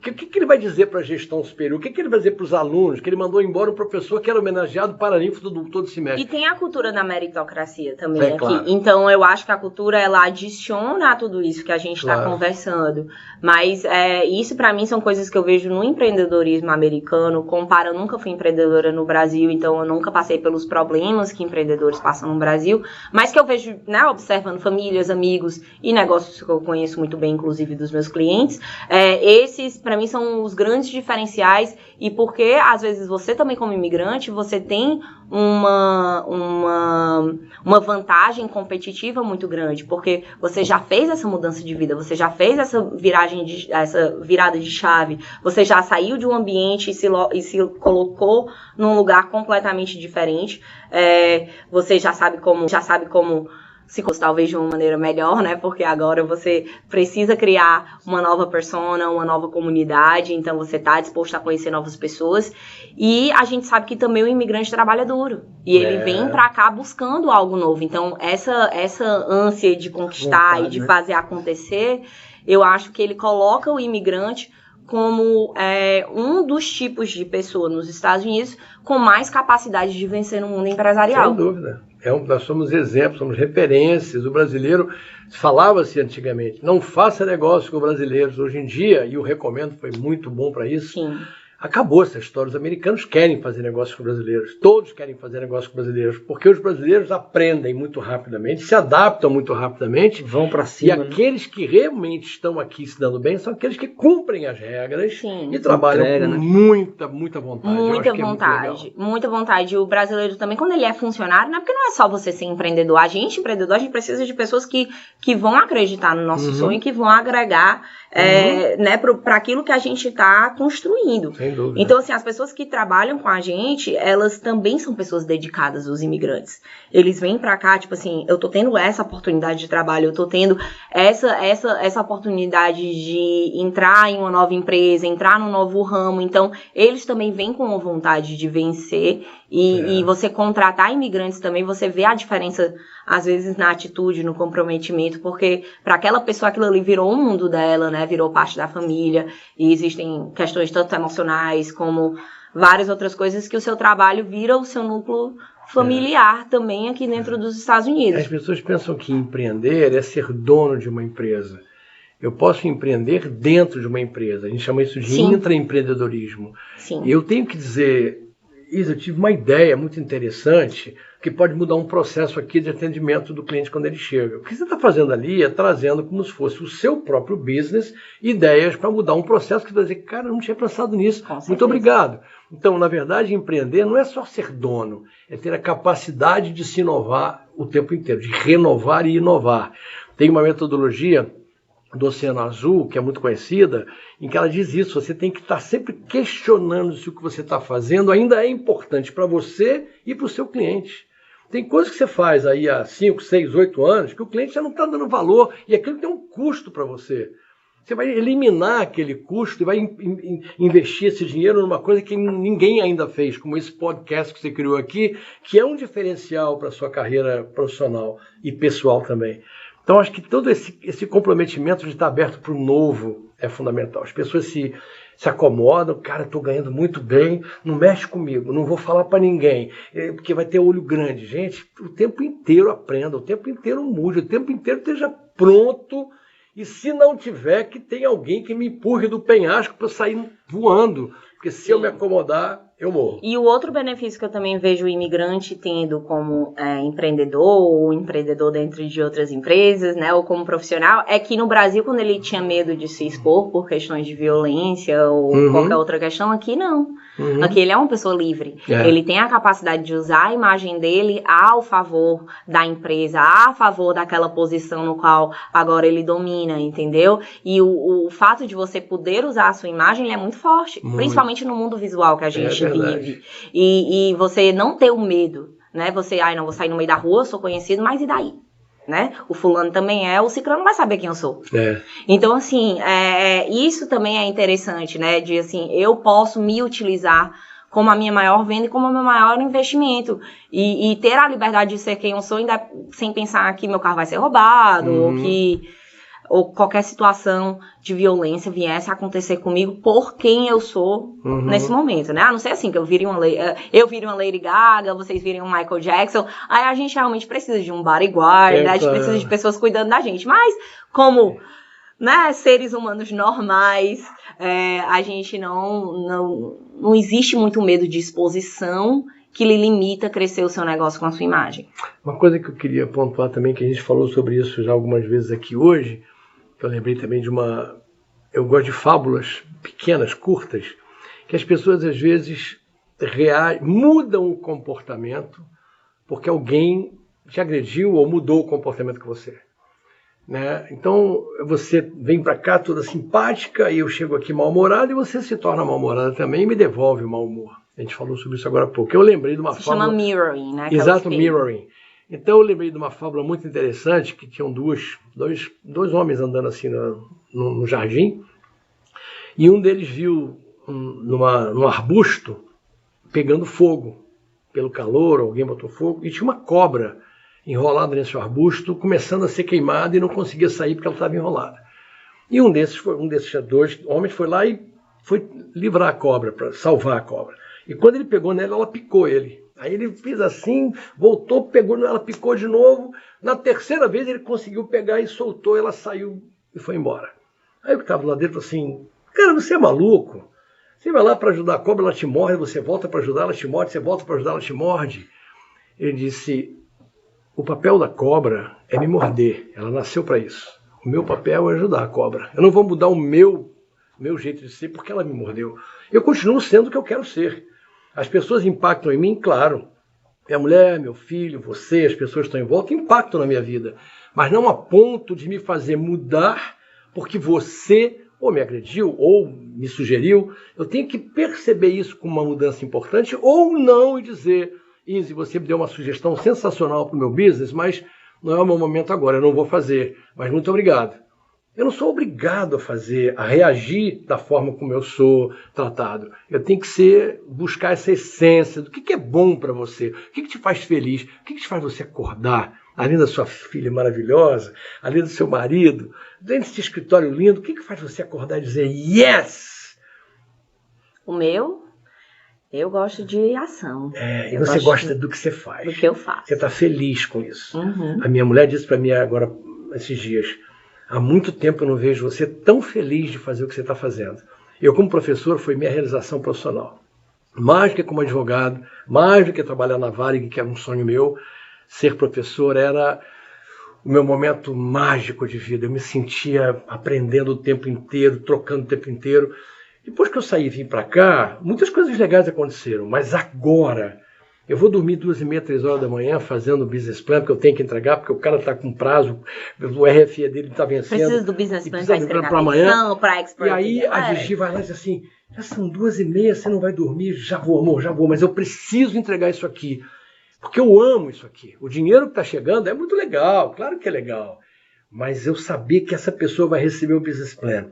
Porque o que ele vai dizer para a gestão superior? O que ele vai dizer para os alunos? Que ele mandou embora um professor que era homenageado paraninfo todo semestre. E tem a cultura da meritocracia também aqui. Claro. Então, eu acho que a cultura, ela adiciona a tudo isso que a gente está conversando. Mas isso, para mim, são coisas que eu vejo no empreendedorismo americano. Eu nunca fui empreendedora no Brasil, então eu nunca passei pelos problemas que empreendedores passam no Brasil. Mas que eu vejo, né, observando famílias, amigos e negócios que eu conheço muito bem, inclusive dos meus clientes. Esses, para mim, são os grandes diferenciais. E porque, às vezes, você também como imigrante, você tem uma vantagem competitiva muito grande, porque você já fez essa mudança de vida, você já fez essa virada de chave, você já saiu de um ambiente e se colocou num lugar completamente diferente, você já sabe como se fosse talvez de uma maneira melhor, né? Porque agora você precisa criar uma nova persona, uma nova comunidade, então você está disposto a conhecer novas pessoas. E a gente sabe que também o imigrante trabalha duro. E ele vem para cá buscando algo novo. Então, essa ânsia de conquistar e de fazer acontecer, eu acho que ele coloca o imigrante como um dos tipos de pessoa nos Estados Unidos com mais capacidade de vencer no mundo empresarial. Sem dúvida. Nós somos exemplos, somos referências. O brasileiro, falava-se antigamente, não faça negócio com brasileiros. Hoje em dia, e eu recomendo, foi muito bom para isso, Sim. Acabou essa história. Os americanos querem fazer negócio com brasileiros. Todos querem fazer negócio com brasileiros, porque os brasileiros aprendem muito rapidamente, se adaptam muito rapidamente. Vão para cima. E aqueles que realmente estão aqui se dando bem são aqueles que cumprem as regras. Sim. E trabalham com muita vontade. Muita vontade. O brasileiro também, quando ele é funcionário, não é porque não é só você ser empreendedor. A gente precisa de pessoas que vão acreditar no nosso sonho e que vão agregar né, para aquilo que a gente está construindo. Sem dúvida. Então, assim, as pessoas que trabalham com a gente, elas também são pessoas dedicadas, os imigrantes. Eles vêm pra cá, tipo assim, eu tô tendo essa oportunidade de trabalho, eu tô tendo essa oportunidade de entrar em uma nova empresa, entrar num novo ramo. Então, eles também vêm com a vontade de vencer. E você contratar imigrantes também, você vê a diferença, às vezes, na atitude, no comprometimento, porque para aquela pessoa aquilo ali virou o mundo dela, né? Virou parte da família. E existem questões tanto emocionais como várias outras coisas que o seu trabalho vira o seu núcleo familiar também aqui dentro dos Estados Unidos. As pessoas pensam que empreender é ser dono de uma empresa. Eu posso empreender dentro de uma empresa. A gente chama isso de intraempreendedorismo. Sim. Eu tenho que dizer, Isa, eu tive uma ideia muito interessante que pode mudar um processo aqui de atendimento do cliente quando ele chega. O que você está fazendo ali é trazendo como se fosse o seu próprio business, ideias para mudar um processo que vai dizer, cara, eu não tinha pensado nisso, muito obrigado. Então, na verdade, empreender não é só ser dono, é ter a capacidade de se inovar o tempo inteiro, de renovar e inovar. Tem uma metodologia do Oceano Azul, que é muito conhecida, em que ela diz isso, você tem que estar sempre questionando se o que você está fazendo ainda é importante para você e para o seu cliente. Tem coisas que você faz aí há 5, 6, 8 anos que o cliente já não está dando valor e aquilo tem um custo para você. Você vai eliminar aquele custo e vai investir esse dinheiro numa coisa que ninguém ainda fez, como esse podcast que você criou aqui, que é um diferencial para a sua carreira profissional e pessoal também. Então, acho que todo esse comprometimento de estar aberto para o novo é fundamental. As pessoas se se acomodam, cara, estou ganhando muito bem, não mexe comigo, não vou falar para ninguém, porque vai ter olho grande. Gente, o tempo inteiro aprenda, o tempo inteiro mude, o tempo inteiro esteja pronto, e se não tiver, que tem alguém que me empurre do penhasco para eu sair voando, porque se eu me acomodar, eu morro. E o outro benefício que eu também vejo o imigrante tendo como empreendedor ou empreendedor dentro de outras empresas, né, ou como profissional, é que no Brasil, quando ele tinha medo de se expor por questões de violência ou qualquer outra questão, aqui não. Aqui ele é uma pessoa livre. Ele tem a capacidade de usar a imagem dele ao favor da empresa, a favor daquela posição no qual agora ele domina, entendeu? E o fato de você poder usar a sua imagem, ele é muito forte, principalmente no mundo visual que a gente vive. E você não ter o medo, né? Você, não vou sair no meio da rua, sou conhecido, mas e daí? Né? O fulano também o ciclano vai saber quem eu sou. Então, assim, isso também é interessante, né? De, assim, eu posso me utilizar como a minha maior venda e como o meu maior investimento. E ter a liberdade de ser quem eu sou, ainda sem pensar que meu carro vai ser roubado, ou qualquer situação de violência viesse a acontecer comigo por quem eu sou nesse momento, né? A não ser assim, que eu vire uma Lady Gaga, vocês virem um Michael Jackson, aí a gente realmente precisa de um bodyguard, né? A gente precisa de pessoas cuidando da gente, mas como, né, seres humanos normais, a gente não existe muito medo de exposição que lhe limita a crescer o seu negócio com a sua imagem. Uma coisa que eu queria pontuar também, que a gente falou sobre isso já algumas vezes aqui hoje, eu lembrei também de eu gosto de fábulas pequenas, curtas, que as pessoas às vezes mudam o comportamento porque alguém te agrediu ou mudou o comportamento com você. Né? Então você vem para cá toda simpática e eu chego aqui mal-humorado e você se torna mal-humorada também e me devolve o mau humor. A gente falou sobre isso agora há pouco. Eu lembrei de uma fábula... chama mirroring, né? Exato, mirroring. Então eu lembrei de uma fábula muito interessante, que tinham dois homens andando assim no jardim, e um deles viu num arbusto pegando fogo pelo calor, alguém botou fogo, e tinha uma cobra enrolada nesse arbusto, começando a ser queimada e não conseguia sair porque ela estava enrolada. E um desses dois homens foi lá e foi livrar a cobra, para salvar a cobra. E quando ele pegou nela, ela picou ele. Aí ele fez assim, voltou, pegou nela, picou de novo. Na terceira vez ele conseguiu pegar e soltou, ela saiu e foi embora. Aí eu que estava lá dentro falou assim, cara, você é maluco? Você vai lá para ajudar a cobra, ela te morde, você volta para ajudar, ela te morde, você volta para ajudar, ela te morde. Ele disse, o papel da cobra é me morder, ela nasceu para isso. O meu papel é ajudar a cobra. Eu não vou mudar o meu jeito de ser porque ela me mordeu. Eu continuo sendo o que eu quero ser. As pessoas impactam em mim, claro. Minha mulher, meu filho, você, as pessoas que estão em volta, impactam na minha vida. Mas não a ponto de me fazer mudar porque você ou me agrediu ou me sugeriu. Eu tenho que perceber isso como uma mudança importante ou não e dizer, Izzy, você me deu uma sugestão sensacional para o meu business, mas não é o meu momento agora, eu não vou fazer. Mas muito obrigado. Eu não sou obrigado a reagir da forma como eu sou tratado. Eu tenho que buscar essa essência do que é bom para você, o que te faz feliz, o que te faz você acordar, além da sua filha maravilhosa, além do seu marido, dentro desse escritório lindo, o que faz você acordar e dizer yes? O meu, eu gosto de ação. E você gosta do que você faz. Do que eu faço. Você está feliz com isso. A minha mulher disse para mim agora, esses dias, há muito tempo eu não vejo você tão feliz de fazer o que você está fazendo. Eu, como professor, foi minha realização profissional. Mais do que como advogado, mais do que trabalhar na Varig, que era um sonho meu, ser professor era o meu momento mágico de vida. Eu me sentia aprendendo o tempo inteiro, trocando o tempo inteiro. Depois que eu saí e vim para cá, muitas coisas legais aconteceram, mas agora eu vou dormir 2h30, 3 horas da manhã fazendo o business plan, que eu tenho que entregar, porque o cara está com prazo, o RFE dele está vencendo. Precisa do business plan para entregar para amanhã. Para expert. E aí a Gigi vai lá e diz assim, já são 2h30, você não vai dormir? Já vou, amor, já vou, mas eu preciso entregar isso aqui, porque eu amo isso aqui. O dinheiro que está chegando é muito legal, claro que é legal, mas eu saber que essa pessoa vai receber o business plan,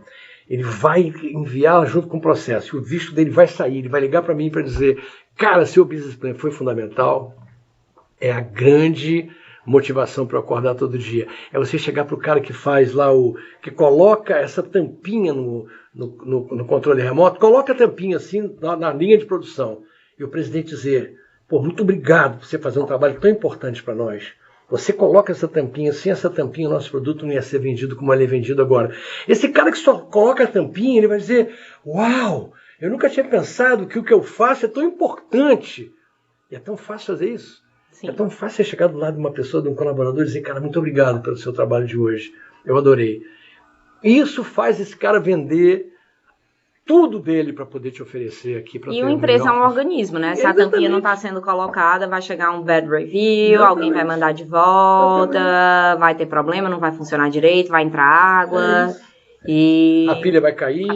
ele vai enviar junto com o processo, o visto dele vai sair, ele vai ligar para mim para dizer, cara, seu business plan foi fundamental, é a grande motivação para eu acordar todo dia. É você chegar para o cara que faz lá, que coloca essa tampinha no controle remoto, coloca a tampinha assim na linha de produção. E o presidente dizer, pô, muito obrigado por você fazer um trabalho tão importante para nós. Você coloca essa tampinha, sem essa tampinha o nosso produto não ia ser vendido como ele é vendido agora. Esse cara que só coloca a tampinha, ele vai dizer, uau, eu nunca tinha pensado que o que eu faço é tão importante. E é tão fácil fazer isso. Sim. É tão fácil você chegar do lado de uma pessoa, de um colaborador e dizer, cara, muito obrigado pelo seu trabalho de hoje. Eu adorei. Isso faz esse cara vender tudo dele para poder te oferecer aqui. E uma empresa é um organismo, né? Se a tampinha não está sendo colocada, vai chegar um bad review, alguém vai mandar de volta, vai ter problema, não vai funcionar direito, vai entrar água. E a pilha vai cair.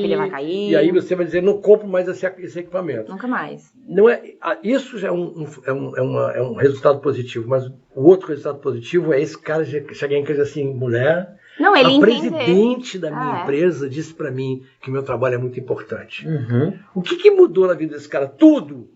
E aí você vai dizer, não compro mais esse equipamento. Nunca mais. Não é, isso já é um resultado positivo, mas o outro resultado positivo é esse cara chegar em casa e dizer assim, mulher... Não, ele a presidente da minha empresa disse para mim que o meu trabalho é muito importante. Uhum. O que mudou na vida desse cara? Tudo!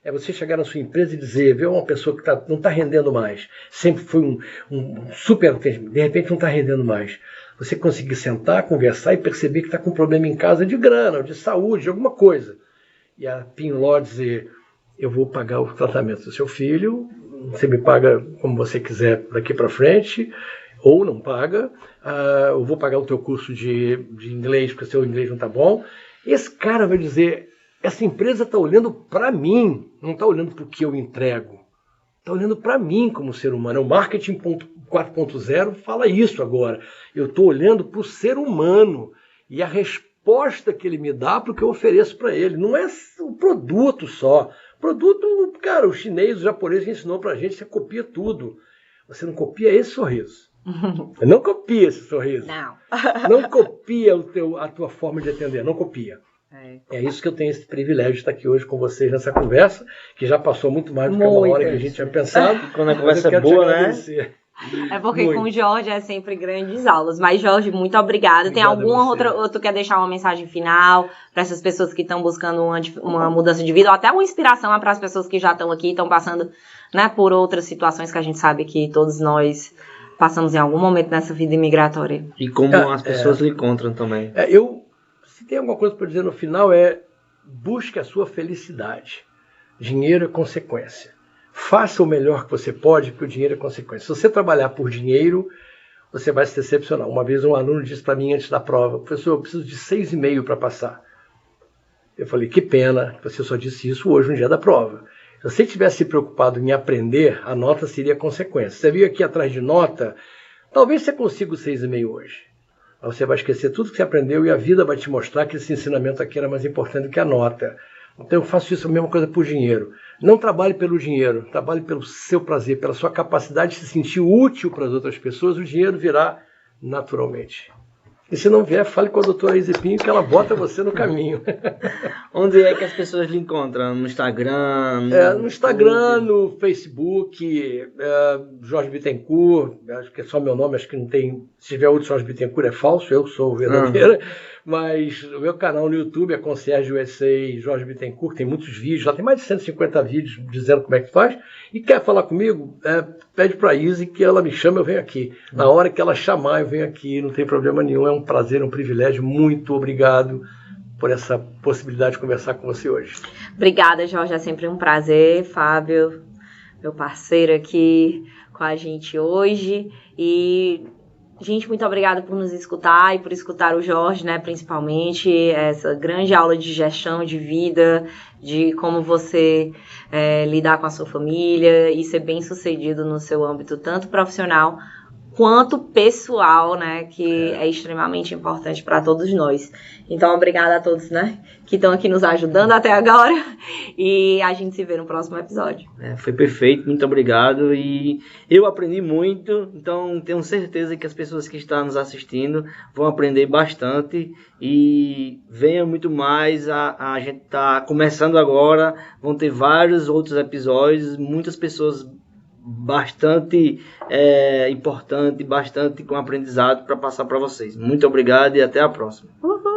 É você chegar na sua empresa e dizer, ver uma pessoa que não está rendendo mais, sempre foi um super, de repente não está rendendo mais. Você conseguir sentar, conversar e perceber que está com um problema em casa de grana, de saúde, de alguma coisa. E a Pinló dizer, eu vou pagar o tratamento do seu filho, você me paga como você quiser daqui para frente, ou não paga, eu vou pagar o teu curso de inglês, porque o seu inglês não está bom. Esse cara vai dizer, essa empresa está olhando para mim, não está olhando para o que eu entrego. Está olhando para mim como ser humano. O marketing 4.0 fala isso agora. Eu estou olhando para o ser humano e a resposta que ele me dá para o que eu ofereço para ele. Não é o produto só. Produto, cara, o chinês, o japonês ensinou para a gente, você copia tudo. Você não copia esse sorriso. Não copia esse sorriso. Não. Não copia a tua forma de atender. Não copia. É isso que eu tenho esse privilégio de estar aqui hoje com vocês nessa conversa, que já passou muito mais do que uma hora que a gente tinha pensado. Quando a conversa é boa, né? É porque com o Jorge é sempre grandes aulas. Mas, Jorge, muito obrigada. Tem alguma outra quer deixar uma mensagem final para essas pessoas que estão buscando uma mudança de vida, ou até uma inspiração para as pessoas que já estão aqui, estão passando, né, por outras situações que a gente sabe que todos nós passamos em algum momento nessa vida imigratória. E como as pessoas lhe encontram também. Se tem alguma coisa para dizer no final busque a sua felicidade. Dinheiro é consequência. Faça o melhor que você pode, porque o dinheiro é consequência. Se você trabalhar por dinheiro, você vai se decepcionar. Uma vez um aluno disse para mim antes da prova, professor, eu preciso de 6,5 para passar. Eu falei, que pena, você só disse isso hoje no dia da prova. Se você tivesse se preocupado em aprender, a nota seria consequência. Você veio aqui atrás de nota, talvez você consiga o 6,5 hoje. Mas você vai esquecer tudo que você aprendeu e a vida vai te mostrar que esse ensinamento aqui era mais importante do que a nota. Então eu faço isso a mesma coisa por dinheiro. Não trabalhe pelo dinheiro, trabalhe pelo seu prazer, pela sua capacidade de se sentir útil para as outras pessoas, o dinheiro virá naturalmente. E se não vier, fale com a doutora Izzy Pinho que ela bota você no caminho. Onde é que as pessoas lhe encontram? No Instagram? No Instagram, no Facebook, Jorge Bittencourt, acho que é só meu nome, acho que não tem... Se tiver outro Jorge Bittencourt é falso, eu sou o verdadeiro. Mas o meu canal no YouTube é Concierge USA Jorge Bittencourt, tem muitos vídeos, já tem mais de 150 vídeos dizendo como é que faz. E quer falar comigo? Pede para a Izzy que ela me chame, eu venho aqui. Na hora que ela chamar, eu venho aqui, não tem problema nenhum. É um prazer, um privilégio. Muito obrigado por essa possibilidade de conversar com você hoje. Obrigada, Jorge. É sempre um prazer. Fábio, meu parceiro aqui com a gente hoje. E, gente, muito obrigada por nos escutar e por escutar o Jorge, né, principalmente. Essa grande aula de gestão de vida, de como você lidar com a sua família e ser bem sucedido no seu âmbito, tanto profissional quanto pessoal, né, que é extremamente importante para todos nós. Então, obrigada a todos, né, que estão aqui nos ajudando até agora, e a gente se vê no próximo episódio. Foi perfeito, muito obrigado, e eu aprendi muito, então tenho certeza que as pessoas que estão nos assistindo vão aprender bastante, e venha muito mais, a gente está começando agora, vão ter vários outros episódios, muitas pessoas bastante importante, bastante com aprendizado para passar para vocês. Muito obrigado e até a próxima. Uhul.